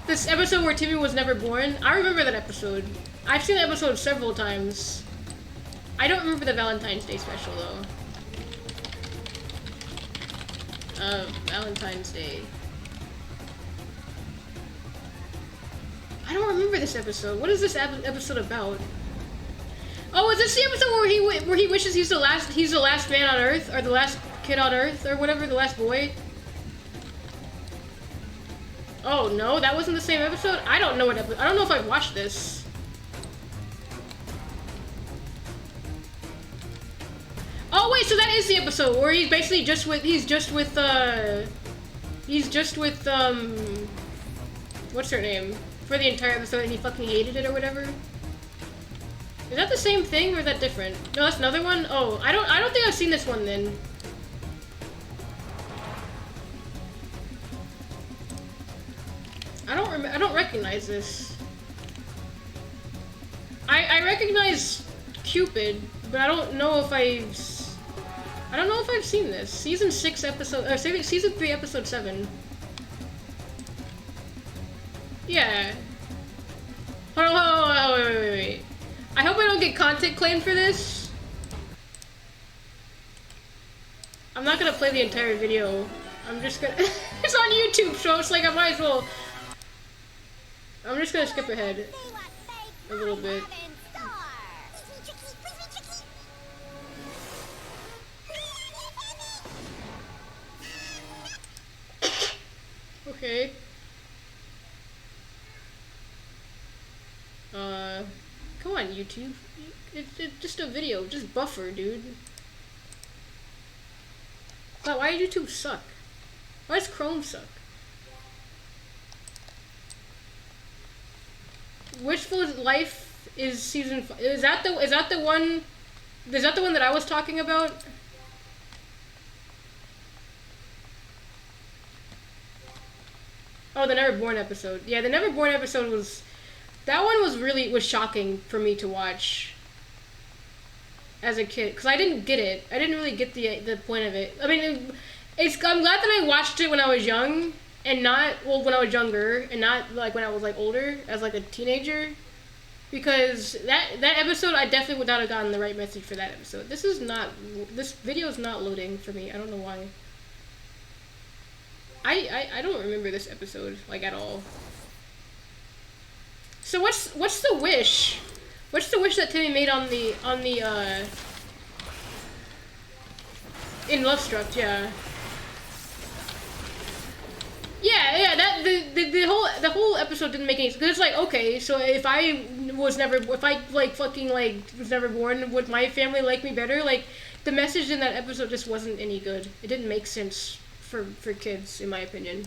This episode where Timmy was never born. I remember that episode. I've seen that episode several times. I don't remember the Valentine's Day special though. Valentine's Day. I don't remember this episode. What is this episode about? Oh, is this the episode where he wishes he's the last man on Earth, or the last kid on Earth, or whatever, the last boy? Oh no, that wasn't the same episode. I don't know I don't know if I've watched this. Oh wait, so that is the episode where he's basically just with what's her name? For the entire episode, and he fucking hated it or whatever. Is that the same thing or is that different? No, that's another one. Oh, I don't think I've seen this one then. I don't recognize this. I recognize Cupid, but I don't know if I've seen this. Season 6 episode, or season 3 episode 7. Yeah. Hold on, wait. I hope I don't get content claimed for this. I'm not gonna play the entire video. I'm just gonna... It's on YouTube, so it's like I might as well... I'm just gonna skip ahead a little bit. Okay. Come on, YouTube. It's just a video. Just buffer, dude. God, why does YouTube suck? Why does Chrome suck? Wishful Life is season 5. Is that the one that I was talking about? Oh, the Neverborn episode. Yeah, the Neverborn episode was... That one was shocking for me to watch as a kid, because I didn't get it. I didn't really get the point of it. I mean, I'm glad that I watched it when I was young, and not, well, when I was younger, and not like when I was like older, as like a teenager. Because that episode, I definitely would not have gotten the right message for that episode. This video is not loading for me. I don't know why. I don't remember this episode, like, at all. So what's the wish? What's the wish that Timmy made on the in Love Struck? Yeah. Yeah, that the whole episode didn't make any sense. Cause it's like, okay, so if I was never born, would my family like me better? Like, the message in that episode just wasn't any good. It didn't make sense for kids, in my opinion.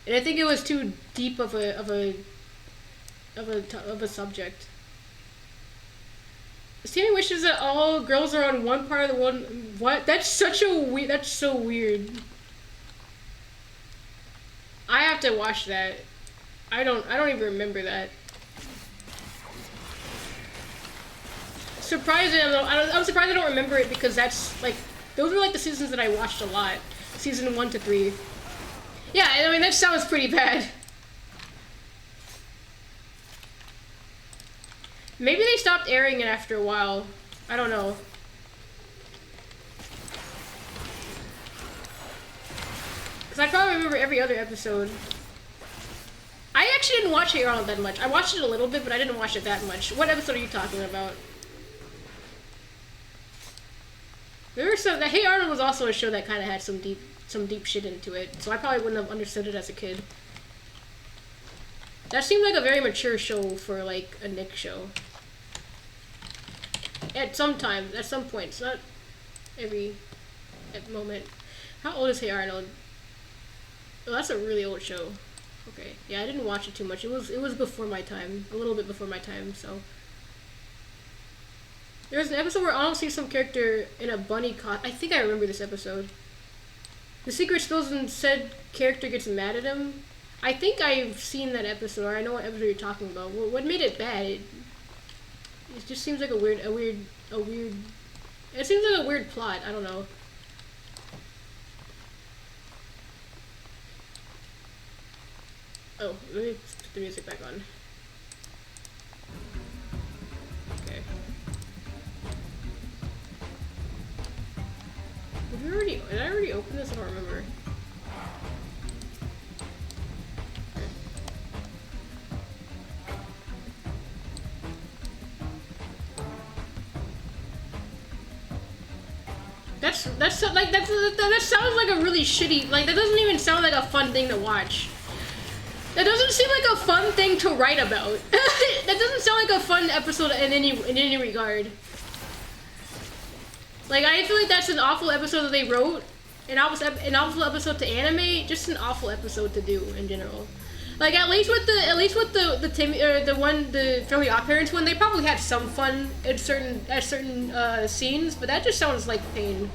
And I think it was too deep of a subject. Timmy wishes that all girls are on one part of the world. What? That's so weird. I have to watch that. I don't even remember that. I'm surprised I don't remember it, because that's like, those were like the seasons that I watched a lot. Season 1 to 3. Yeah, I mean, that sounds pretty bad. Maybe they stopped airing it after a while. I don't know. Because I probably remember every other episode. I actually didn't watch Hey Arnold that much. I watched it a little bit, but I didn't watch it that much. What episode are you talking about? There were some. Hey Arnold was also a show that kind of had some deep shit into it, so I probably wouldn't have understood it as a kid. That seemed like a very mature show for like a Nick show. At some points, not every moment. How old is Hey Arnold? Oh, that's a really old show. Okay, yeah, I didn't watch it too much. It was before my time, a little bit before my time. So there was an episode where Arnold sees some character in a bunny costume. I think I remember this episode. The secret spills and said character gets mad at him. I think I've seen that episode, or I know what episode you're talking about. What made it bad? It just seems like a weird. It seems like a weird plot. I don't know. Oh, let me put the music back on. Okay. Did I already open this? I don't remember. That sounds like a really shitty, like, that doesn't even sound like a fun thing to watch. That doesn't seem like a fun thing to write about. That doesn't sound like a fun episode in any regard. Like, I feel like that's an awful episode that they wrote, an awful episode to animate, just an awful episode to do in general. Like, at least with the Timmy, or the Fairly Odd Parents one, they probably had some fun at certain scenes, but that just sounds like pain.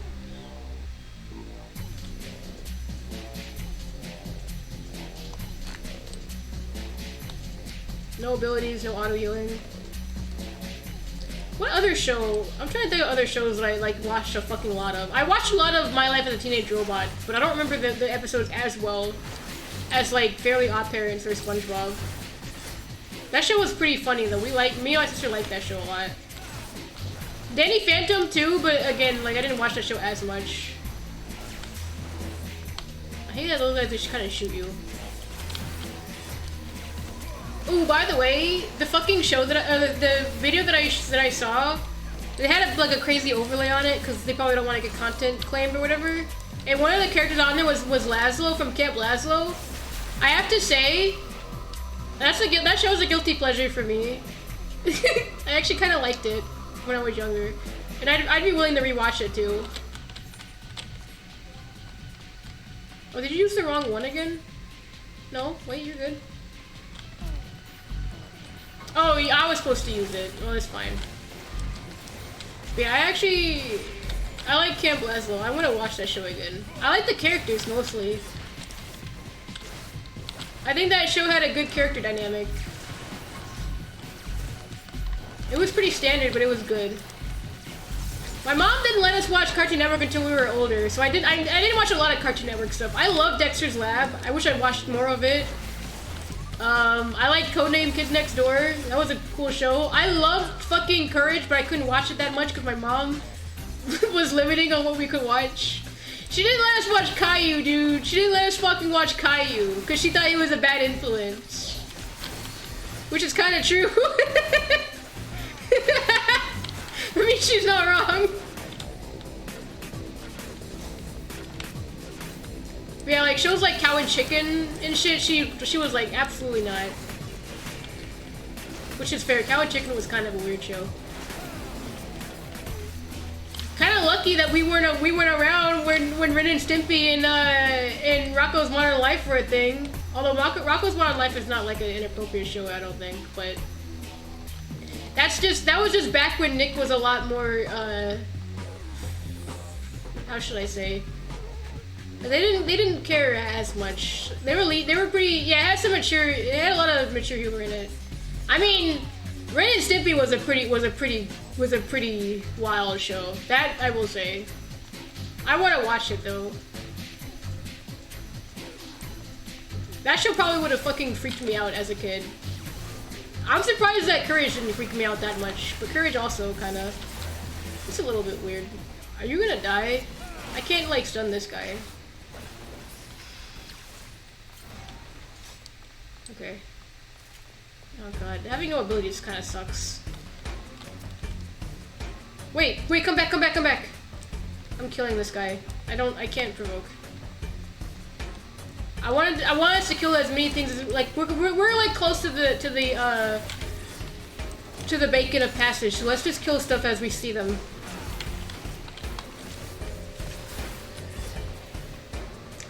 No abilities, no auto healing. What other show? I'm trying to think of other shows that I like watched a fucking lot of. I watched a lot of My Life as a Teenage Robot, but I don't remember the episodes as well as like Fairly Odd Parents or SpongeBob. That show was pretty funny though. Me and my sister liked that show a lot. Danny Phantom too, but again, like, I didn't watch that show as much. I hate that those guys just kind of shoot you. Ooh, by the way, the fucking show that the video that I saw, they had like a crazy overlay on it because they probably don't want to get content claimed or whatever. And one of the characters on there was Laszlo from Camp Laszlo. I have to say, that show was a guilty pleasure for me. I actually kind of liked it when I was younger, and I'd be willing to rewatch it too. Oh, did you use the wrong one again? No, wait, you're good. Oh, yeah, I was supposed to use it. Well, it's fine. But yeah, I like Camp Laszlo. I want to watch that show again. I like the characters mostly. I think that show had a good character dynamic. It was pretty standard, but it was good. My mom didn't let us watch Cartoon Network until we were older, so I didn't watch a lot of Cartoon Network stuff. I love Dexter's Lab. I wish I'd watched more of it. I like Codename Kids Next Door. That was a cool show. I loved fucking Courage, but I couldn't watch it that much because my mom was limiting on what we could watch. She didn't let us watch Caillou, dude. She didn't let us fucking watch Caillou because she thought he was a bad influence. Which is kind of true. I mean, she's not wrong. Yeah, like shows like Cow and Chicken and shit, she was like, absolutely not. Which is fair. Cow and Chicken was kind of a weird show. Kind of lucky that we weren't around when Ren and Stimpy and Rocko's Modern Life were a thing. Although Rocko's Modern Life is not like an inappropriate show, I don't think. But that was just back when Nick was a lot more. How should I say? They didn't care as much. They were pretty. Yeah, it had some mature. It had a lot of mature humor in it. I mean, Ren and Stimpy was a pretty wild show. That I will say. I want to watch it though. That show probably would have fucking freaked me out as a kid. I'm surprised that Courage didn't freak me out that much, but Courage also kind of. It's a little bit weird. Are you gonna die? I can't like stun this guy. Okay. Oh god, having no abilities kind of sucks. Wait, come back. I'm killing this guy. I can't provoke. I wanted us to kill as many things as, like, we're like close to the bacon of passage, so let's just kill stuff as we see them.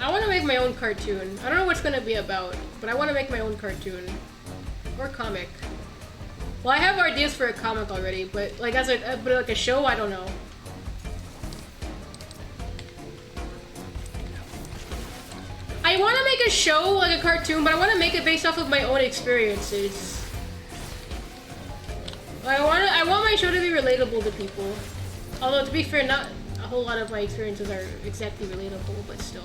I want to make my own cartoon. I don't know what it's gonna be about, but I want to make my own cartoon. Or comic. Well, I have ideas for a comic already, but like like a show, I don't know. I want to make a show, like a cartoon, but I want to make it based off of my own experiences. I want my show to be relatable to people. Although, to be fair, not a whole lot of my experiences are exactly relatable, but still.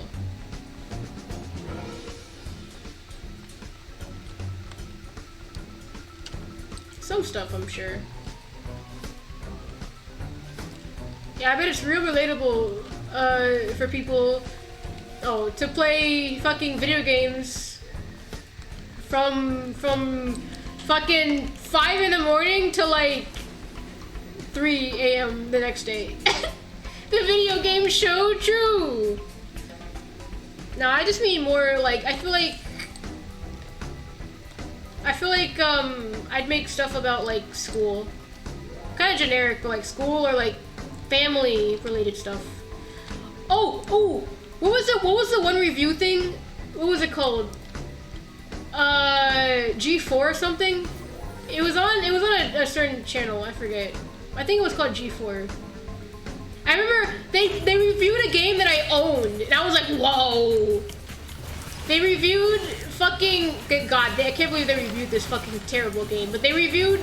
Some stuff, I'm sure. Yeah, I bet it's real relatable for people to play fucking video games from fucking 5 in the morning to like 3 a.m. the next day. The video game show, true. No, I just mean more like I feel like I'd make stuff about like school. Kind of generic, but like school or like family related stuff. Oh, what was the one review thing? What was it called? G4 or something? It was on a certain channel, I forget. I think it was called G4. I remember they reviewed a game that I owned, and I was like, whoa. They reviewed fucking, God, I can't believe they reviewed this fucking terrible game, but they reviewed,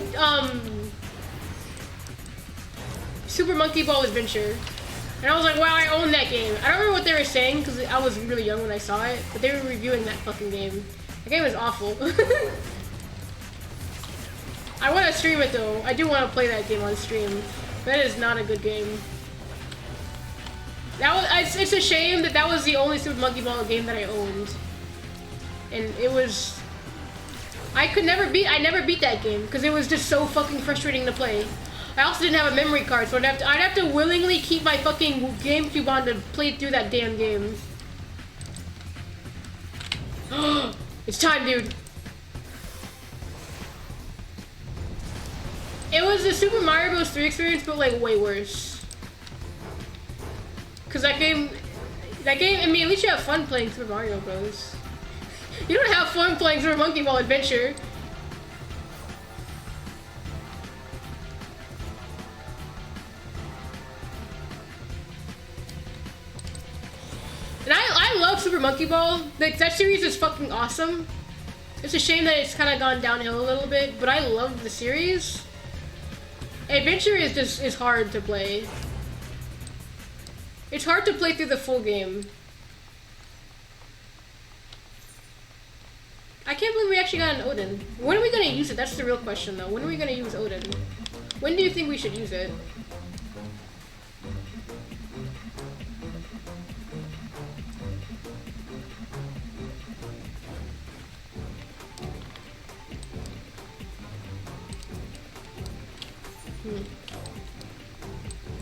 Super Monkey Ball Adventure. And I was like, wow, I own that game. I don't remember what they were saying, because I was really young when I saw it, but they were reviewing that fucking game. The game was awful. I want to stream it, though. I do want to play that game on stream. That is not a good game. It's a shame that was the only Super Monkey Ball game that I owned. And it was... I never beat that game, because it was just so fucking frustrating to play. I also didn't have a memory card, so I'd have to willingly keep my fucking GameCube on to play through that damn game. It's time, dude. It was the Super Mario Bros. 3 experience, but like way worse. Cause that game, I mean, at least you have fun playing Super Mario Bros. You don't have fun playing Super Monkey Ball Adventure. And I love Super Monkey Ball. Like, that series is fucking awesome. It's a shame that it's kind of gone downhill a little bit, but I love the series. Adventure is hard to play. It's hard to play through the full game. I can't believe we actually got an Odin. When are we gonna use it? That's the real question, though. When are we gonna use Odin? When do you think we should use it?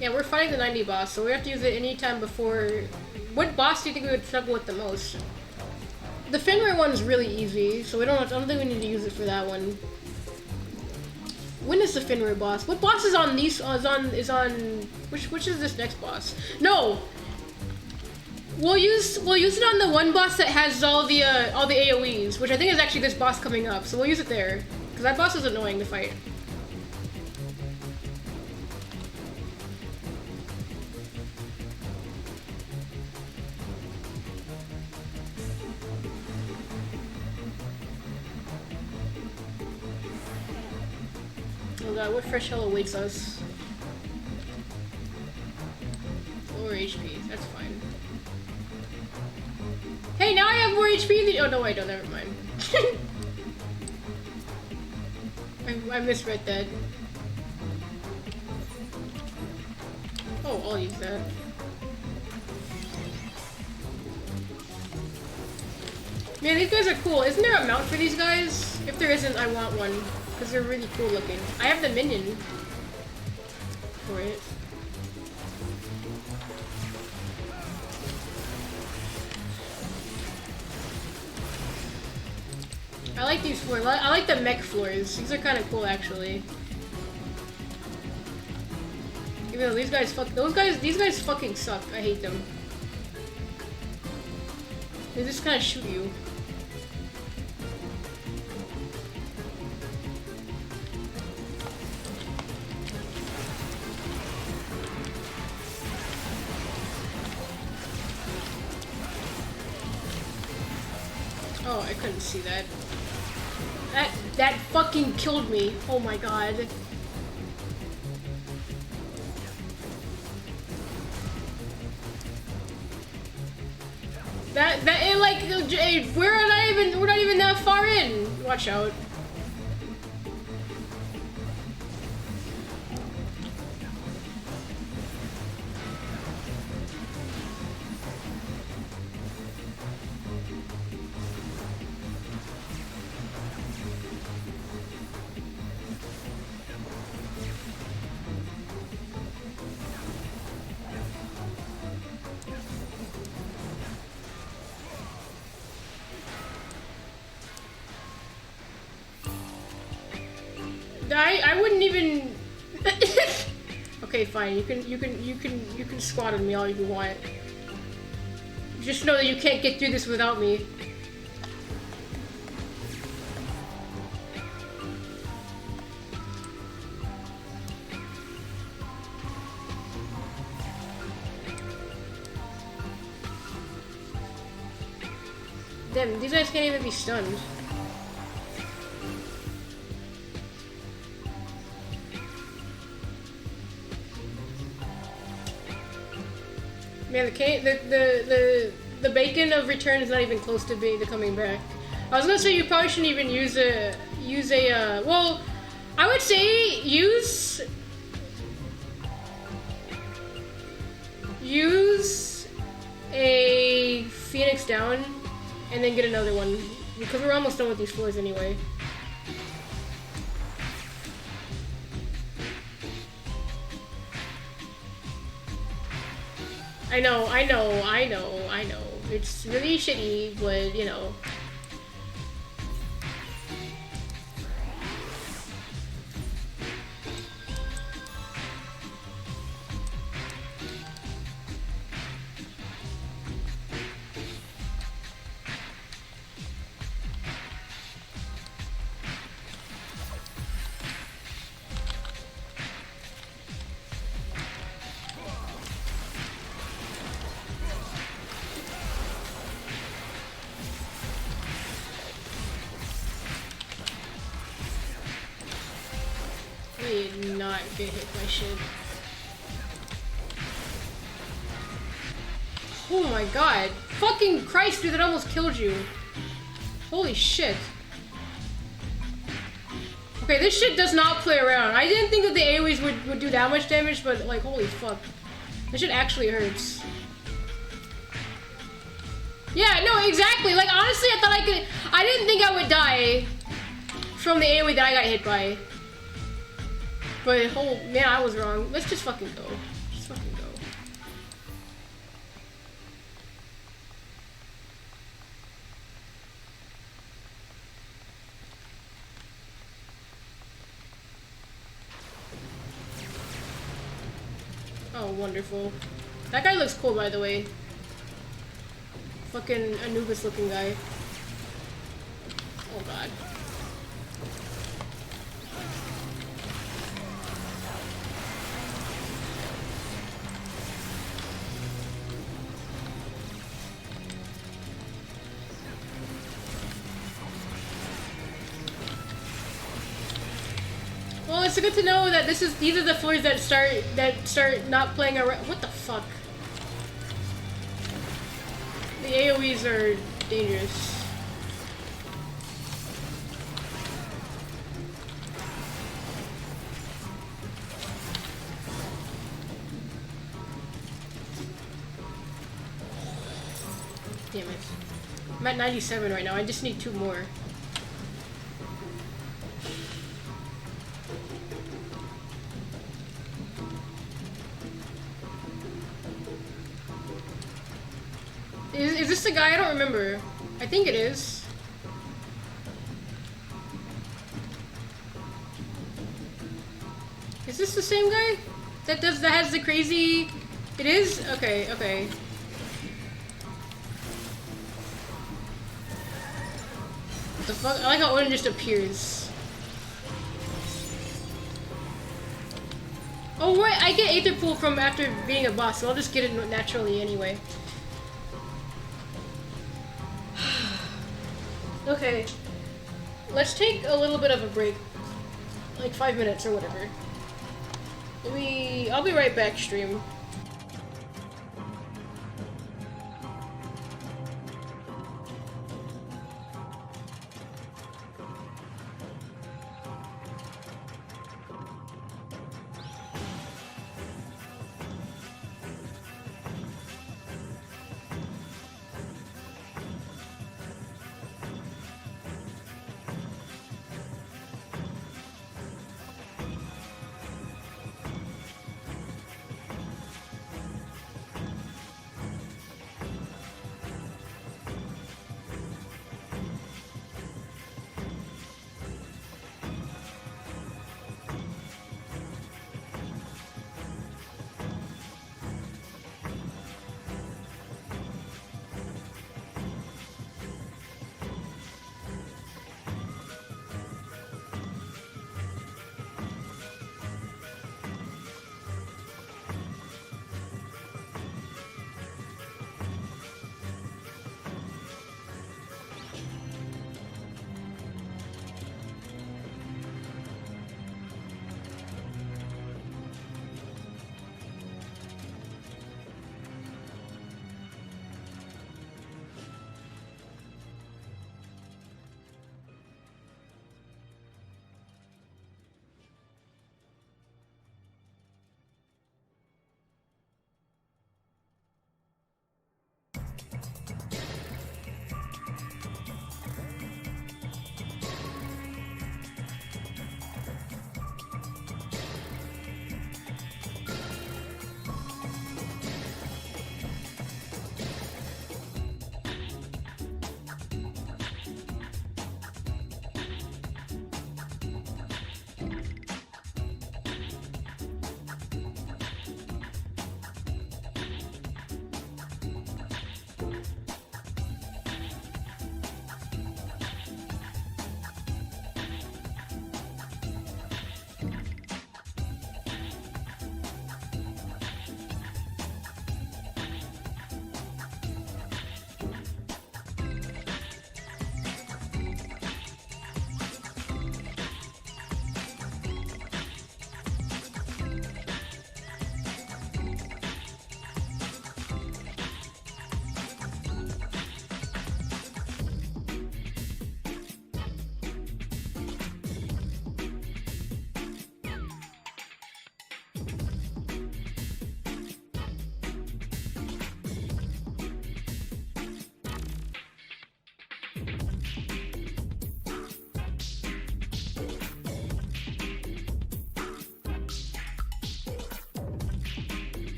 Yeah, we're fighting the 90 boss, so we have to use it anytime before... What boss do you think we would struggle with the most? The Fenrir one's really easy, so I don't think we need to use it for that one. When is the Fenrir boss? What boss is on these? Which is this next boss? No, we'll use it on the one boss that has all the AOE's, which I think is actually this boss coming up. So we'll use it there because that boss is annoying to fight. Oh god, what fresh hell awaits us? Lower HP, that's fine. Hey, now I have more HP than- oh no, I don't, never mind. I misread that. Oh, I'll use that. Man, these guys are cool. Isn't there a mount for these guys? If there isn't, I want one. Because they're really cool looking. I have the minion for it. I like these floors. I like the mech floors. These are kind of cool, actually. Even though these guys these guys fucking suck. I hate them. They just kind of shoot you. Oh, I couldn't see that. That fucking killed me. Oh my god. We're not even that far in. Watch out. I wouldn't even. Okay, fine. You can squat on me all you want. Just know that you can't get through this without me. Damn, these guys can't even be stunned. Man, the bacon of return is not even close to coming back. I was gonna say you probably shouldn't even use a well, I would say use a Phoenix down and then get another one because we're almost done with these floors anyway. I know. It's really shitty, but you know. Not get hit by shit. Oh my god. Fucking Christ, dude, that almost killed you. Holy shit. Okay, this shit does not play around. I didn't think that the AoEs would do that much damage, but like, holy fuck. This shit actually hurts. Yeah, no, exactly. Like, honestly, I thought I didn't think I would die from the AoE that I got hit by. But, oh, man, I was wrong. Let's just fucking go. Just fucking go. Oh, wonderful. That guy looks cool, by the way. Fucking Anubis looking guy. Oh god. Well, it's good to know that these are the floors that start not playing around. What the fuck? The AoEs are dangerous. Damn it. I'm at 97 right now. I just need 2 more. Is this the guy? I don't remember. I think it is. Is this the same guy? That has the crazy... It is? Okay, okay. What the fuck? I like how Odin just appears. Oh right, I get Aether Pool from after being a boss, so I'll just get it naturally anyway. Okay, let's take a little bit of a break, like 5 minutes or whatever. I'll be right back, stream.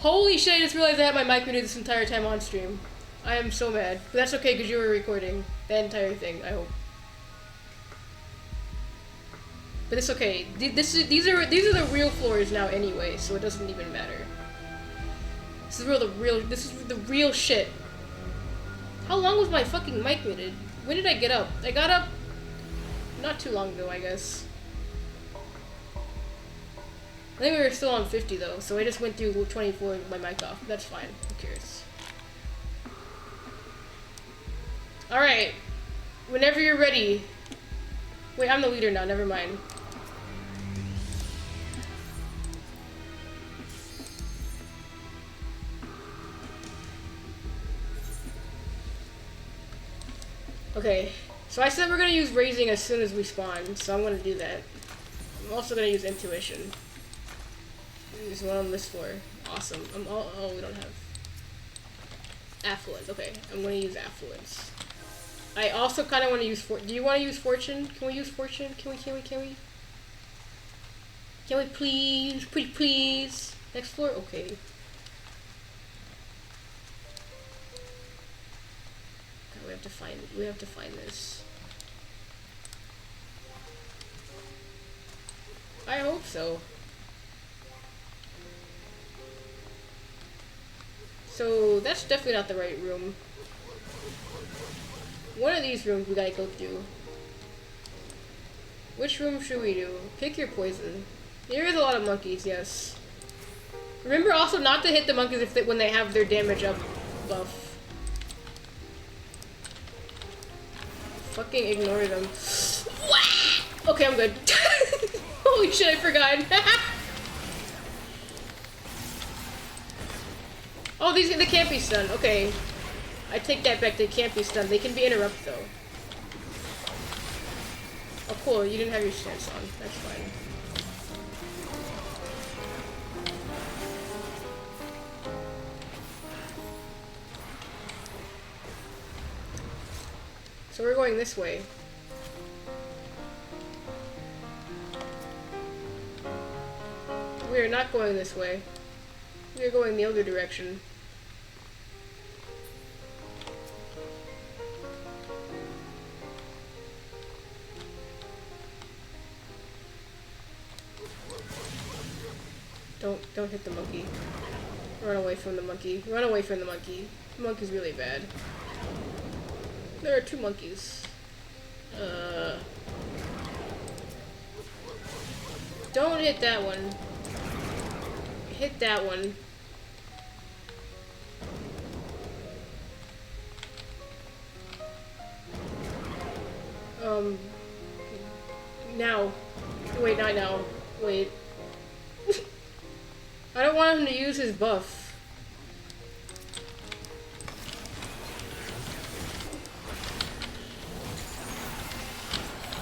Holy shit, I just realized I had my mic muted this entire time on stream. I am so mad. But that's okay, because you were recording the entire thing, I hope. But it's okay. These are the real floors now anyway, so it doesn't even matter. This is the real shit. How long was my fucking mic muted? When did I get up? I got up not too long ago, I guess. I think we were still on 50 though, so I just went through 24 with my mic off. That's fine. Who cares? Alright. Whenever you're ready. Wait, I'm the leader now, never mind. Okay, so I said we're gonna use raising as soon as we spawn, so I'm gonna do that. I'm also gonna use intuition. There's one on this floor. Awesome. Oh, we don't have affluence. Okay, I'm gonna use affluence. I also kind of want to use do you want to use fortune? Can we use fortune? Can we? Can we please? Please? Next floor? Okay. God, we have to find this. I hope so. So that's definitely not the right room. One of these rooms we gotta go through. Which room should we do? Pick your poison. There is a lot of monkeys, yes. Remember also not to hit the monkeys when they have their damage up buff. Fucking ignore them. Okay, I'm good. Holy shit, I forgot. Oh, they can't be stunned. Okay. I take that back. They can't be stunned. They can be interrupted, though. Oh, cool. You didn't have your stance on. That's fine. So we're going this way. We are not going this way. We are going the other direction. Don't hit the monkey. Run away from the monkey. Run away from the monkey. The monkey's really bad. There are two monkeys. Don't hit that one. Hit that one. Now. Wait, not now. Wait. I don't want him to use his buff.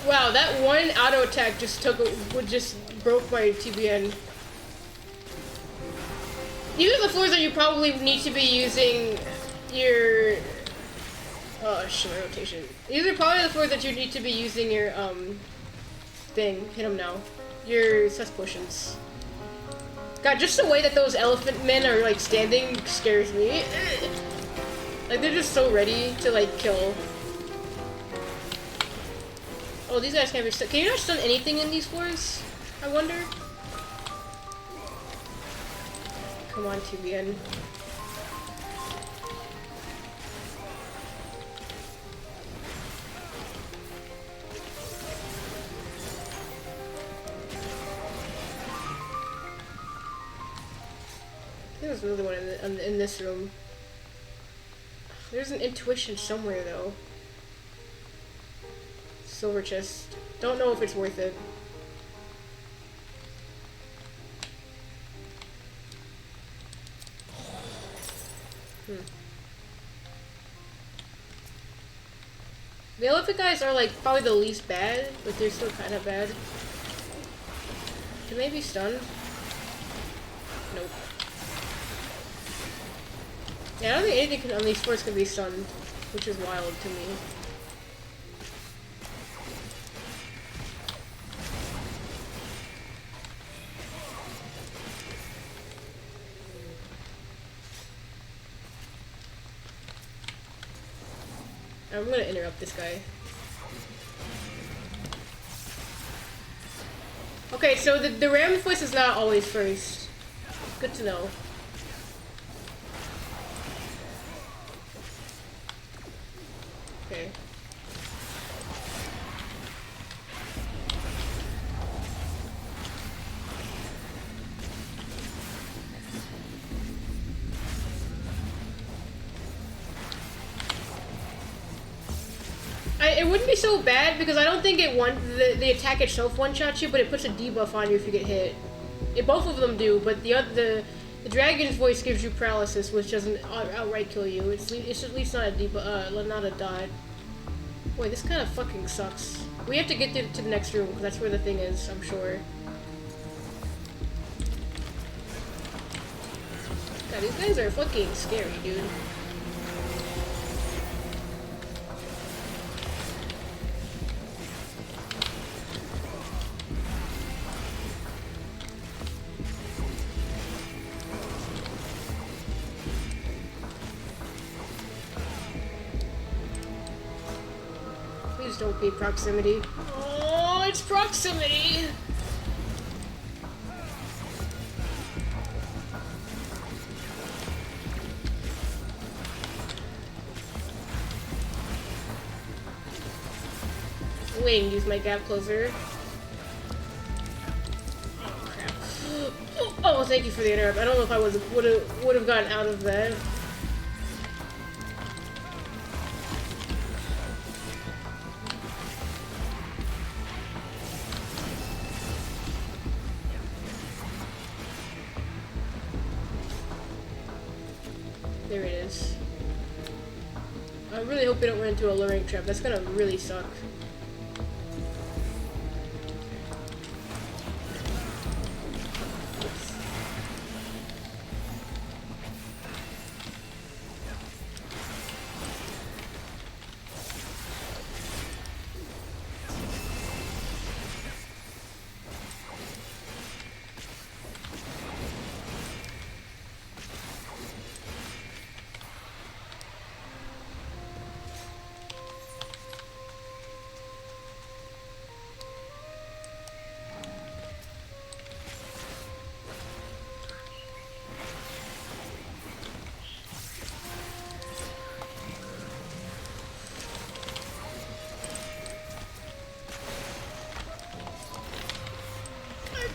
Wow, that one auto attack just broke my TBN. These are the floors that you probably need to be using your oh shit, my rotation. These are probably the floors that you need to be using your thing. Hit him now. Your sus potions. God, just the way that those elephant men are like standing scares me. Like they're just so ready to like kill. Oh, these guys can't be stunned. Can you not stun anything in these floors? I wonder. Come on, TBN. There's another one in this room. There's an intuition somewhere though. Silver chest. Don't know if it's worth it. The elephant guys are like probably the least bad, but they're still kind of bad. Can they be stunned? Nope. Yeah, I don't think anything on these floors can be stunned, which is wild to me. I'm gonna interrupt this guy. Okay, so the ram voice is not always first. Good to know. Okay. It wouldn't be so bad because I don't think the attack itself one-shots you, but it puts a debuff on you if you get hit. Both of them do, but the dragon's voice gives you paralysis, which doesn't outright kill you. It's at least not a debuff, not a dot. Boy, this kind of fucking sucks. We have to get to the next room because that's where the thing is, I'm sure. God, these guys are fucking scary, dude. Please don't be proximity. Oh, it's proximity! Wait and use my gap closer. Oh crap. Oh, thank you for the interrupt. I don't know if I would have gotten out of that. There it is. I really hope we don't run into a luring trap. That's gonna really suck.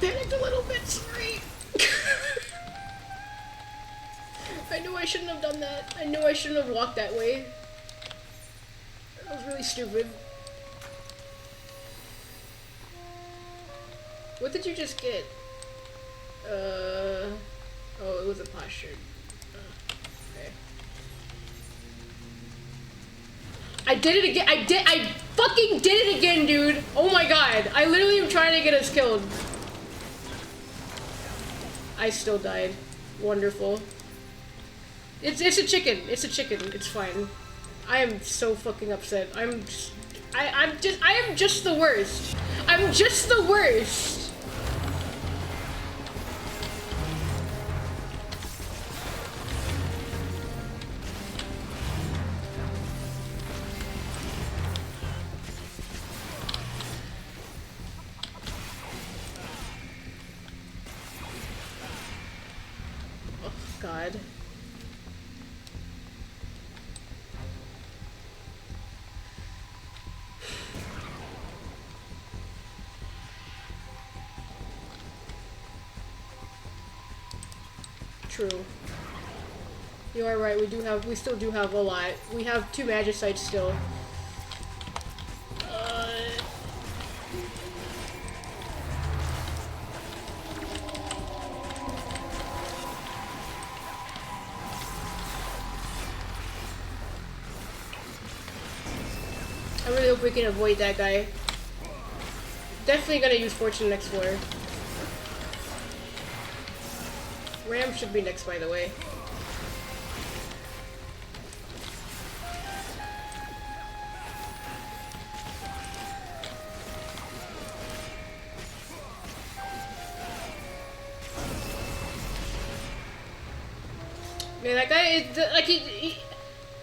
Panicked a little bit, sorry. I knew I shouldn't have done that. I knew I shouldn't have walked that way. That was really stupid. What did you just get? Oh, it was a posture. Okay. I did it again. I fucking did it again, dude. Oh my god. I literally am trying to get us killed. I still died. Wonderful. It's a chicken. It's a chicken. It's fine. I am so fucking upset. I am just the worst. I'm just the worst. God. True. You are right, we still do have a lot. We have 2 magicites still. I really hope we can avoid that guy. Definitely gonna use Fortune next floor. Ram should be next, by the way. Man, that guy is like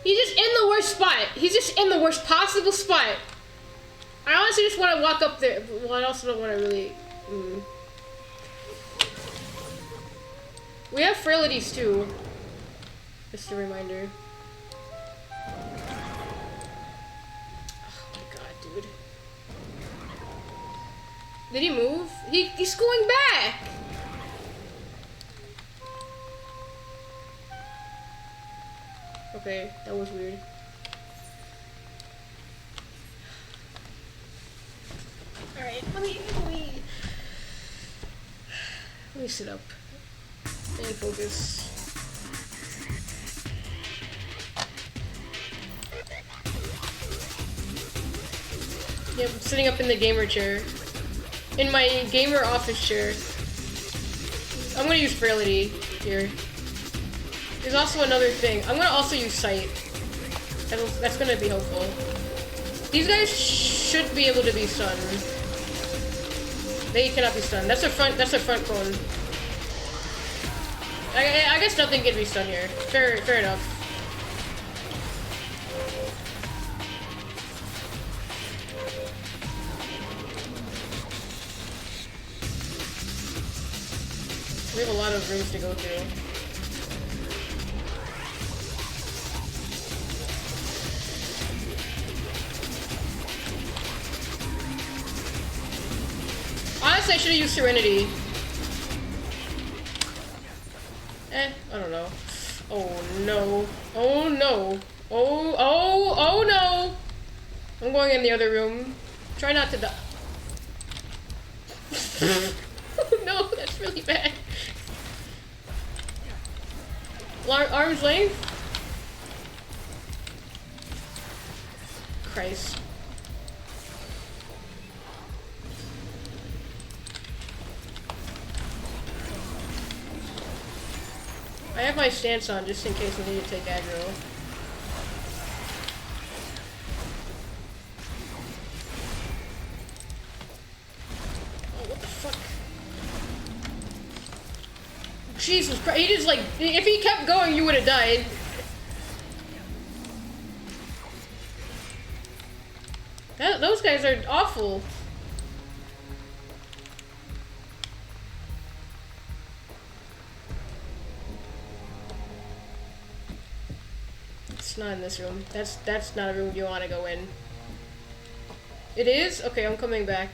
He's just in the worst spot. He's just in the worst possible spot. I honestly just want to walk up there. Well, I also don't want to really... We have frailties too. Just a reminder. Oh my god, dude. Did he move? He's going back! Okay, that was weird. Alright, let me sit up and focus. Yep, I'm sitting up in the gamer chair. In my gamer office chair. I'm gonna use frailty here. There's also another thing. I'm gonna also use sight. That's gonna be helpful. These guys should be able to be stunned. They cannot be stunned. That's a front cone. I guess nothing can be stunned here. Fair enough. We have a lot of rooms to go through. Honestly, I should have used Serenity. I don't know. Oh no. Oh no. Oh no! I'm going in the other room. Try not to die. No, that's really bad. Arm's length? Christ. I have my stance on just in case we need to take aggro. Oh, what the fuck? Jesus Christ, he just like, if he kept going, you would have died. Those guys are awful. It's not in this room. That's not a room you want to go in. It is? Okay, I'm coming back.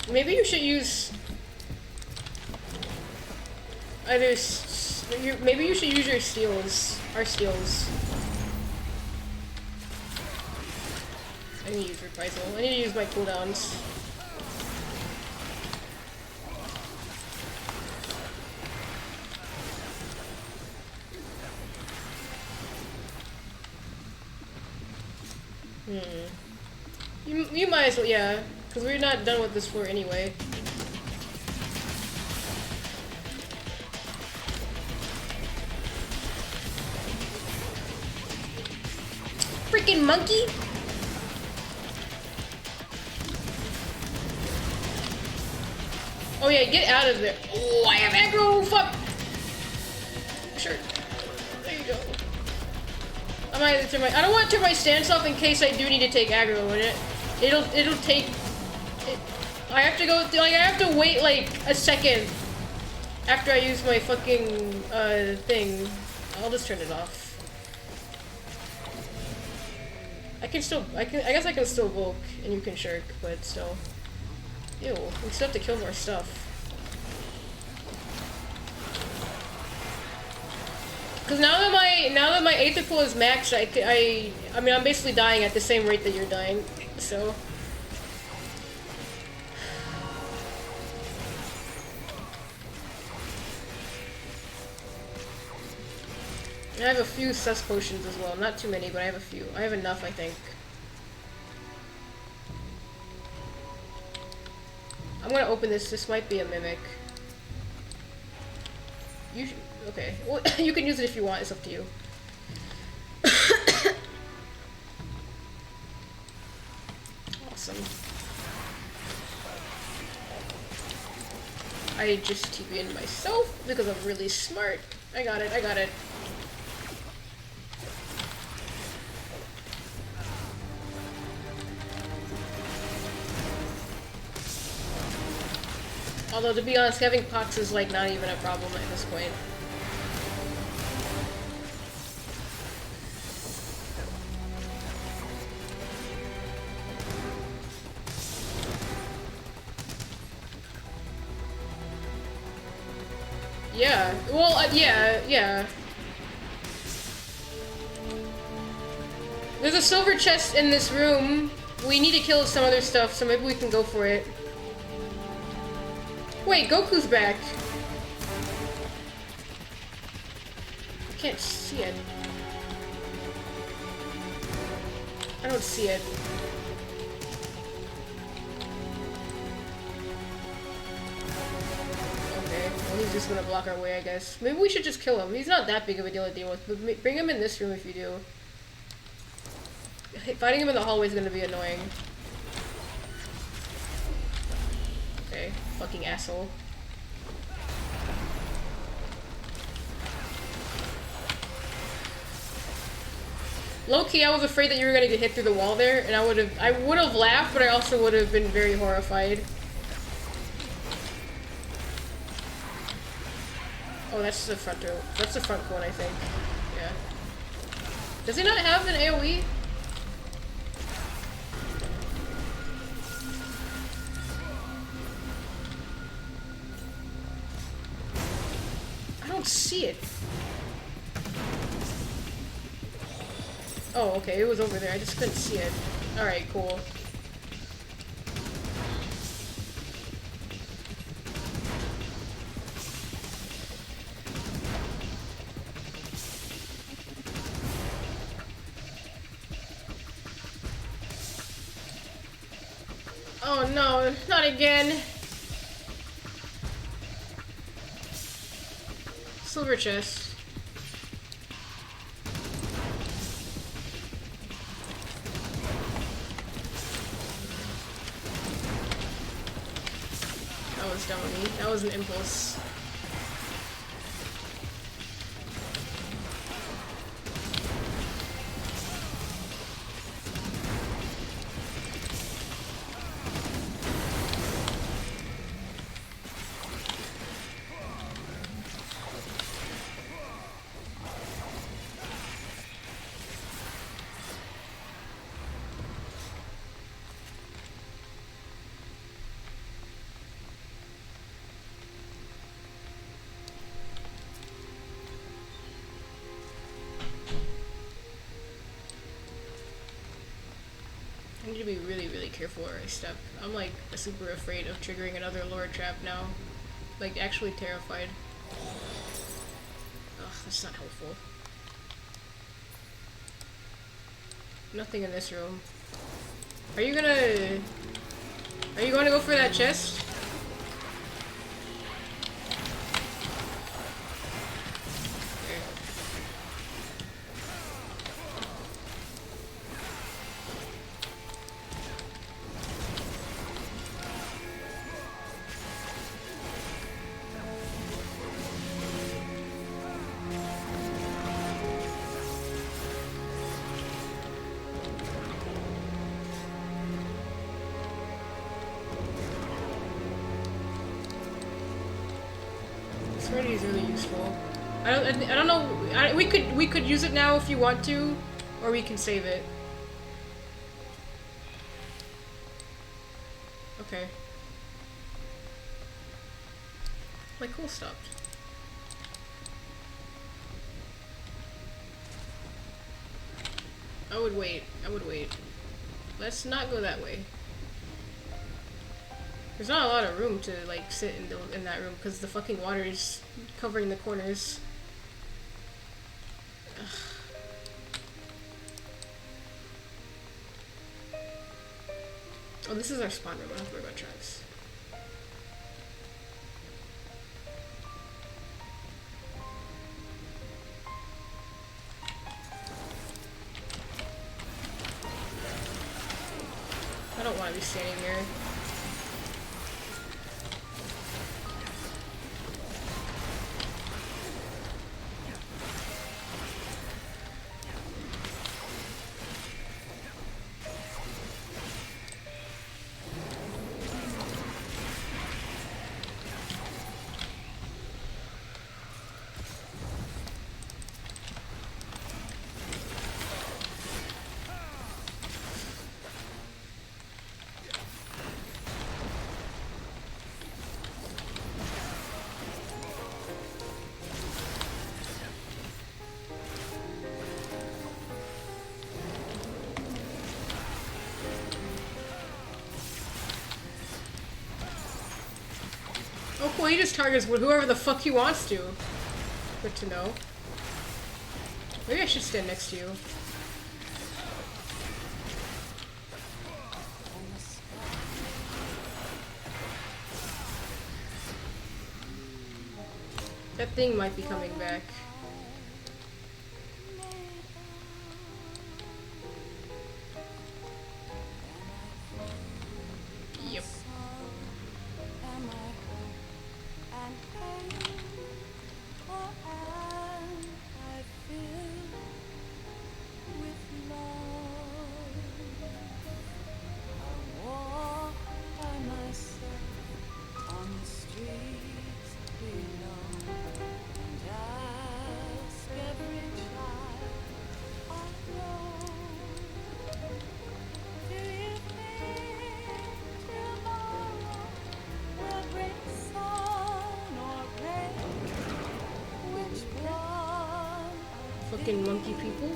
Maybe you should use either. Maybe you should use your steals. Our steals. I need to use reprisal. I need to use my cooldowns. You might as well, yeah, because we're not done with this floor anyway. Freaking monkey! Oh yeah, get out of there. Oh, I have aggro, fuck! Sure. There you go. I might turn my. I don't want to turn my stance off in case I do need to take aggro in it. It'll take. I have to go. Like I have to wait like a second after I use my fucking thing. I'll just turn it off. I guess I can still Volk and you can Shirk, but still. Ew. We still have to kill more stuff. Because now that my Aether Pool is maxed, I mean I'm basically dying at the same rate that you're dying, so. And I have a few sus potions as well. Not too many, but I have a few. I have enough, I think. I'm gonna open this. This might be a mimic. Okay. Well, you can use it if you want. It's up to you. Awesome. I just TP'd myself because I'm really smart. I got it, I got it. Although, to be honest, having pox is, like, not even a problem at this point. Yeah, well, yeah. There's a silver chest in this room. We need to kill some other stuff, so maybe we can go for it. Wait, Goku's back. I can't see it. I don't see it. Okay, well, he's just gonna block our way, I guess. Maybe we should just kill him. He's not that big of a deal to deal with, but bring him in this room if you do. Fighting him in the hallway is gonna be annoying. Okay, fucking asshole. Low-key, I was afraid that you were gonna get hit through the wall there, and I would have laughed, but I also would have been very horrified. Oh, that's the front door. That's the front one, I think. Yeah. Does he not have an AoE? I don't see it. Oh, okay, it was over there. I just couldn't see it. Alright, cool. Oh no, not again. Silver chest. That was dumb of me. That was an impulse. I need to be really, really careful where I step. I'm like super afraid of triggering another lore trap now. Like actually terrified. Ugh, that's not helpful. Nothing in this room. Are you gonna go for that chest? Ready is really useful. I don't know. We could use it now if you want to, or we can save it. Okay. My cool stopped. I would wait. I would wait. Let's not go that way. There's not a lot of room to like sit in that room because the fucking water is covering the corners. Ugh. Oh, this is our spawn room. I don't have to worry about traps. I don't want to be standing here. he just targets whoever the fuck he wants to. Good to know. Maybe I should stand next to you. That thing might be coming back. Yep. Fucking monkey people.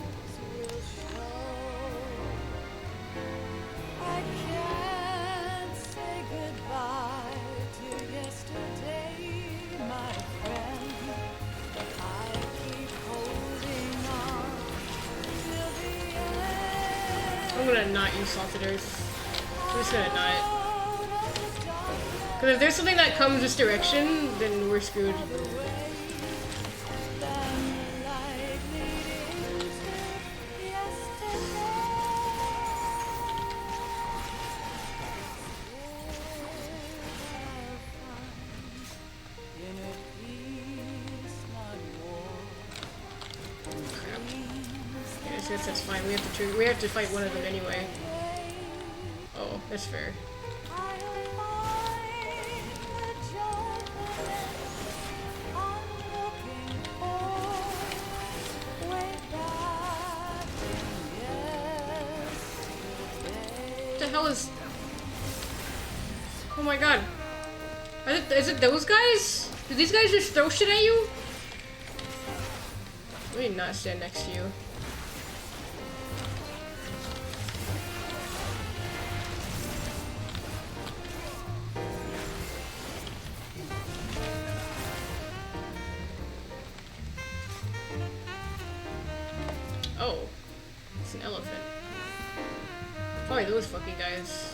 I can't say goodbye to yesterday, my friend. I keep holding on till the end. I'm gonna not use salted earth. I'm just gonna not. Because if there's something that comes this direction, then we're screwed. Yes, that's fine. We have to fight one of them anyway. Oh, that's fair. What the hell is... Oh my god. Is it those guys? Did these guys just throw shit at you? Let me not stand next to you. Oh, it's an elephant. Probably those fucking guys.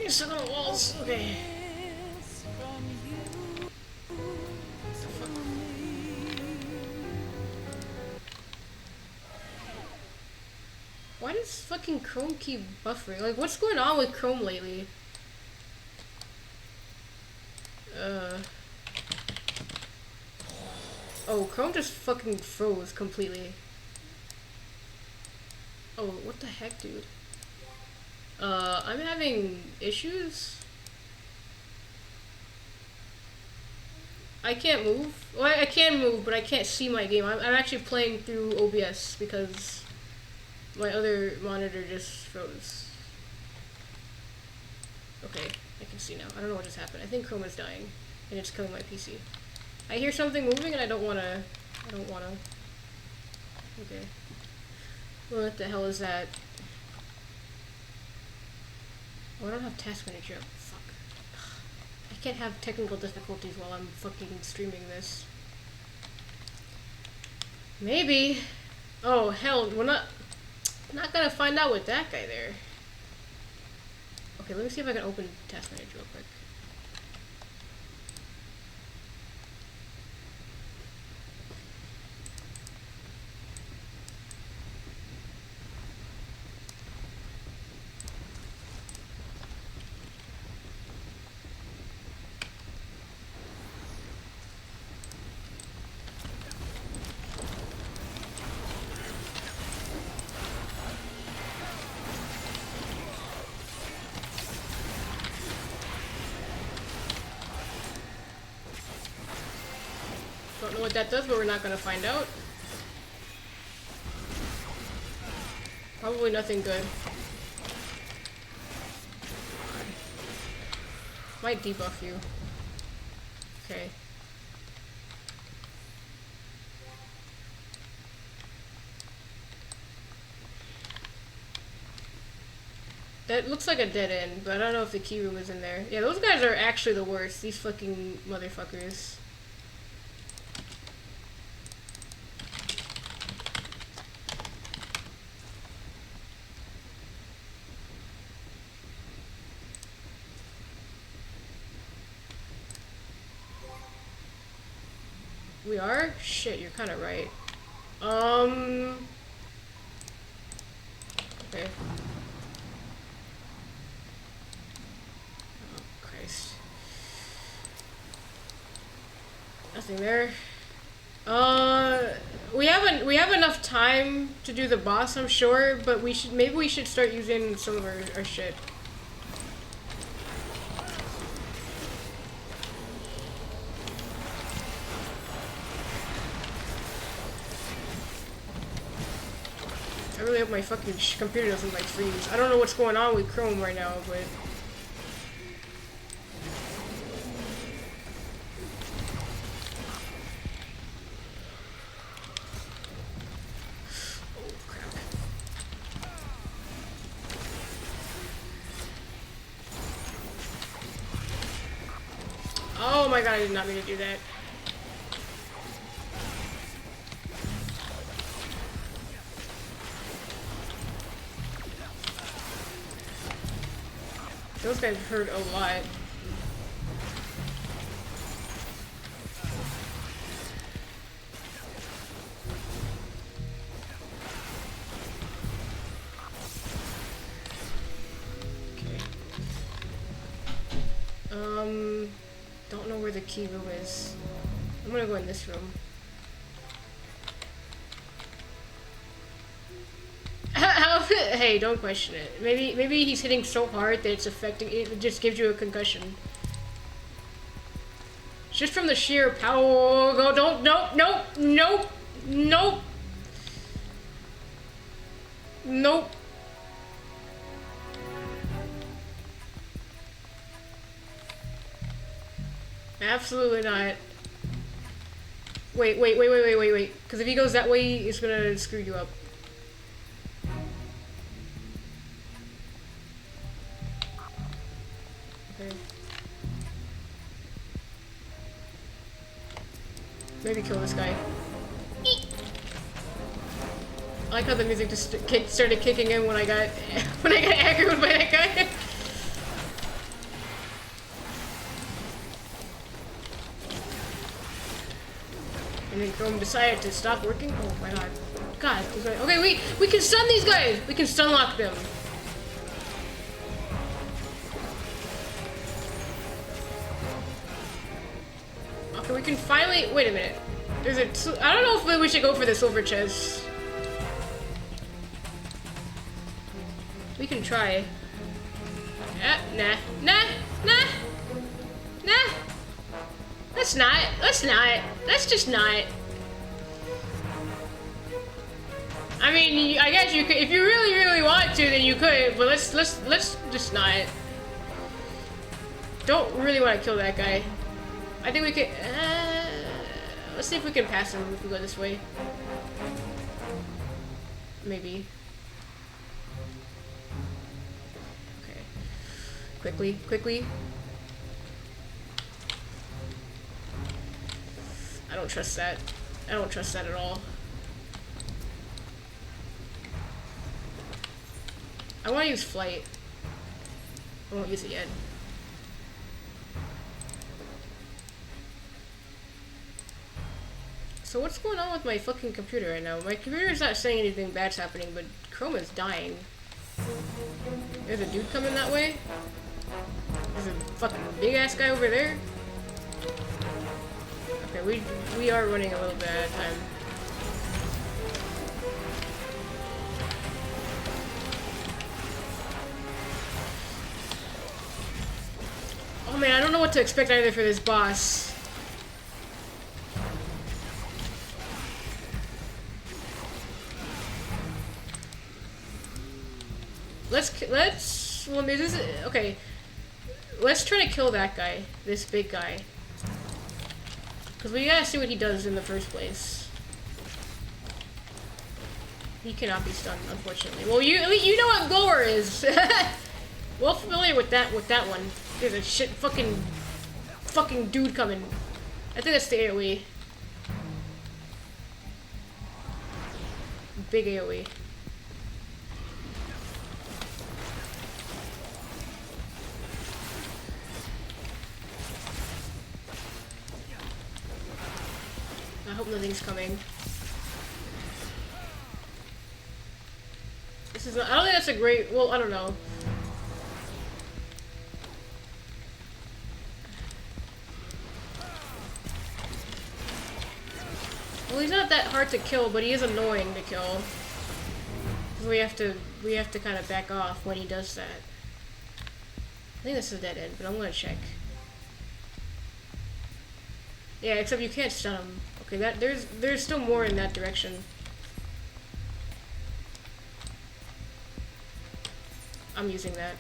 Sit on the walls. Okay. Why does fucking Chrome keep buffering? Like, what's going on with Chrome lately? Oh, Chrome just fucking froze completely. Oh, what the heck, dude? I'm having issues. I can't move. Well, I can move, but I can't see my game. I'm actually playing through OBS because my other monitor just froze. Okay, I can see now. I don't know what just happened. I think Chrome is dying, and it's killing my PC. I hear something moving, and I don't wanna. Okay. What the hell is that? Oh, I don't have task manager up. Fuck. I can't have technical difficulties while I'm fucking streaming this. Maybe. Oh, hell, we're not gonna find out with that guy there. Okay, let me see if I can open task manager real quick. Don't know what that does, but we're not gonna find out. Probably nothing good. Might debuff you. Okay. That looks like a dead end, but I don't know if the key room is in there. Yeah, those guys are actually the worst. These fucking motherfuckers. We are? Shit, you're kind of right. Okay. Oh, Christ. Nothing there. We have enough time to do the boss, I'm sure, but maybe we should start using some of our shit. I really hope my fucking computer doesn't like freeze. I don't know what's going on with Chrome right now, but oh crap. Oh my god, I did not mean to do that. Those guys hurt a lot. Okay. Don't know where the key room is. I'm gonna go in this room. Hey, don't question it. Maybe he's hitting so hard that it's affecting it. It just gives you a concussion. Just from the sheer power. Go! Don't! Nope! Nope! Nope! Nope! Nope! Absolutely not. Wait. Because if he goes that way, it's gonna screw you up. Okay. Maybe kill this guy. I like how the music just started kicking in when I got aggroed by that guy. And then Chrome decided to stop working. Oh my god. God. Okay, we can stun these guys. We can stun lock them. Okay, we can finally. Wait a minute. I don't know if we should go for the silver chest. We can try. Nah. Let's not. Let's just not. I mean, I guess you could, if you really want to, then you could. But let's just not. Don't really want to kill that guy. I think we can. Let's see if we can pass him if we go this way. Maybe. Okay. Quickly. I don't trust that. I don't trust that at all. I want to use flight. I won't use it yet. So what's going on with my fucking computer right now? My computer's not saying anything bad's happening, but Chrome is dying. There's a dude coming that way. There's a fucking big ass guy over there. Okay, we are running a little bit out of time. Oh man, I don't know what to expect either for this boss. Well, maybe this is, okay. Let's try to kill that guy, this big guy, because we gotta see what he does in the first place. He cannot be stunned, unfortunately. Well, you know what Gore is. Well familiar with that one. There's a shit fucking dude coming. I think that's the AoE. Big AoE. I hope nothing's coming. This is. I don't think that's a great. Well, I don't know. Well, he's not that hard to kill, but he is annoying to kill. We have to kind of back off when he does that. I think this is a dead end, but I'm gonna check. Yeah, except you can't stun him. Okay, there's still more in that direction. I'm using that.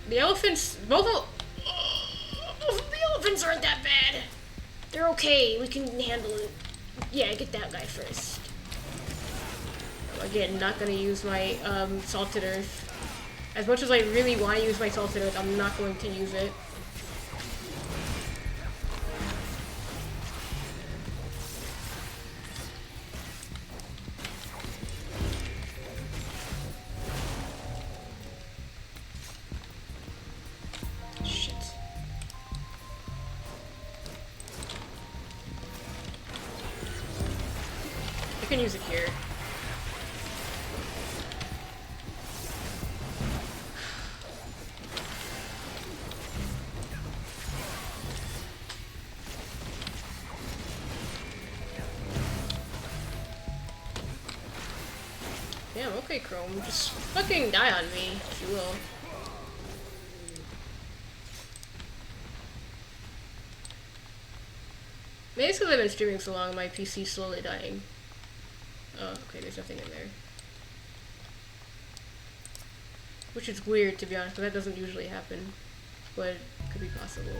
The elephants, both of the elephants aren't that bad. They're okay. We can handle it. Yeah, get that guy first. Again, not gonna use my salted earth. As much as I really want to use my salted earth, I'm not going to use it. I can use it here. Damn, okay, Chrome. Just fucking die on me, if you will. Maybe it's because I've been streaming so long, my PC's slowly dying. Oh, okay, there's nothing in there. Which is weird, to be honest, because that doesn't usually happen. But it could be possible.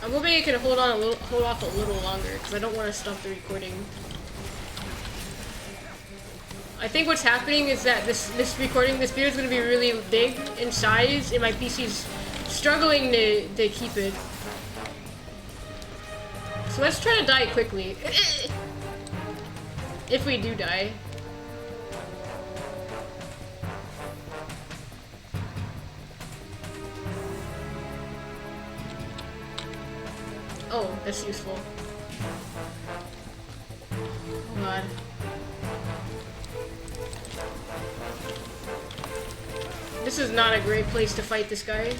I'm hoping I can hold off a little longer, because I don't want to stop the recording. I think what's happening is that this video is going to be really big in size, and my PC's struggling to keep it. So let's try to die quickly. If we do die. Oh, that's useful. Oh god. This is not a great place to fight this guy.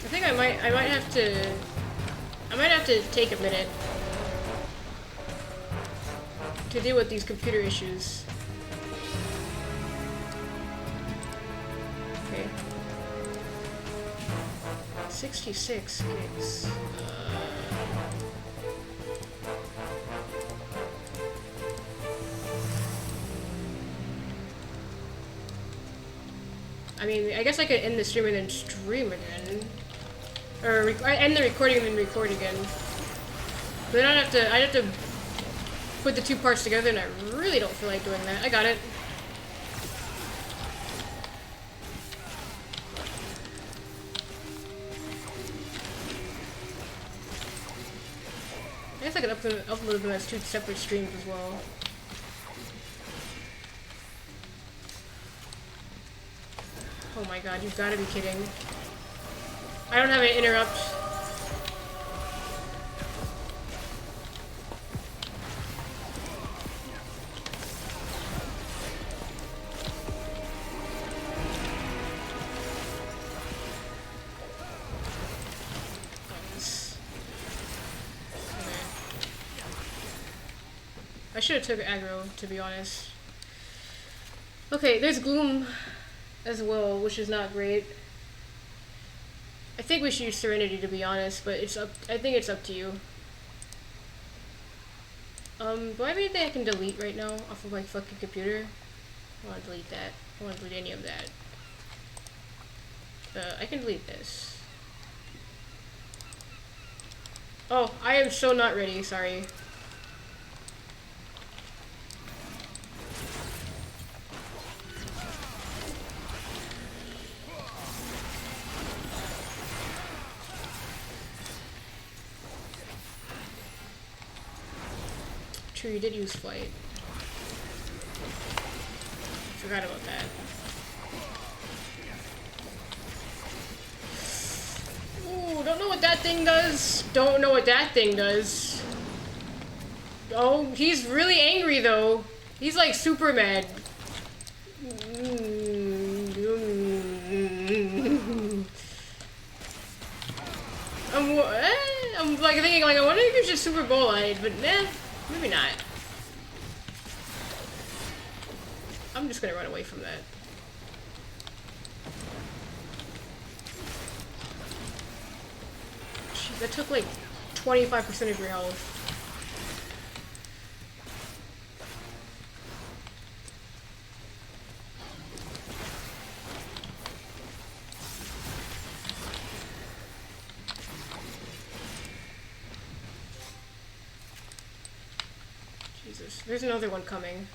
I think I might have to take a minute to deal with these computer issues. Okay. 66 gigs. I mean, I guess I could end the stream and then stream again. Or end the recording and then record again. But I'd have to put the two parts together, and I really don't feel like doing that. I got it. I guess I could upload them as two separate streams as well. Oh my god, you've got to be kidding. I don't have an interrupt. should have took aggro, to be honest. Okay, there's Gloom as well, which is not great. I think we should use Serenity, to be honest, but it's up. I think it's up to you. Do I have anything I can delete right now off of my fucking computer? I want to delete that. I want to delete any of that. I can delete this. Oh, I am so not ready, sorry. True, you did use flight. Forgot about that. Ooh, don't know what that thing does. Don't know what that thing does. Oh, he's really angry though. He's like super mad. I'm like thinking like I wonder if he's just super bull-eyed, but nah, maybe not. I'm just gonna run away from that. Jeez, that took like 25% of your health. Jesus, there's another one coming.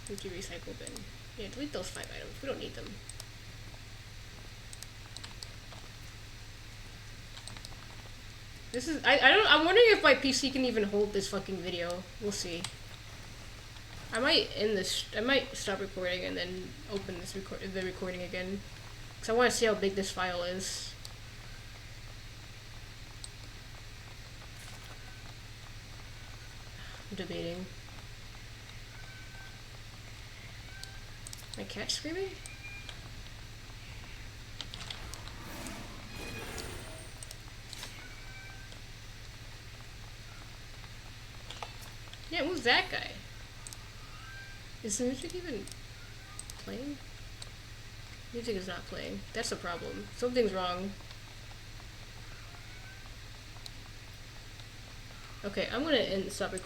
Empty recycle bin. Yeah, delete those 5 items. We don't need them. This is I'm wondering if my PC can even hold this fucking video. We'll see. I might end this. I might stop recording and then open this the recording again, because I want to see how big this file is. I'm debating. My cat screaming? Yeah, who's that guy? Is the music even playing? Music is not playing. That's a problem. Something's wrong. Okay, I'm gonna stop recording.